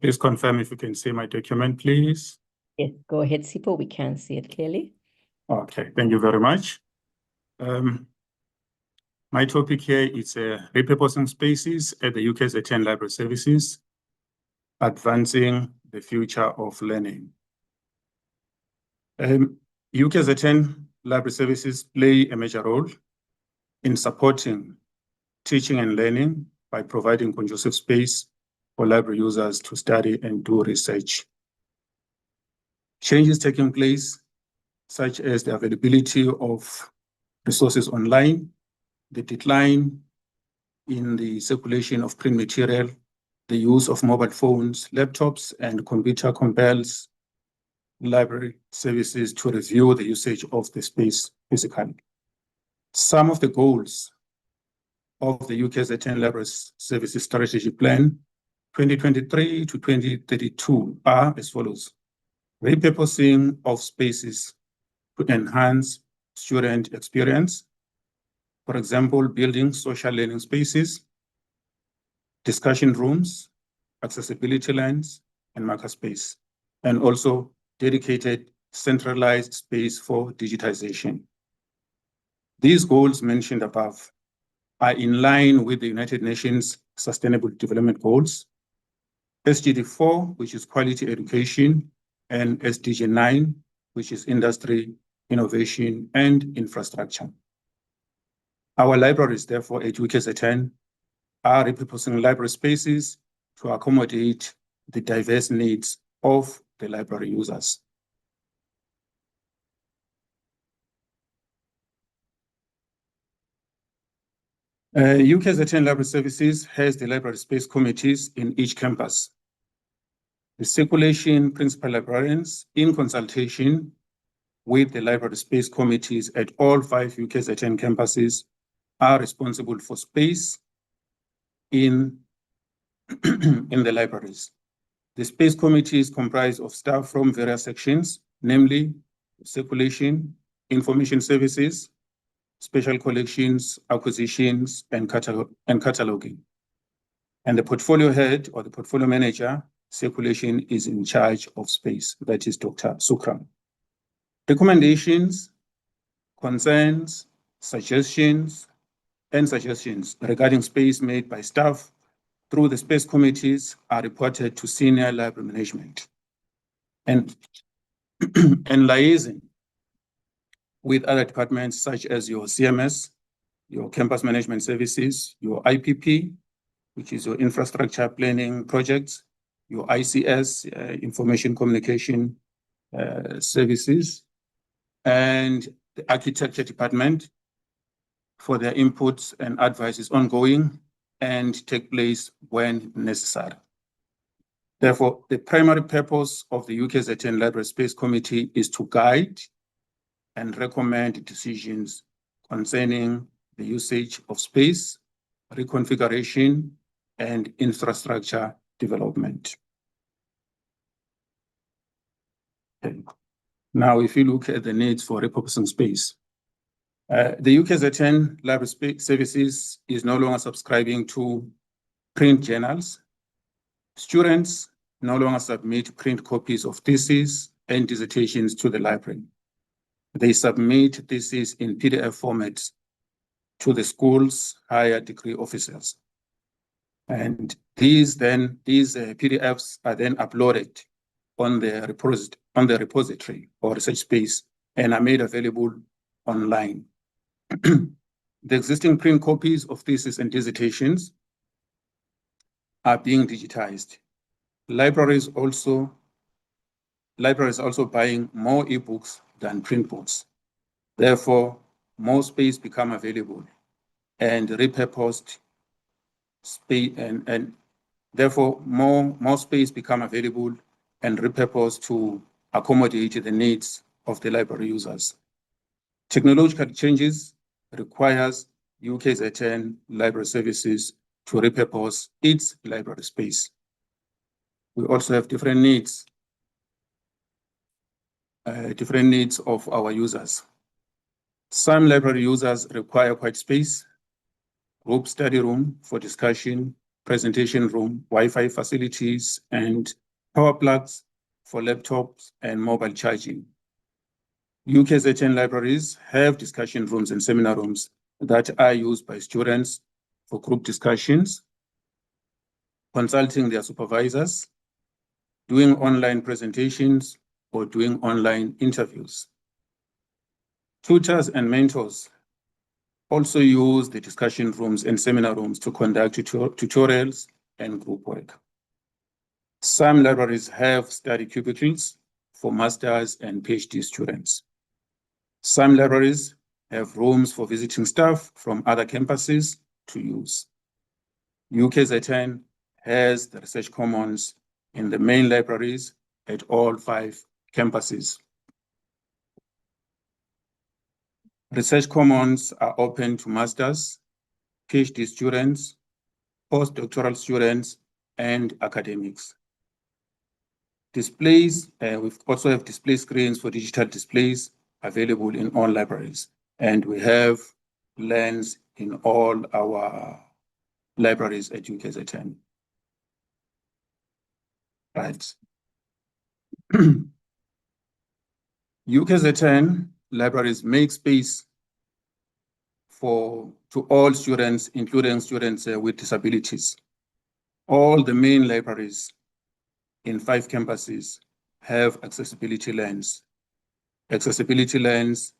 Please confirm if you can see my document, please. Yes, go ahead, Sipho. We can see it clearly. Okay, thank you very much. My topic here is repurposing spaces at the UKZN Library Services, advancing the future of learning. UKZN Library Services play a major role in supporting teaching and learning by providing conducive space for library users to study and do research. Changes taking place, such as the availability of resources online, the decline in the circulation of print material, the use of mobile phones, laptops, and computer compels library services to review the usage of the space physically. Some of the goals of the UKZN Library Services Strategy Plan 2023 to 2032 are as follows: repurposing of spaces to enhance student experience. For example, building social learning spaces, discussion rooms, accessibility lines, and makerspace, and also dedicated centralized space for digitization. These goals mentioned above are in line with the United Nations Sustainable Development Goals, SDG 4, which is quality education, and SDG 9, which is industry, innovation, and infrastructure. Our libraries, therefore, at UKZN are repurposing library spaces to accommodate the diverse needs of the library users. UKZN Library Services has the library space committees in each campus. The circulation principal librarians, in consultation with the library space committees at all 5 UKZN campuses, are responsible for space in the libraries. The space committees comprise of staff from various sections, namely circulation, information services, special collections, acquisitions, and cataloging. And the portfolio head or the portfolio manager, circulation, is in charge of space. That is Dr. Sukram. Recommendations, concerns, suggestions regarding space made by staff through the space committees are reported to senior library management. And liaising with other departments such as your CMS, your campus management services, your IPP, which is your infrastructure planning projects, your ICS, information communication services, and the architecture department for their inputs and advice is ongoing and take place when necessary. Therefore, the primary purpose of the UKZN Library Space Committee is to guide and recommend decisions concerning the usage of space, reconfiguration, and infrastructure development. Okay. Now, if you look at the needs for repurposing space, the UKZN Library Space Services is no longer subscribing to print journals. Students no longer submit print copies of theses and dissertations to the library. They submit theses in PDF formats to the school's higher degree officers. And these PDFs are then uploaded on the repository or research space and are made available online. The existing print copies of theses and dissertations are being digitized. Libraries also buying more ebooks than print books. Therefore, more space become available and repurposed space and therefore more space become available and repurposed to accommodate the needs of the library users. Technological changes requires UKZN Library Services to repurpose its library space. We also have different needs of our users. Some library users require quiet space, group study room for discussion, presentation room, Wi-Fi facilities, and power plugs for laptops and mobile charging. UKZN libraries have discussion rooms and seminar rooms that are used by students for group discussions, consulting their supervisors, doing online presentations, or doing online interviews. Tutors and mentors also use the discussion rooms and seminar rooms to conduct tutorials and group work. Some libraries have study cubicles for masters and PhD students. Some libraries have rooms for visiting staff from other campuses to use. UKZN has the research commons in the main libraries at all 5 campuses. Research commons are open to masters, PhD students, postdoctoral students, and academics. Displays, we also have display screens for digital displays available in all libraries. And we have LANs in all our libraries at UKZN. Right. UKZN libraries make space to all students, including students with disabilities. All the main libraries in 5 campuses have accessibility lanes. Accessibility lanes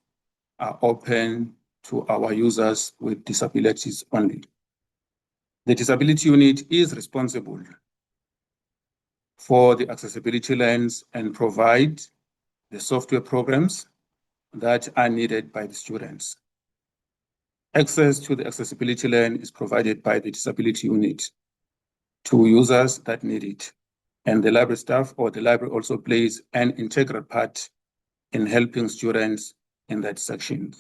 are open to our users with disabilities only. The disability unit is responsible for the accessibility lanes and provide the software programs that are needed by the students. Access to the accessibility lane is provided by the disability unit to users that need it. And the library staff or the library also plays an integral part in helping students in that section.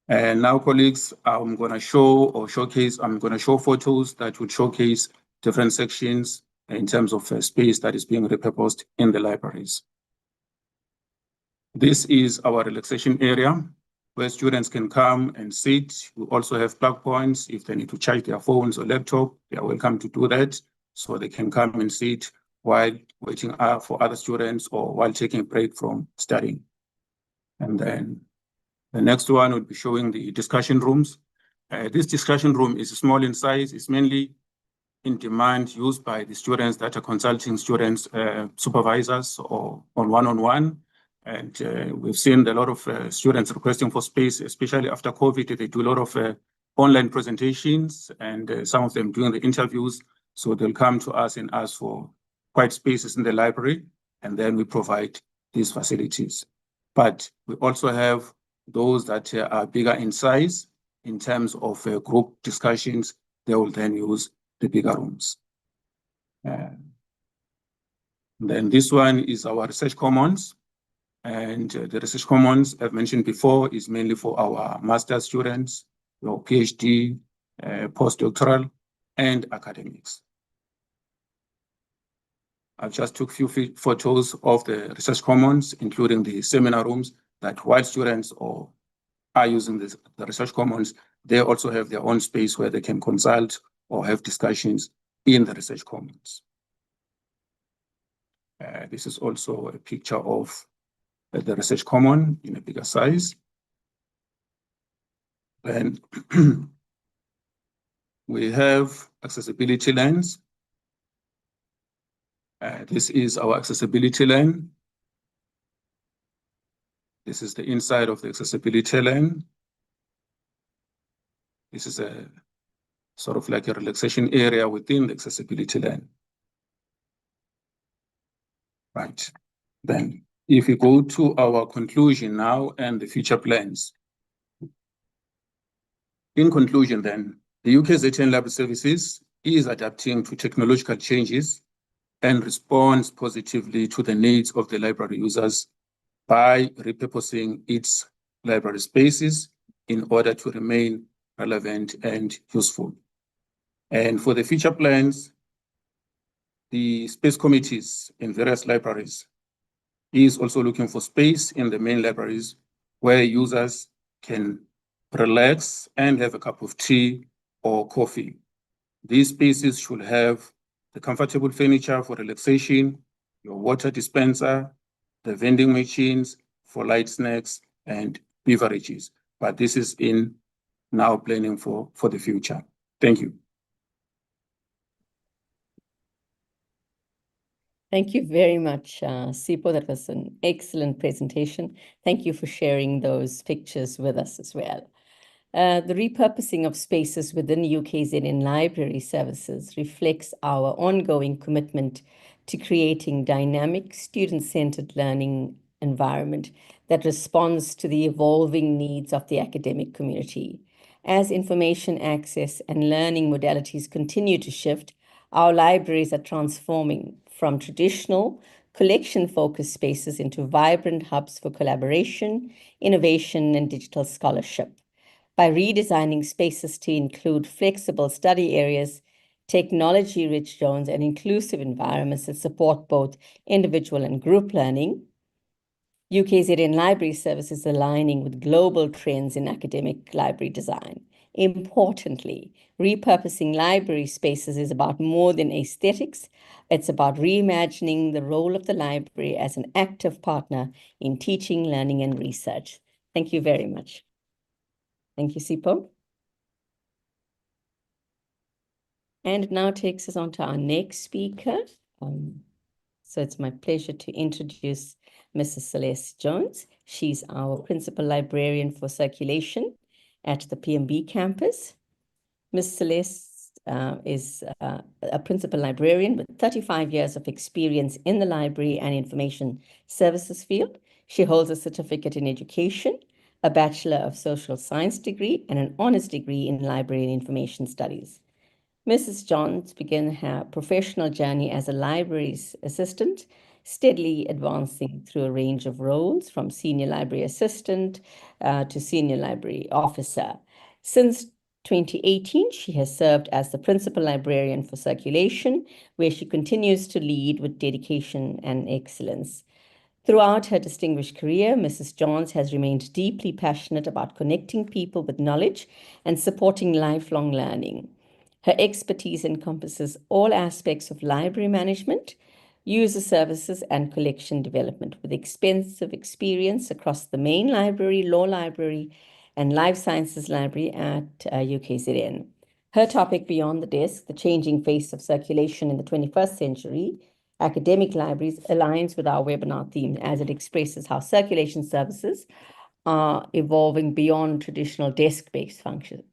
And now, colleagues, I'm going to show photos that would showcase different sections in terms of space that is being repurposed in the libraries. This is our relaxation area where students can come and sit. We also have plug points. If they need to charge their phones or laptop, they are welcome to do that. So they can come and sit while waiting for other students or while taking a break from studying. And then the next one would be showing the discussion rooms. This discussion room is small in size. It's mainly in demand used by the students that are consulting students, supervisors or on one-on-one. And we've seen a lot of students requesting for space, especially after COVID. They do a lot of online presentations and some of them doing the interviews. So they'll come to us and ask for quiet spaces in the library, and then we provide these facilities. But we also have those that are bigger in size in terms of group discussions. They will then use the bigger rooms. Then this one is our research commons. And the research commons I've mentioned before is mainly for our master's students, your PhD, postdoctoral, and academics. I just took a few photos of the research commons, including the seminar rooms, that while students are using the research commons, they also have their own space where they can consult or have discussions in the research commons. This is also a picture of the research common in a bigger size. And we have accessibility lanes. This is our accessibility lane. This is the inside of the accessibility lane. This is a sort of like a relaxation area within the accessibility lane. Right. Then if we go to our conclusion now and the future plans. In conclusion then, the UKZN Library Services is adapting to technological changes and responds positively to the needs of the library users by repurposing its library spaces in order to remain relevant and useful. And for the future plans, the space committees in various libraries is also looking for space in the main libraries where users can relax and have a cup of tea or coffee. These spaces should have the comfortable furniture for relaxation, your water dispenser, the vending machines for light snacks and beverages. But this is in now planning for the future. Thank you. Thank you very much, Sipho. That was an excellent presentation. Thank you for sharing those pictures with us as well. The repurposing of spaces within UKZN Library Services reflects our ongoing commitment to creating dynamic, student-centered learning environment that responds to the evolving needs of the academic community. As information access and learning modalities continue to shift, our libraries are transforming from traditional collection-focused spaces into vibrant hubs for collaboration, innovation, and digital scholarship. By redesigning spaces to include flexible study areas, technology-rich zones, and inclusive environments that support both individual and group learning, UKZN Library Services is aligning with global trends in academic library design. Importantly, repurposing library spaces is about more than aesthetics. It's about reimagining the role of the library as an active partner in teaching, learning, and research. Thank you very much. Thank you, Sipho. And it now takes us on to our next speaker. So it's my pleasure to introduce Mrs. Celeste Jones. She's our Principal Librarian for Circulation at the PMB campus. Ms. Celeste is a Principal Librarian with 35 years of experience in the library and information services field. She holds a certificate in education, a Bachelor of Social Science degree, and an honors degree in library and information studies. Mrs. Johns began her professional journey as a library's assistant, steadily advancing through a range of roles from senior library assistant to senior library officer. Since 2018, she has served as the principal librarian for circulation, where she continues to lead with dedication and excellence. Throughout her distinguished career, Mrs. Johns has remained deeply passionate about connecting people with knowledge and supporting lifelong learning. Her expertise encompasses all aspects of library management, user services, and collection development, with extensive experience across the main library, law library, and life sciences library at UKZN. Her topic, Beyond the Desk, the Changing Face of Circulation in the 21st Century, Academic Libraries, aligns with our webinar theme as it expresses how circulation services are evolving beyond traditional desk-based functions,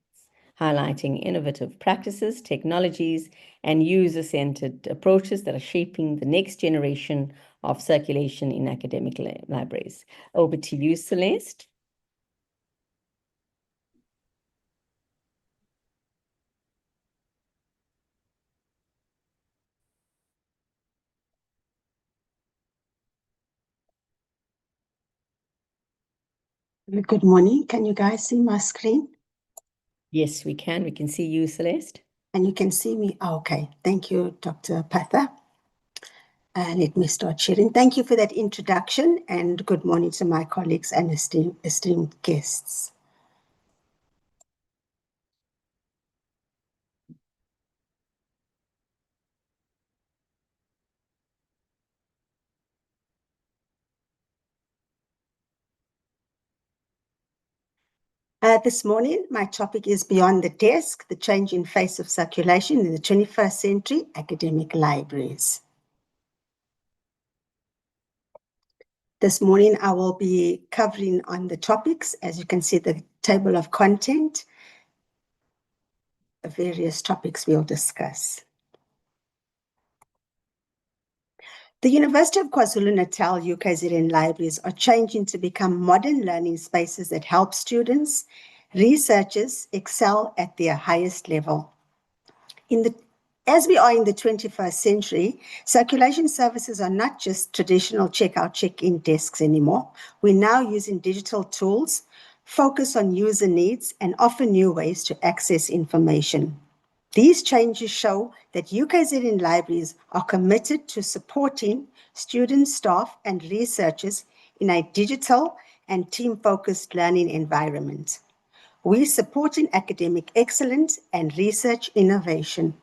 highlighting innovative practices, technologies, and user-centered approaches that are shaping the next generation of circulation in academic libraries. Over to you, Celeste. Good morning. Can you guys see my screen? Yes, we can. We can see you, Celeste. And you can see me? Okay. Thank you, Dr. Patha. Let me start sharing. Thank you for that introduction, and good morning to my colleagues and esteemed guests. This morning, my topic is Beyond the Desk, the Changing Face of Circulation in the 21st Century Academic Libraries. This morning, I will be covering on the topics, as you can see the table of content, the various topics we'll discuss. The University of KwaZulu-Natal UKZN libraries are changing to become modern learning spaces that help students, researchers excel at their highest level. As we are in the 21st century, circulation services are not just traditional check-out, check-in desks anymore. We're now using digital tools, focus on user needs, and offer new ways to access information. These changes show that UKZN libraries are committed to supporting students, staff, and researchers in a digital and team-focused learning environment. We're supporting academic excellence and research innovation.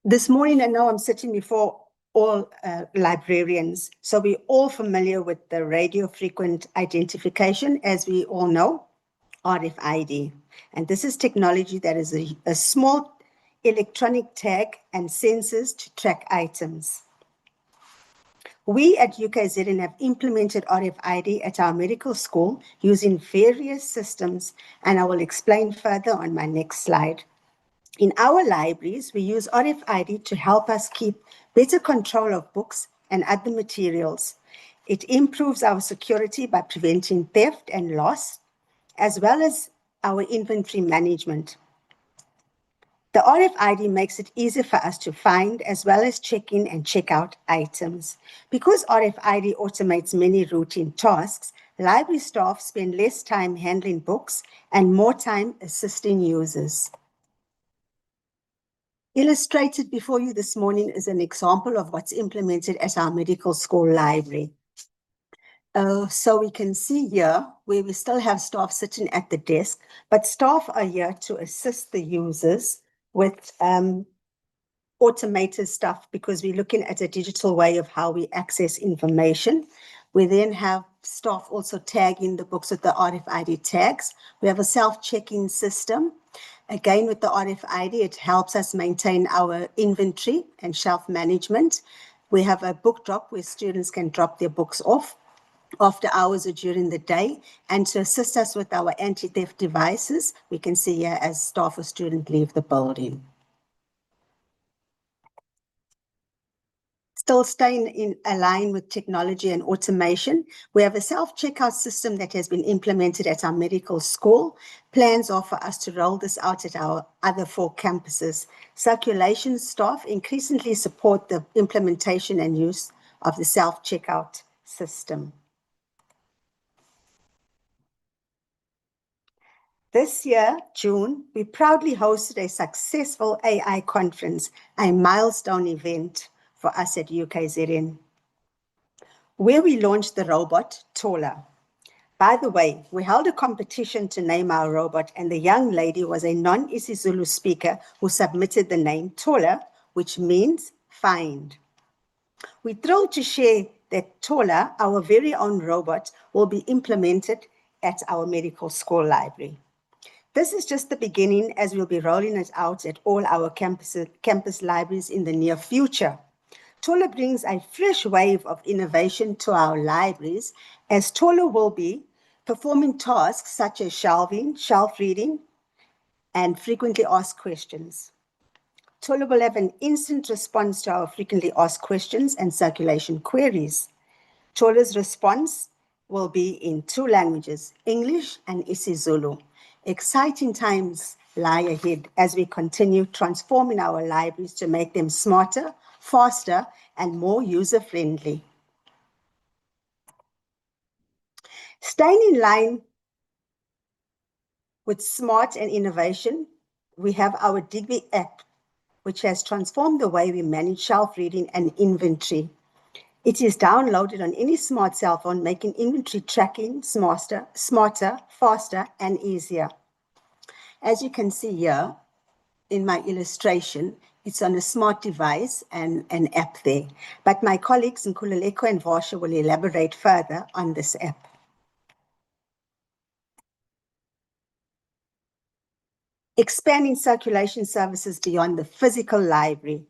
This morning, I know I'm sitting before all librarians, so we're all familiar with the radio frequent identification, as we all know, RFID. And this is technology that is a small electronic tag and sensors to track items. We at UKZN have implemented RFID at our medical school using various systems, and I will explain further on my next slide. In our libraries, we use RFID to help us keep better control of books and other materials. It improves our security by preventing theft and loss, as well as our inventory management. The RFID makes it easier for us to find as well as check in and check out items. Because RFID automates many routine tasks, library staff spend less time handling books and more time assisting users. Illustrated before you this morning is an example of what's implemented at our medical school library. So we can see here where we still have staff sitting at the desk, but staff are here to assist the users with automated stuff because we're looking at a digital way of how we access information. We then have staff also tagging the books with the RFID tags. We have a self-check-in system. Again, with the RFID, it helps us maintain our inventory and shelf management. We have a book drop where students can drop their books off after hours or during the day. And to assist us with our anti-theft devices, we can see here as staff or student leave the building. Still staying in line with technology and automation, we have a self-checkout system that has been implemented at our medical school. Plans are for us to roll this out at our other 4 campuses. Circulation staff increasingly support the implementation and use of the self-checkout system. This year, June, we proudly hosted a successful AI conference, a milestone event for us at UKZN, where we launched the robot, Tola. By the way, we held a competition to name our robot, and the young lady was a non-isiZulu speaker who submitted the name Tola, which means find. We're thrilled to share that Tola, our very own robot, will be implemented at our medical school library. This is just the beginning, as we'll be rolling it out at all our campus libraries in the near future. Tola brings a fresh wave of innovation to our libraries, as Tola will be performing tasks such as shelving, shelf reading, and frequently asked questions. Tola will have an instant response to our frequently asked questions and circulation queries. Tola's response will be in 2 languages, English and isiZulu. Exciting times lie ahead as we continue transforming our libraries to make them smarter, faster, and more user-friendly. Staying in line with smart and innovation, we have our Digby app, which has transformed the way we manage shelf reading and inventory. It is downloaded on any smart cell phone, making inventory tracking smarter, faster, and easier. As you can see here in my illustration, it's on a smart device and an app there. But my colleagues Nkululeko and Varsha will elaborate further on this app. Expanding circulation services beyond the physical library.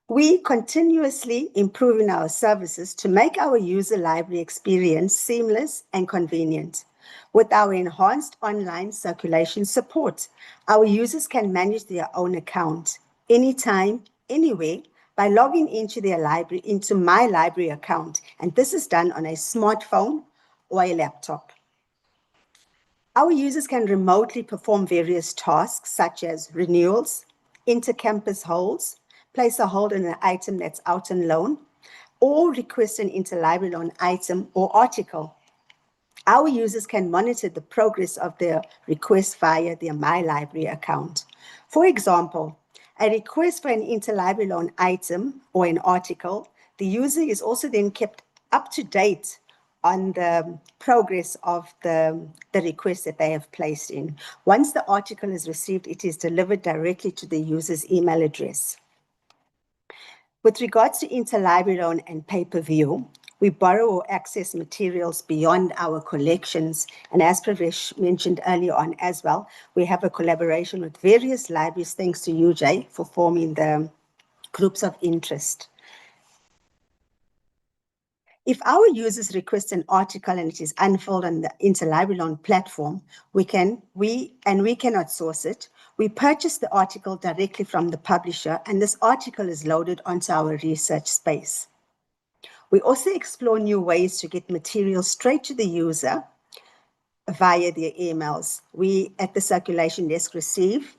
We continuously improving our services to make our user library experience seamless and convenient. With our enhanced online circulation support, our users can manage their own account anytime, anywhere, by logging into their library, into My Library account, and this is done on a smartphone or a laptop. Our users can remotely perform various tasks such as renewals, inter-campus holds, place a hold on an item that's out on loan, or request an interlibrary loan item or article. Our users can monitor the progress of their request via their My Library account. For example, a request for an interlibrary loan item or an article, the user is also then kept up to date on the progress of the request that they have placed in. Once the article is received, it is delivered directly to the user's email address. With regards to interlibrary loan and pay-per-view, we borrow or access materials beyond our collections. And as Pravesh mentioned earlier on as well, we have a collaboration with various libraries, thanks to UJ for forming the groups of interest. If our users request an article and it is unfilled on the interlibrary loan platform, we cannot source it, we purchase the article directly from the publisher, and this article is loaded onto our research space. We also explore new ways to get material straight to the user via their emails. We at the circulation desk receive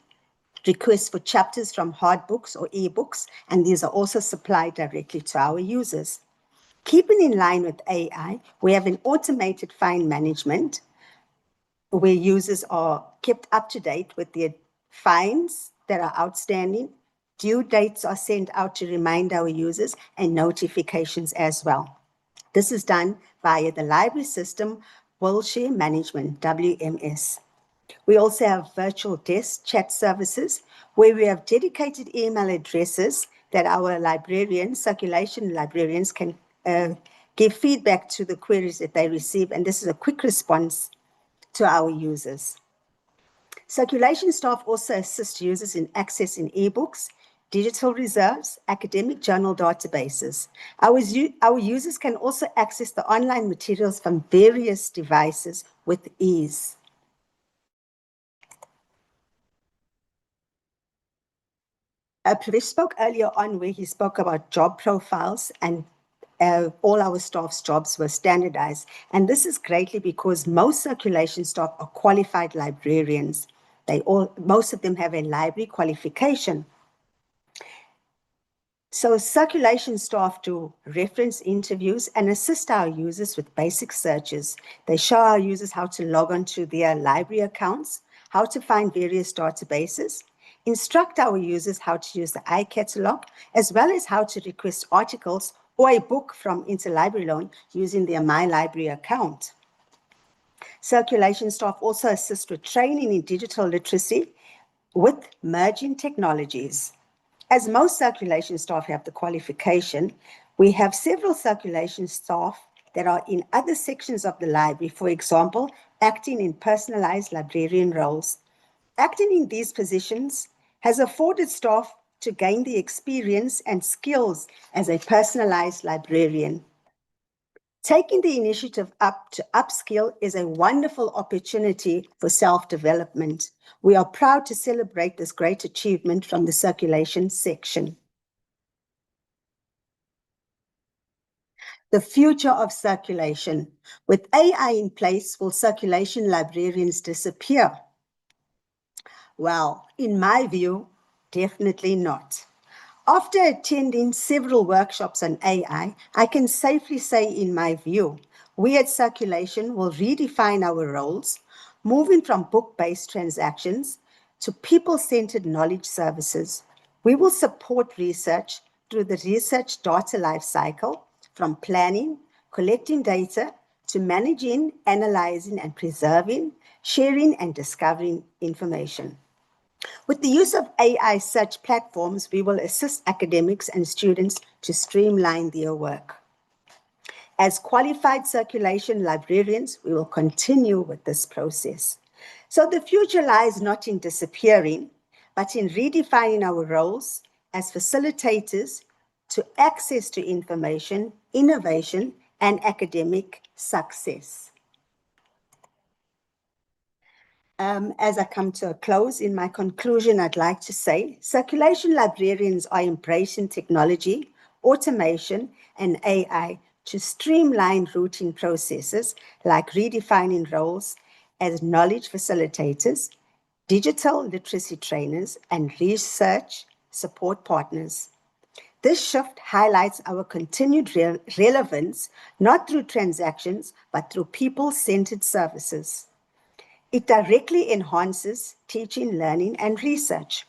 requests for chapters from hard books or ebooks, and these are also supplied directly to our users. Keeping in line with AI, we have an automated fine management where users are kept up to date with their fines that are outstanding. Due dates are sent out to remind our users, and notifications as well. This is done via the library system, Willshare Management, WMS. We also have virtual desk chat services where we have dedicated email addresses that our librarians, circulation librarians, can give feedback to the queries that they receive, and this is a quick response to our users. Circulation staff also assist users in accessing ebooks, digital reserves, academic journal databases. Our users can also access the online materials from various devices with ease. Pravesh spoke earlier on where he spoke about job profiles, and all our staff's jobs were standardized. And this is greatly because most circulation staff are qualified librarians. Most of them have a library qualification. So circulation staff do reference interviews and assist our users with basic searches. They show our users how to log on to their library accounts, how to find various databases, instruct our users how to use the iCatalog, as well as how to request articles or a book from Interlibrary Loan using their My Library account. Circulation staff also assist with training in digital literacy with merging technologies. As most circulation staff have the qualification, we have several circulation staff that are in other sections of the library, for example, acting in personalized librarian roles. Acting in these positions has afforded staff to gain the experience and skills as a personalized librarian. Taking the initiative up to upskill is a wonderful opportunity for self-development. We are proud to celebrate this great achievement from the circulation section. The future of circulation. With AI in place, will circulation librarians disappear? Well, in my view, definitely not. After attending several workshops on AI, I can safely say, in my view, we at Circulation will redefine our roles, moving from book-based transactions to people-centered knowledge services. We will support research through the research data lifecycle, from planning, collecting data, to managing, analyzing, and preserving, sharing, and discovering information. With the use of AI search platforms, we will assist academics and students to streamline their work. As qualified circulation librarians, we will continue with this process. So the future lies not in disappearing, but in redefining our roles as facilitators to access to information, innovation, and academic success. As I come to a close, in my conclusion, I'd like to say circulation librarians are embracing technology, automation, and AI to streamline routine processes like redefining roles as knowledge facilitators, digital literacy trainers, and research support partners. This shift highlights our continued relevance, not through transactions, but through people-centered services. It directly enhances teaching, learning, and research.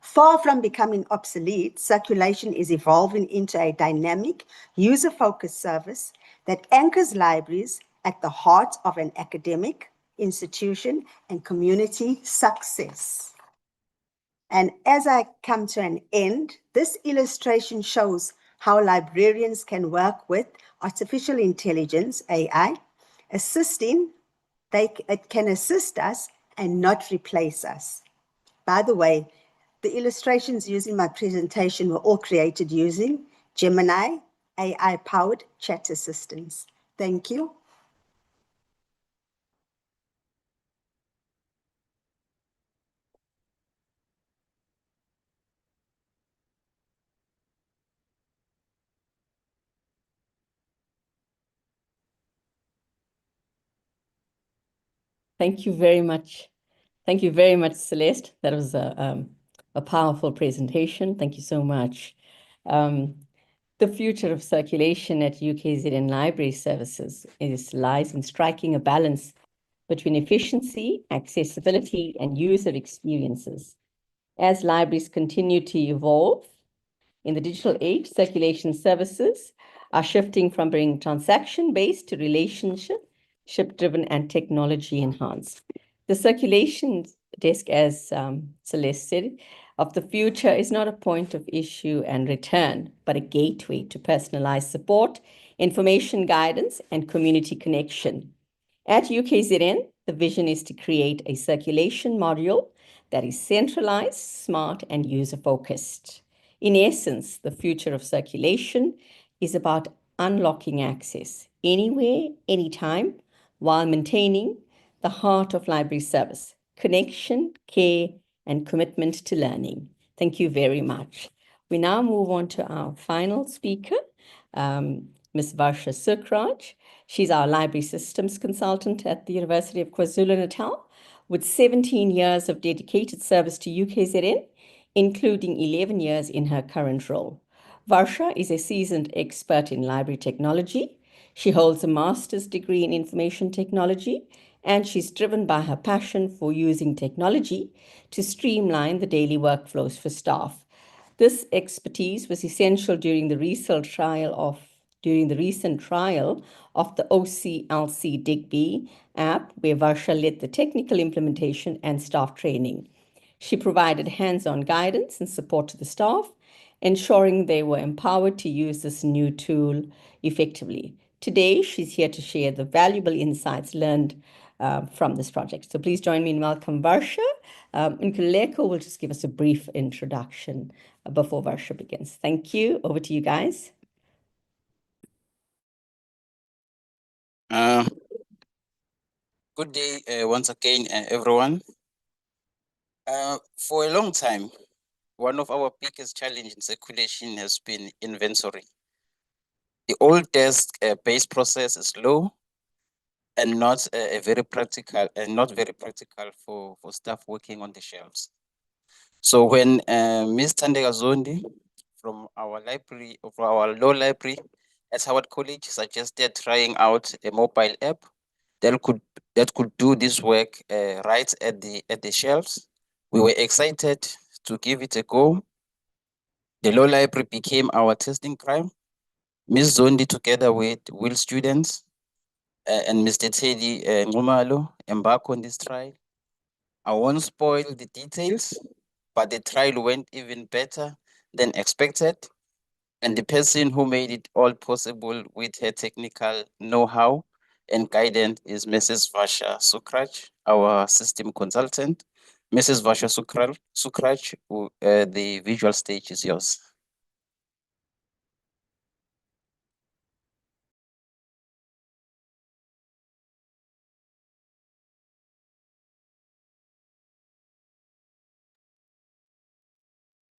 Far from becoming obsolete, circulation is evolving into a dynamic, user-focused service that anchors libraries at the heart of an academic, institution, and community success. And as I come to an end, this illustration shows how librarians can work with artificial intelligence, AI, it can assist us and not replace us. By the way, the illustrations used in my presentation were all created using Gemini AI-powered chat assistants. Thank you. Thank you very much. Thank you very much, Celeste. That was a powerful presentation. Thank you so much. The future of circulation at UKZN Library Services lies in striking a balance between efficiency, accessibility, and user experiences. As libraries continue to evolve in the digital age, circulation services are shifting from being transaction-based to relationship-driven and technology-enhanced. The circulation desk, as Celeste said, of the future is not a point of issue and return, but a gateway to personalized support, information guidance, and community connection. At UKZN, the vision is to create a circulation module that is centralized, smart, and user-focused. In essence, the future of circulation is about unlocking access anywhere, anytime, while maintaining the heart of library service, connection, care, and commitment to learning. Thank you very much. We now move on to our final speaker, Ms. Varsha Sukraj. She's our library systems consultant at the University of KwaZulu-Natal, with 17 years of dedicated service to UKZN, including 11 years in her current role. Varsha is a seasoned expert in library technology. She holds a master's degree in information technology, and she's driven by her passion for using technology to streamline the daily workflows for staff. This expertise was essential during the recent trial of the OCLC Digby app, where Varsha led the technical implementation and staff training. She provided hands-on guidance and support to the staff, ensuring they were empowered to use this new tool effectively. Today, she's here to share the valuable insights learned from this project. So please join me in welcome Varsha. Nkululeko will just give us a brief introduction before Varsha begins. Thank you. Over to you guys. Good day once again, everyone. For a long time, one of our biggest challenges in circulation has been inventory. The old desk-based process is slow and not very practical for staff working on the shelves. So when Ms. Tandega Zondi from our law library at Howard College suggested trying out a mobile app that could do this work right at the shelves, we were excited to give it a go. The law library became our testing ground. Ms. Zondi, together with Will students and Mr. Teddy Ngumalo, embark on this trial. I won't spoil the details, but the trial went even better than expected. And the person who made it all possible with her technical know-how and guidance is Mrs. Varsha Sukraj, our system consultant. Mrs. Varsha Sukraj, the visual stage is yours.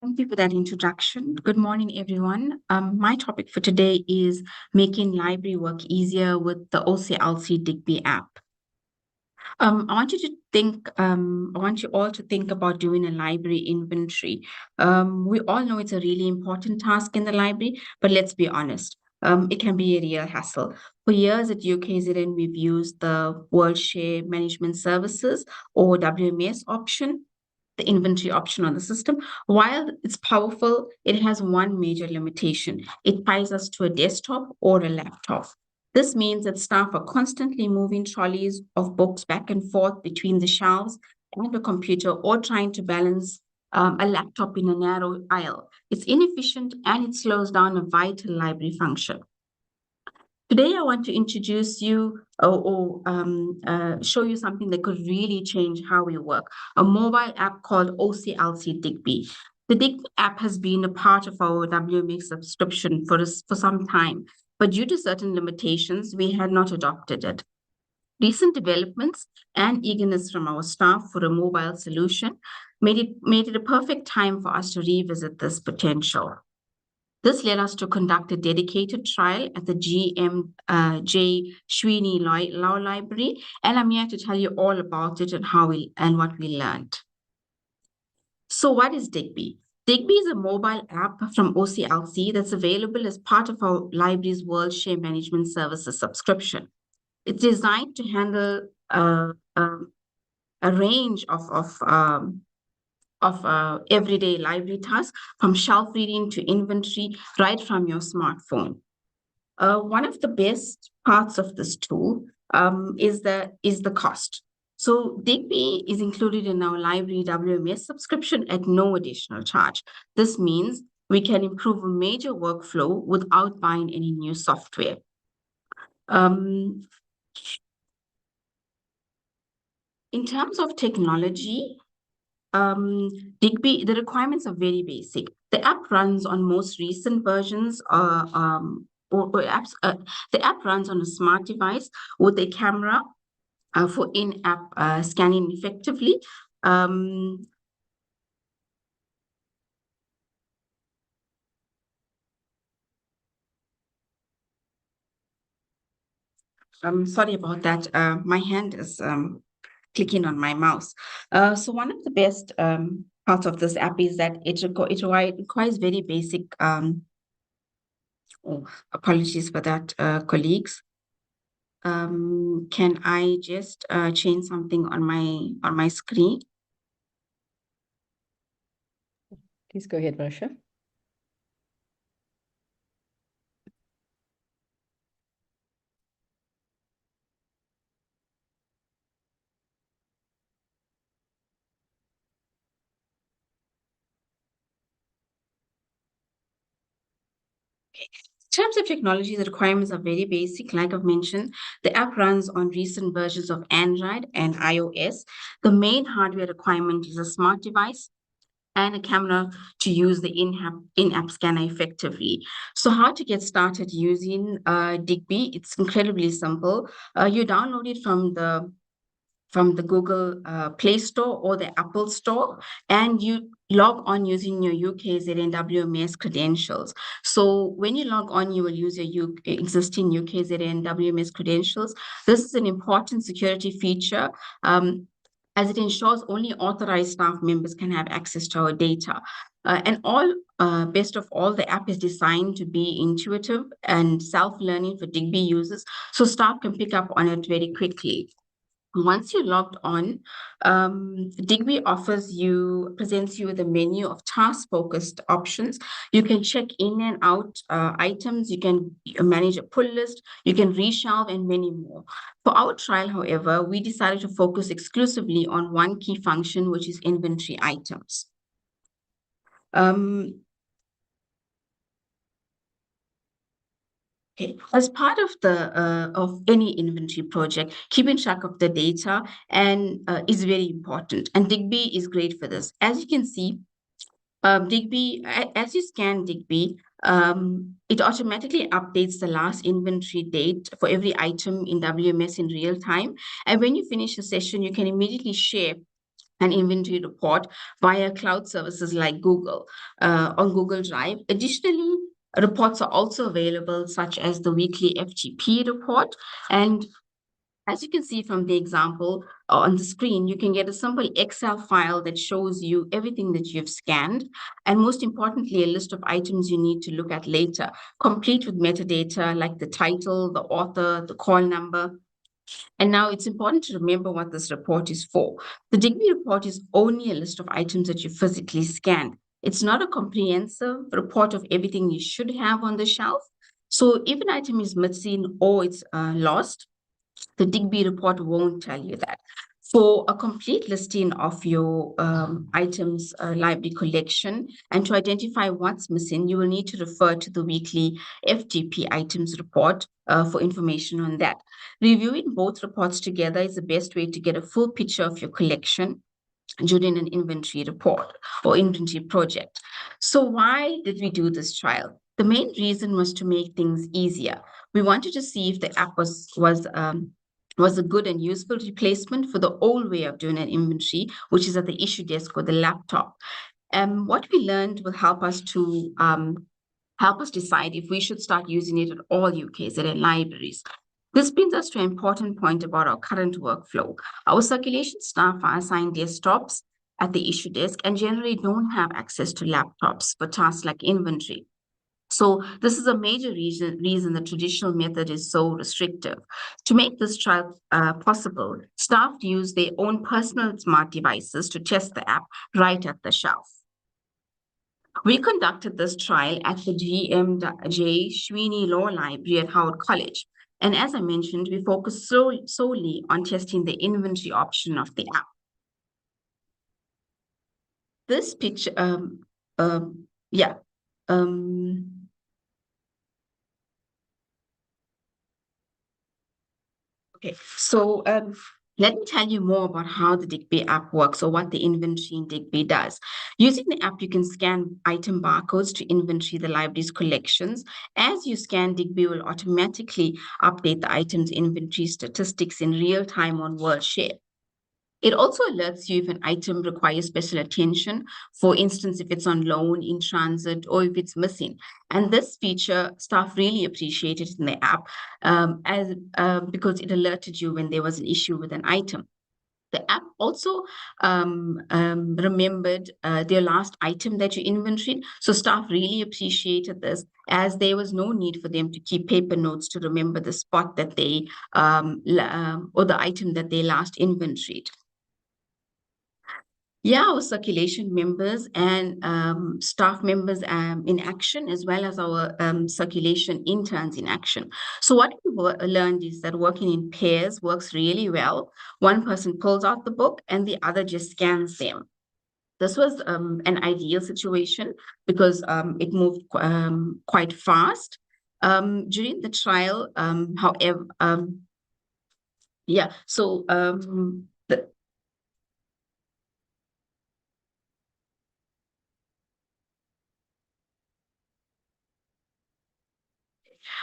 Thank you for that introduction. Good morning, everyone. My topic for today is making library work easier with the OCLC Digby app. I want you all to think about doing a library inventory. We all know it's a really important task in the library, but let's be honest, it can be a real hassle. For years at UKZN, we've used the World Share Management Services or WMS option, the inventory option on the system. While it's powerful, it has one major limitation. It ties us to a desktop or a laptop. This means that staff are constantly moving trolleys of books back and forth between the shelves and the computer, or trying to balance a laptop in a narrow aisle. It's inefficient and it slows down a vital library function. Today, I want to introduce you show you something that could really change how we work, a mobile app called OCLC Digby. The Digby app has been a part of our WMX subscription for some time, but due to certain limitations, we had not adopted it. Recent developments and eagerness from our staff for a mobile solution made it a perfect time for us to revisit this potential. This led us to conduct a dedicated trial at the GMJ Sweeney Law Library, and I'm here to tell you all about it and what we learned. So what is Digby? Digby is a mobile app from OCLC that's available as part of our library's World Share Management Services subscription. It's designed to handle a range of everyday library tasks, from shelf reading to inventory, right from your smartphone. One of the best parts of this tool is the cost. So Digby is included in our library WMS subscription at no additional charge. This means we can improve a major workflow without buying any new software. In terms of technology, Digby, the requirements are very basic. The app runs on most recent versions, the app runs on a smart device with a camera for in-app scanning effectively. Sorry about that. My hand is clicking on my mouse. So one of the best parts of this app is that it requires very basic. Oh, apologies for that, colleagues. Can I just change something on my screen? Please go ahead, Marsha. In terms of technology, the requirements are very basic. Like I've mentioned, the app runs on recent versions of Android and iOS. The main hardware requirement is a smart device and a camera to use the in-app scanner effectively. So how to get started using Digby? It's incredibly simple. You download it from the Google Play Store or the Apple Store, and you log on using your UKZN WMS credentials. So when you log on, you will use your existing UKZN WMS credentials. This is an important security feature, as it ensures only authorized staff members can have access to our data. Best of all, the app is designed to be intuitive and self-learning for Digby users, so staff can pick up on it very quickly. Once you're logged on, Digby presents you with a menu of task-focused options. You can check in and out items, you can manage a pull list, you can reshelve, and many more. For our trial, however, we decided to focus exclusively on one key function, which is inventory items. Okay. As part of any inventory project, keeping track of the data is very important, and Digby is great for this. As you can see, Digby, as you scan Digby, it automatically updates the last inventory date for every item in WMS in real time. And when you finish a session, you can immediately share an inventory report via cloud services like Google on Google Drive. Additionally, reports are also available, such as the weekly FTP report. And as you can see from the example on the screen, you can get a simple Excel file that shows you everything that you've scanned, and most importantly, a list of items you need to look at later, complete with metadata like the title, the author, the call number. And now it's important to remember what this report is for. The Digby report is only a list of items that you physically scanned. It's not a comprehensive report of everything you should have on the shelf. So if an item is missing or it's lost, the Digby report won't tell you that. For a complete listing of your items library collection and to identify what's missing, you will need to refer to the weekly FTP items report for information on that. Reviewing both reports together is the best way to get a full picture of your collection during an inventory report or inventory project. So why did we do this trial? The main reason was to make things easier. We wanted to see if the app was a good and useful replacement for the old way of doing an inventory, which is at the issue desk or the laptop. What we learned will help us decide if we should start using it at all UKZN libraries. This brings us to an important point about our current workflow. Our circulation staff are assigned desktops at the issue desk and generally don't have access to laptops for tasks like inventory. So this is a major reason the traditional method is so restrictive. To make this trial possible, staff use their own personal smart devices to test the app right at the shelf. We conducted this trial at the GMJ Sweeney Law Library at Howard College. And as I mentioned, we focused solely on testing the inventory option of the app. This picture, okay, so let me tell you more about how the Digby app works or what the inventory in Digby does. Using the app, you can scan item barcodes to inventory the library's collections. As you scan, Digby will automatically update the item's inventory statistics in real time on WorldShare. It also alerts you if an item requires special attention, for instance, if it's on loan, in transit, or if it's missing. And this feature, staff really appreciated in the app because it alerted you when there was an issue with an item. The app also remembered their last item that you inventoried. So staff really appreciated this, as there was no need for them to keep paper notes to remember the spot that they or the item that they last inventoried. Yeah, our circulation members and staff members in action, as well as our circulation interns in action. So what we learned is that working in pairs works really well. One person pulls out the book and the other just scans them. This was an ideal situation because it moved quite fast. During the trial, however, yeah, so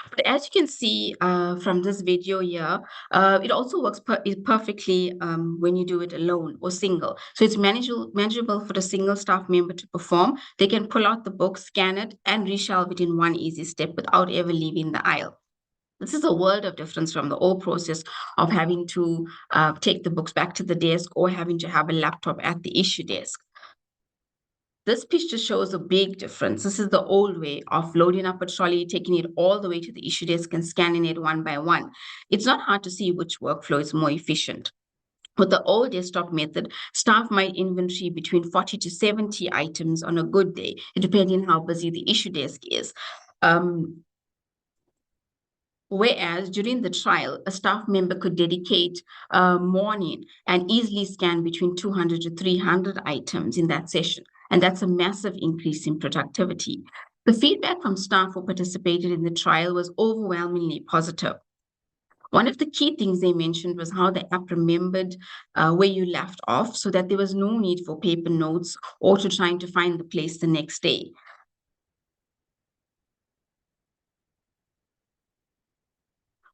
but as you can see from this video here, it also works perfectly when you do it alone or single. So it's manageable for a single staff member to perform. They can pull out the book, scan it, and reshelve it in one easy step without ever leaving the aisle. This is a world of difference from the old process of having to take the books back to the desk or having to have a laptop at the issue desk. This picture shows a big difference. This is the old way of loading up a trolley, taking it all the way to the issue desk and scanning it one by one. It's not hard to see which workflow is more efficient. With the old desktop method, staff might inventory between 40 to 70 items on a good day, depending on how busy the issue desk is. Whereas during the trial, a staff member could dedicate a morning and easily scan between 200 to 300 items in that session. And that's a massive increase in productivity. The feedback from staff who participated in the trial was overwhelmingly positive. One of the key things they mentioned was how the app remembered where you left off, so that there was no need for paper notes or to trying to find the place the next day.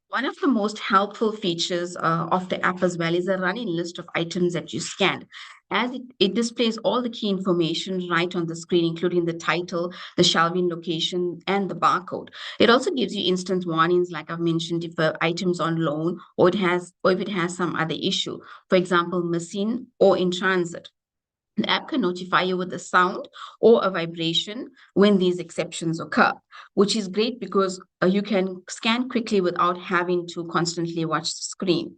One of the most helpful features of the app as well is a running list of items that you scanned, as it displays all the key information right on the screen, including the title, the shelving location, and the barcode. It also gives you instant warnings, like I've mentioned, if an item's on loan or if it has some other issue, for example, missing or in transit. The app can notify you with a sound or a vibration when these exceptions occur, which is great because you can scan quickly without having to constantly watch the screen.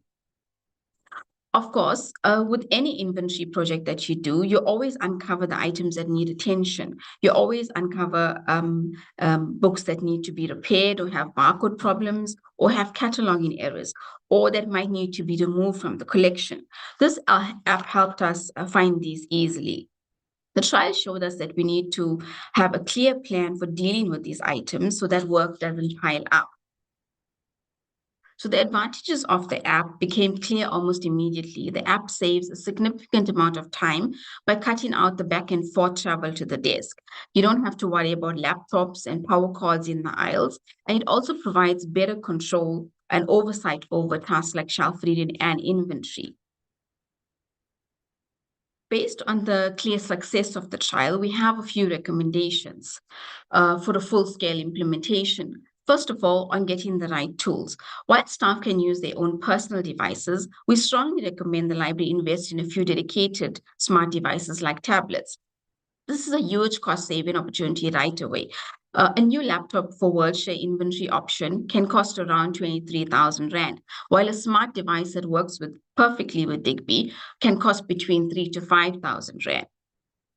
Of course, with any inventory project that you do, you always uncover the items that need attention. You always uncover books that need to be repaired or have barcode problems or have cataloging errors, or that might need to be removed from the collection. This app helped us find these easily. The trial showed us that we need to have a clear plan for dealing with these items so that work doesn't pile up. So the advantages of the app became clear almost immediately. The app saves a significant amount of time by cutting out the back and forth travel to the desk. You don't have to worry about laptops and power cords in the aisles, and it also provides better control and oversight over tasks like shelf reading and inventory. Based on the clear success of the trial, we have a few recommendations for a full-scale implementation. First of all, on getting the right tools. While staff can use their own personal devices, we strongly recommend the library invest in a few dedicated smart devices like tablets. This is a huge cost-saving opportunity right away. A new laptop for WorldShare inventory option can cost around 23,000 Rand, while a smart device that works perfectly with Digby can cost between 3,000 to 5,000 Rand.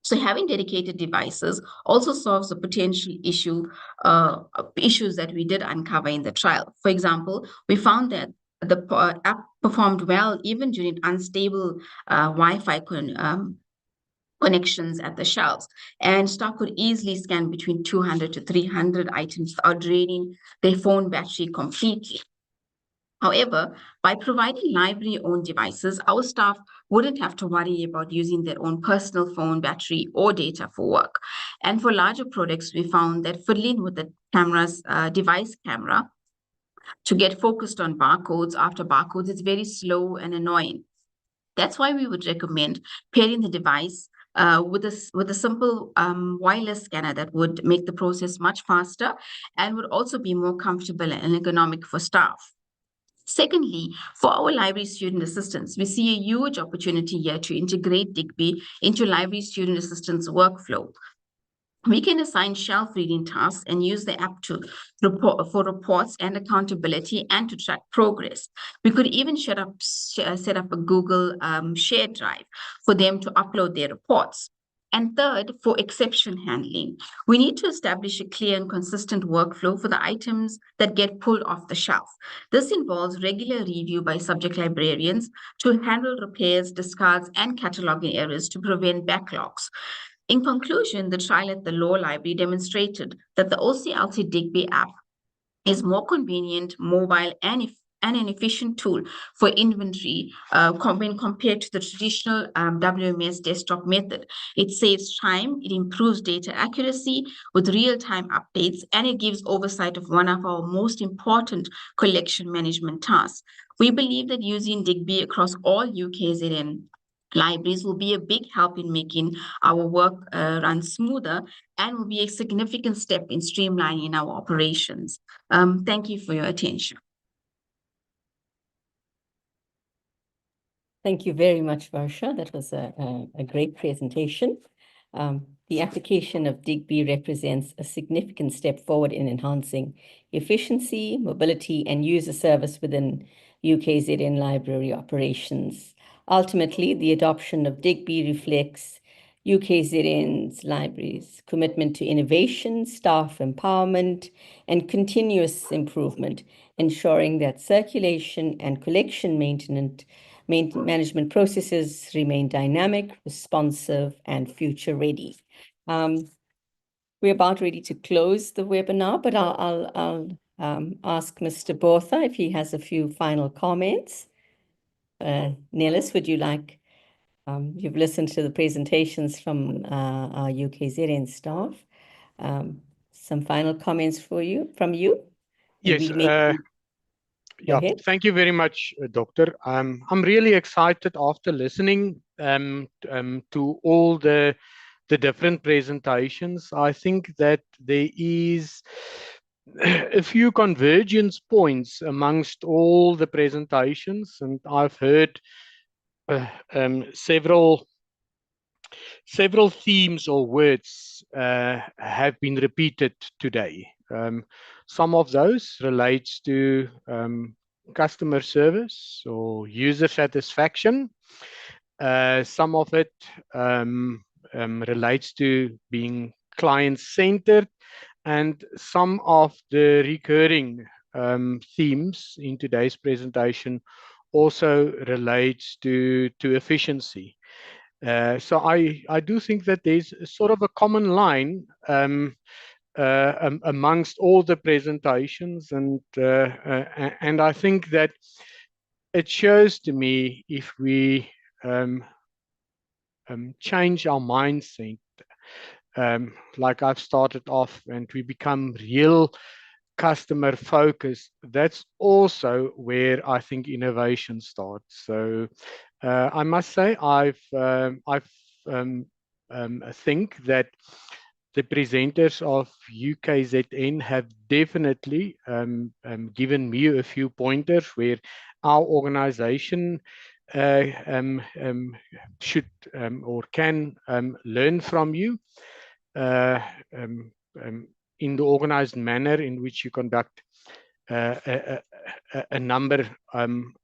So having dedicated devices also solves the potential issues that we did uncover in the trial. For example, we found that the app performed well even during unstable Wi-Fi connections at the shelves, and staff could easily scan between 200 to 300 items without draining their phone battery completely. However, by providing library-owned devices, our staff wouldn't have to worry about using their own personal phone battery or data for work. And for larger products, we found that fiddling with the device camera to get focused on barcodes after barcodes is very slow and annoying. That's why we would recommend pairing the device with a simple wireless scanner that would make the process much faster and would also be more comfortable and economic for staff. Secondly, for our library student assistants, we see a huge opportunity here to integrate Digby into library student assistants workflow. We can assign shelf reading tasks and use the app for reports and accountability and to track progress. We could even set up a Google shared drive for them to upload their reports. And third, for exception handling, we need to establish a clear and consistent workflow for the items that get pulled off the shelf. This involves regular review by subject librarians to handle repairs, discards, and cataloging errors to prevent backlogs. In conclusion, the trial at the Law Library demonstrated that the OCLC Digby app is more convenient, mobile, and an efficient tool for inventory when compared to the traditional WMS desktop method. It saves time, it improves data accuracy with real-time updates, and it gives oversight of one of our most important collection management tasks. We believe that using Digby across all UKZN libraries will be a big help in making our work run smoother and will be a significant step in streamlining our operations. Thank you for your attention. Thank you very much, Varsha. That was a great presentation. The application of Digby represents a significant step forward in enhancing efficiency, mobility, and user service within UKZN library operations. Ultimately, the adoption of Digby reflects UKZN's libraries' commitment to innovation, staff empowerment, and continuous improvement, ensuring that circulation and collection management processes remain dynamic, responsive, and future-ready. We're about ready to close the webinar, but I'll ask Mr. Botha if he has a few final comments. Nelis, would you like, you've listened to the presentations from our UKZN staff. Some final comments from you? Yes, Go ahead. thank you very much, Doctor. I'm really excited after listening to all the different presentations. I think that there is a few convergence points amongst all the presentations, and I've heard several themes or words have been repeated today. Some of those relates to customer service or user satisfaction. Some of it relates to being client-centered, and some of the recurring themes in today's presentation also relates to efficiency. So I do think that there's sort of a common line amongst all the presentations, and I think that it shows to me if we change our mindset, like I've started off, and we become real customer focused, that's also where I think innovation starts. So I must say I think that the presenters of UKZN have definitely given me a few pointers where our organization should or can learn from you in the organized manner in which you conduct a number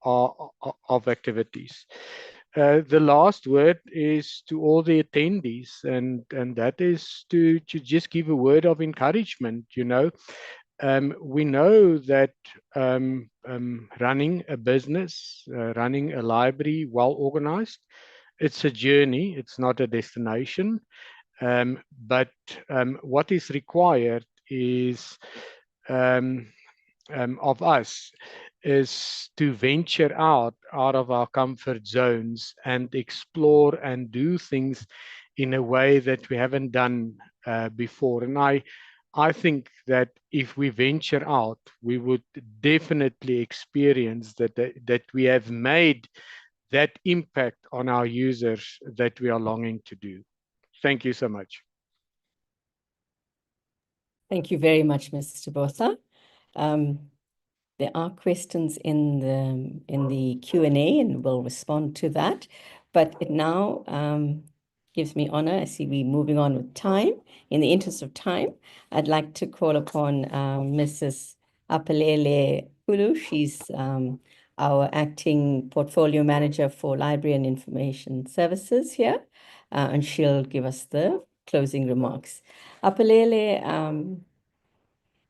of activities. The last word is to all the attendees, and that is to just give a word of encouragement. You know, we know that running a business, running a library well organized, it's a journey, it's not a destination. But what is required is of us is to venture out of our comfort zones and explore and do things in a way that we haven't done before. And I think that if we venture out, we would definitely experience that we have made that impact on our users that we are longing to do. Thank you so much. Thank you very much, Mr. Botha. There are questions in the Q&A, and we'll respond to that. But it now gives me honor. I see we're moving on with time. In the interest of time, I'd like to call upon Mrs. Apelele Kulu. She's our acting portfolio manager for Library and Information Services here, and she'll give us the closing remarks. Apelele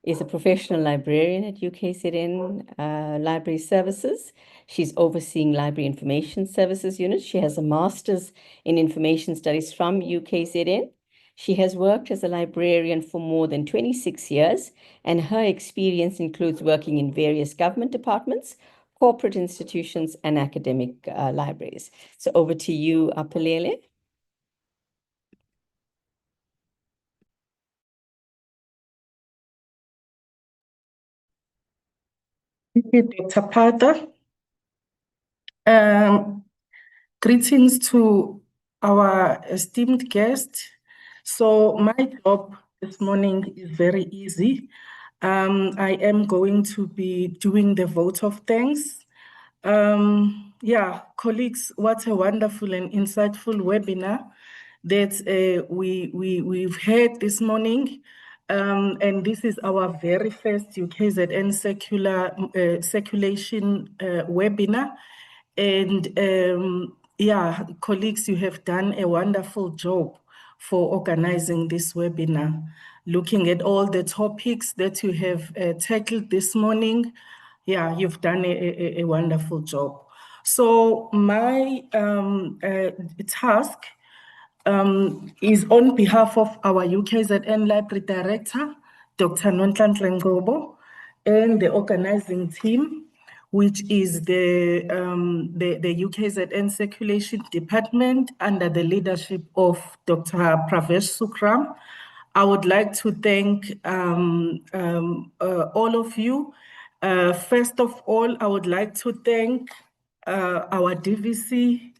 is a professional librarian at UKZN Library Services. She's overseeing Library Information Services Unit. She has a master's in Information Studies from UKZN. She has worked as a librarian for more than 26 years, and her experience includes working in various government departments, corporate institutions, and academic libraries. So over to you, Apelele. Thank you, Dr. Pata. Greetings to our esteemed guest. So my job this morning is very easy. I am going to be doing the vote of thanks. Yeah, colleagues, what a wonderful and insightful webinar that we've had this morning. And this is our very first UKZN circulation webinar. And yeah, colleagues, you have done a wonderful job for organizing this webinar. Looking at all the topics that you have tackled this morning, yeah, you've done a wonderful job. So my task is on behalf of our UKZN Library Director, Dr. Nonhlanhla Ngcobo, and the organizing team, which is the UKZN Circulation Department under the leadership of Dr. Pravesh Sukram. I would like to thank all of you. First of all, I would like to thank our DVC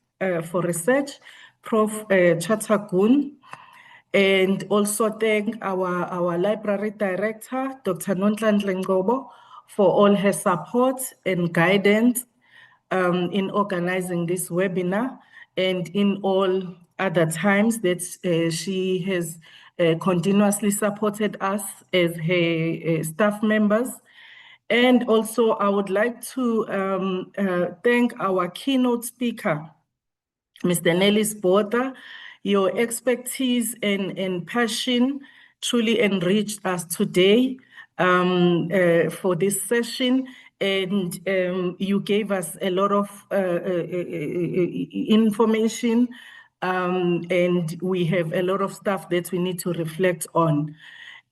for research, Prof. Chatagun, and also thank our library director, Dr. Nonhlanhla Ngcobo, for all her support and guidance in organizing this webinar and in all other times that she has continuously supported us as her staff members. And also I would like to thank our keynote speaker, Mr. Nellis Botha. Your expertise and passion truly enriched us today for this session, and you gave us a lot of information, and we have a lot of stuff that we need to reflect on.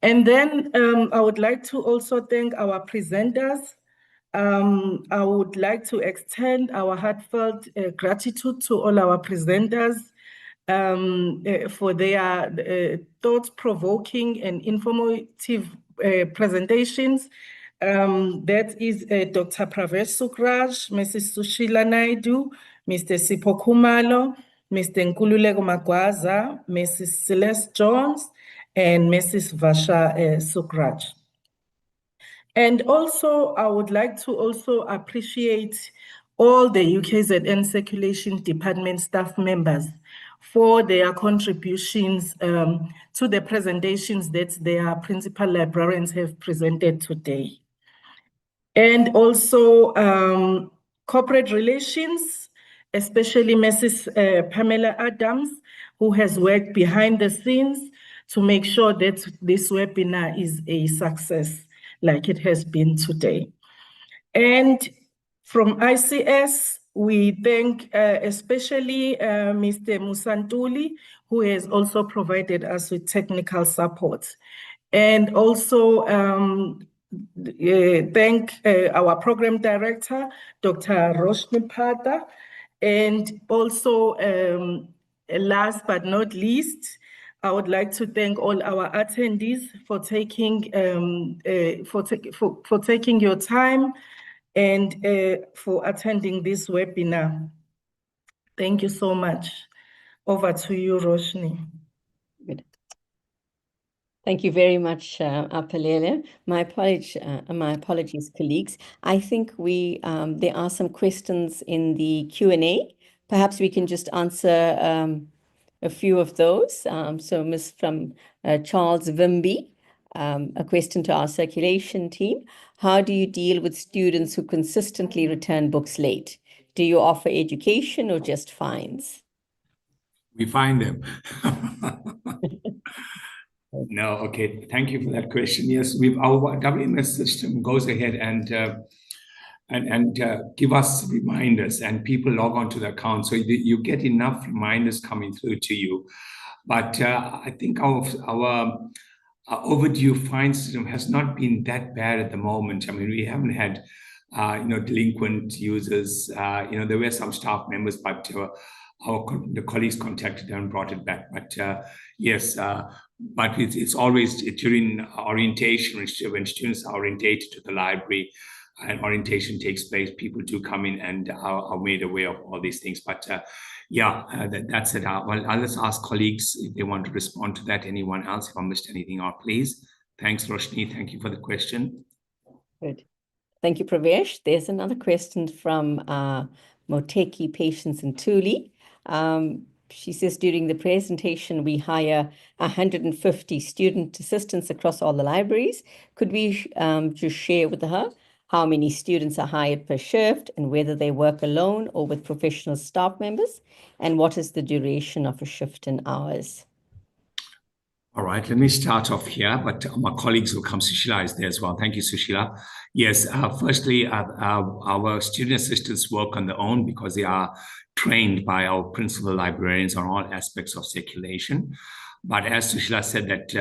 And then I would like to also thank our presenters. I would like to extend our heartfelt gratitude to all our presenters for their thought-provoking and informative presentations. That is Dr. Pravesh Sukraj, Mrs. Sushila Naidu, Mr. Sipho Khumalo, Mr. Nkululeko Magwaza, Mrs. Celeste Jones, and Mrs. Vasha Sukraj. And also, I would like to also appreciate all the UKZN Circulation Department staff members for their contributions to the presentations that their principal librarians have presented today. And also corporate relations, especially Mrs. Pamela Adams, who has worked behind the scenes to make sure that this webinar is a success like it has been today. And from ICS, we thank especially Mr. Musantuli, who has also provided us with technical support. And also thank our program director, Dr. Roshni Pata, and also last but not least, I would like to thank all our attendees for taking for taking your time and for attending this webinar. Thank you so much. Over to you, Roshni. Good. Thank you very much, Apalele. My apologies, colleagues. I think there are some questions in the Q&A. Perhaps we can just answer a few of those. So, from Charles Wimby, a question to our circulation team. How do you deal with students who consistently return books late? Do you offer education or just fines? We find them. No, okay. Thank you for that question. Yes, our WMS system goes ahead and give us reminders, and people log on to the account, so you get enough reminders coming through to you. But I think our overdue fine system has not been that bad at the moment. I mean, we haven't had delinquent users. There were some staff members, but the colleagues contacted them and brought it back. But yes, but it's always during orientation, when students are orientated to the library and orientation takes place, people do come in and are made aware of all these things. But that's it. Well, I'll just ask colleagues if they want to respond to that. Anyone else? If I missed anything out, please. Thanks, Roshni. Thank you for the question. Good. Thank you, Pravesh. There's another question from Moteki Patience and Thuli. She says, during the presentation, we hire 150 student assistants across all the libraries. Could we just share with her how many students are hired per shift and whether they work alone or with professional staff members? And what is the duration of a shift in hours? All right, let me start off here, but my colleagues will come. Sushila is there as well. Thank you, Sushila. Yes, firstly, our student assistants work on their own because they are trained by our principal librarians on all aspects of circulation. But as Sushila said, that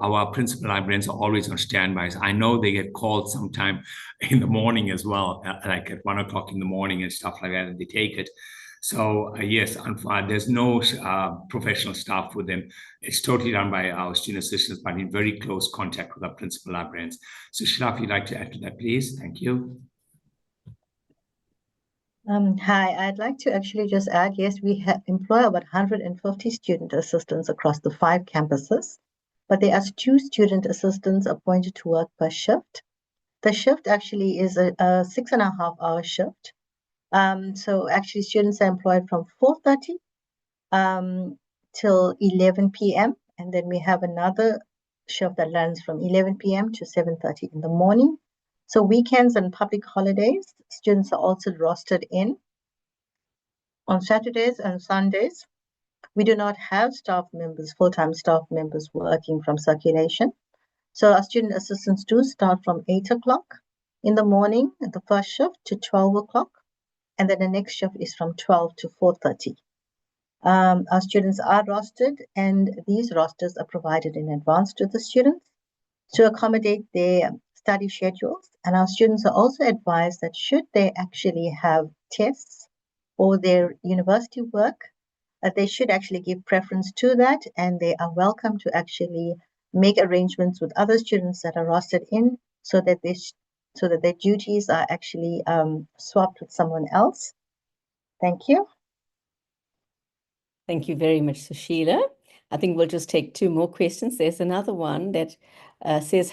our principal librarians are always on standby. I know they get called sometime in the morning as well, like at 1 o'clock in the morning and stuff like that, and they take it. So yes, there's no professional staff with them. It's totally done by our student assistants, but in very close contact with our principal librarians. So Shila, if you'd like to add to that, please. Thank you. Hi, I'd like to actually just add, yes, we employ about 150 student assistants across the 5 campuses, but there are 2 student assistants appointed to work per shift. The shift actually is a 6.5-hour shift. So actually students are employed from 4:30 till 11 p.m. And then we have another shift that runs from 11 p.m. to 7:30 in the morning. So weekends and public holidays, students are also rostered in. On Saturdays and Sundays, we do not have staff members, full-time staff members working from circulation. So our student assistants do start from 8 o'clock in the morning, at the first shift, to 12 o'clock. And then the next shift is from 12 to 4:30. Our students are rostered, and these rosters are provided in advance to the students to accommodate their study schedules. And our students are also advised that should they actually have tests or their university work, they should actually give preference to that, and they are welcome to actually make arrangements with other students that are rostered in so that their duties are actually swapped with someone else. Thank you. Thank you very much, Sushila. I think we'll just take 2 more questions. There's another one that says,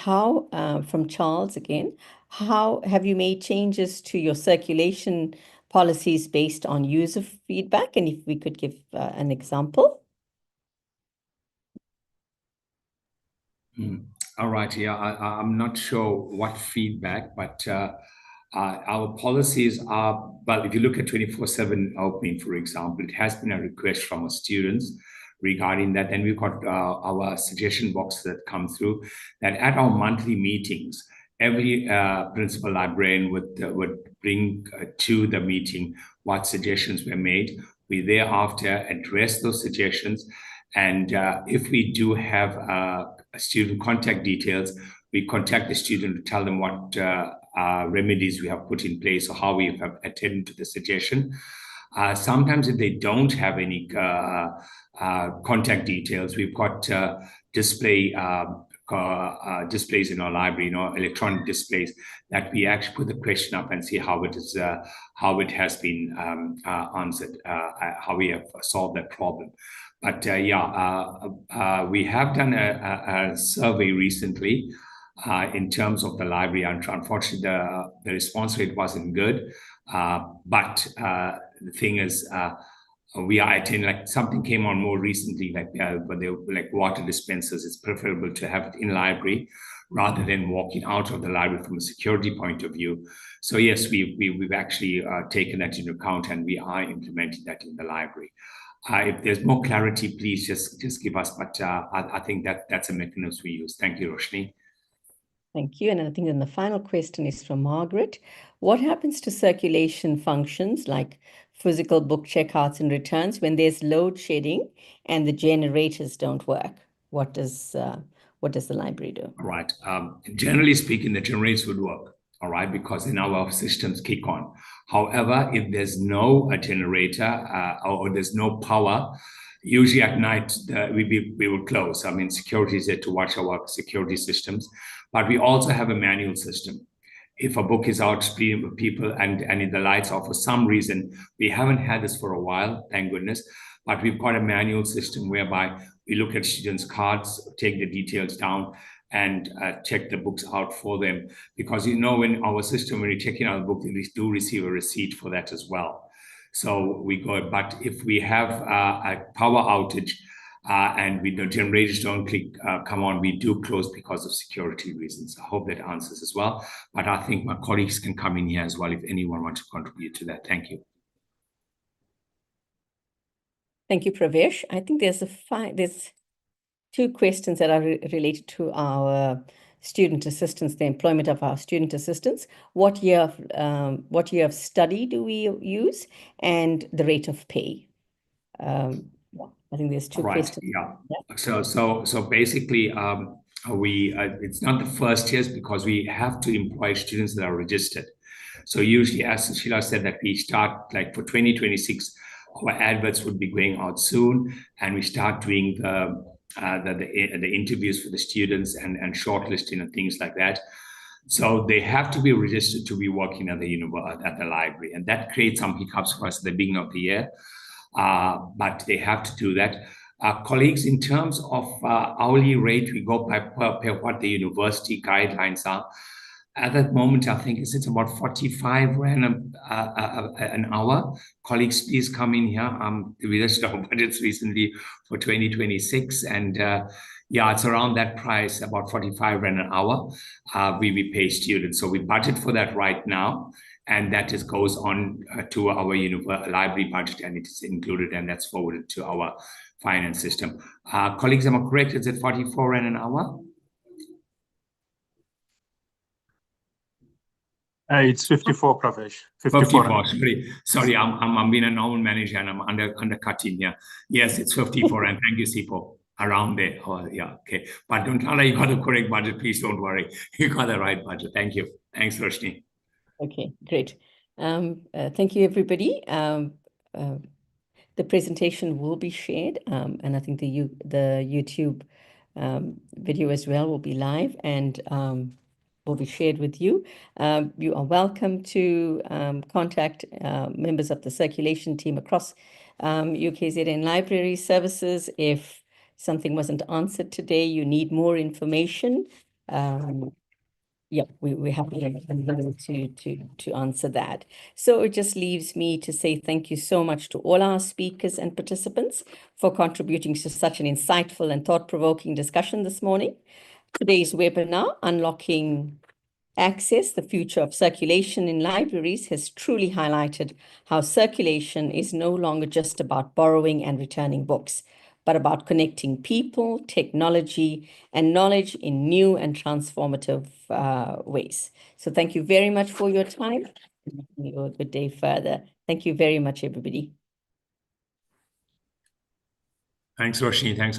from Charles again, how have you made changes to your circulation policies based on user feedback? And if we could give an example. All right, yeah, I'm not sure what feedback, but our policies are, well, if you look at 24/7 opening, for example, it has been a request from our students regarding that. And we've got our suggestion box that come through that at our monthly meetings, every principal librarian would bring to the meeting what suggestions were made. We thereafter address those suggestions. And if we do have student contact details, we contact the student to tell them what remedies we have put in place or how we have attended to the suggestion. Sometimes if they don't have any contact details, we've got display displays in our library, electronic displays, that we actually put the question up and see how it is, how it has been answered, how we have solved that problem. But we have done a survey recently in terms of the library, and unfortunately, the response rate wasn't good. But the thing is, we are attending, like something came on more recently, but they were like water dispensers. It's preferable to have it in library rather than walking out of the library from a security point of view. So yes, we've actually taken that into account, and we are implementing that in the library. If there's more clarity, please just give us. But I think that's a mechanism we use. Thank you, Roshni. Thank you. And I think then the final question is from Margaret. What happens to circulation functions like physical book checkouts and returns when there's load shedding and the generators don't work? What does the library do? Right. Generally speaking, the generators would work, all right, because then our systems kick on. However, if there's no generator or there's no power, usually at night we will close. I mean, security is there to watch our security systems, but we also have a manual system. If a book is out streaming with people and if the lights off for some reason, we haven't had this for a while, thank goodness, but we've got a manual system whereby we look at students' cards, take the details down, and check the books out for them. Because in our system, when you're checking out the book, we do receive a receipt for that as well. So we go, but if we have a power outage and the generators don't come on, we do close because of security reasons. I hope that answers as well. But I think my colleagues can come in here as well if anyone wants to contribute to that. Thank you. Thank you, Pravesh. I think there's two questions that are related to our student assistants, the employment of our student assistants. What year of study do we use, and the rate of pay? I think there's two questions. Yeah. So basically, it's not the first years because we have to employ students that are registered. So usually, as Sheila said, that we start like for 2026, our adverts would be going out soon, and we start doing the interviews for the students and shortlisting and things like that. So they have to be registered to be working at the library, and that creates some hiccups for us at the beginning of the year. But they have to do that. Colleagues, in terms of hourly rate, we go by per what the university guidelines are. At that moment, I think it's about 45 rand an hour. Colleagues, please come in here. We just our budgets recently for 2026, and it's around that price, about 45 rand an hour. We pay students, so we budget for that right now, and that just goes on to our library budget, and it is included, and that's forwarded to our finance system. Colleagues, am I correct? Is it 44 rand an hour? It's 54, Pravesh. 54. Sorry, I'm being a normal manager and I'm undercutting here. Yes, it's 54, and thank you, Sipo. Around there. Oh, yeah, okay. But don't tell her you got the correct budget. Please don't worry. You got the right budget. Thank you. Thanks, Roshni. Okay, great. Thank you, everybody. The presentation will be shared, and I think the YouTube video as well will be live and will be shared with you. You are welcome to contact members of the circulation team across UKZN Library Services if something wasn't answered today, you need more information. We're happy to answer that. So it just leaves me to say thank you so much to all our speakers and participants for contributing to such an insightful and thought-provoking discussion this morning. Today's webinar, Unlocking Access, the Future of Circulation in Libraries, has truly highlighted how circulation is no longer just about borrowing and returning books, but about connecting people, technology, and knowledge in new and transformative ways. So thank you very much for your time. Have a good day further. Thank you very much, everybody. Thanks, Roshni. Thanks.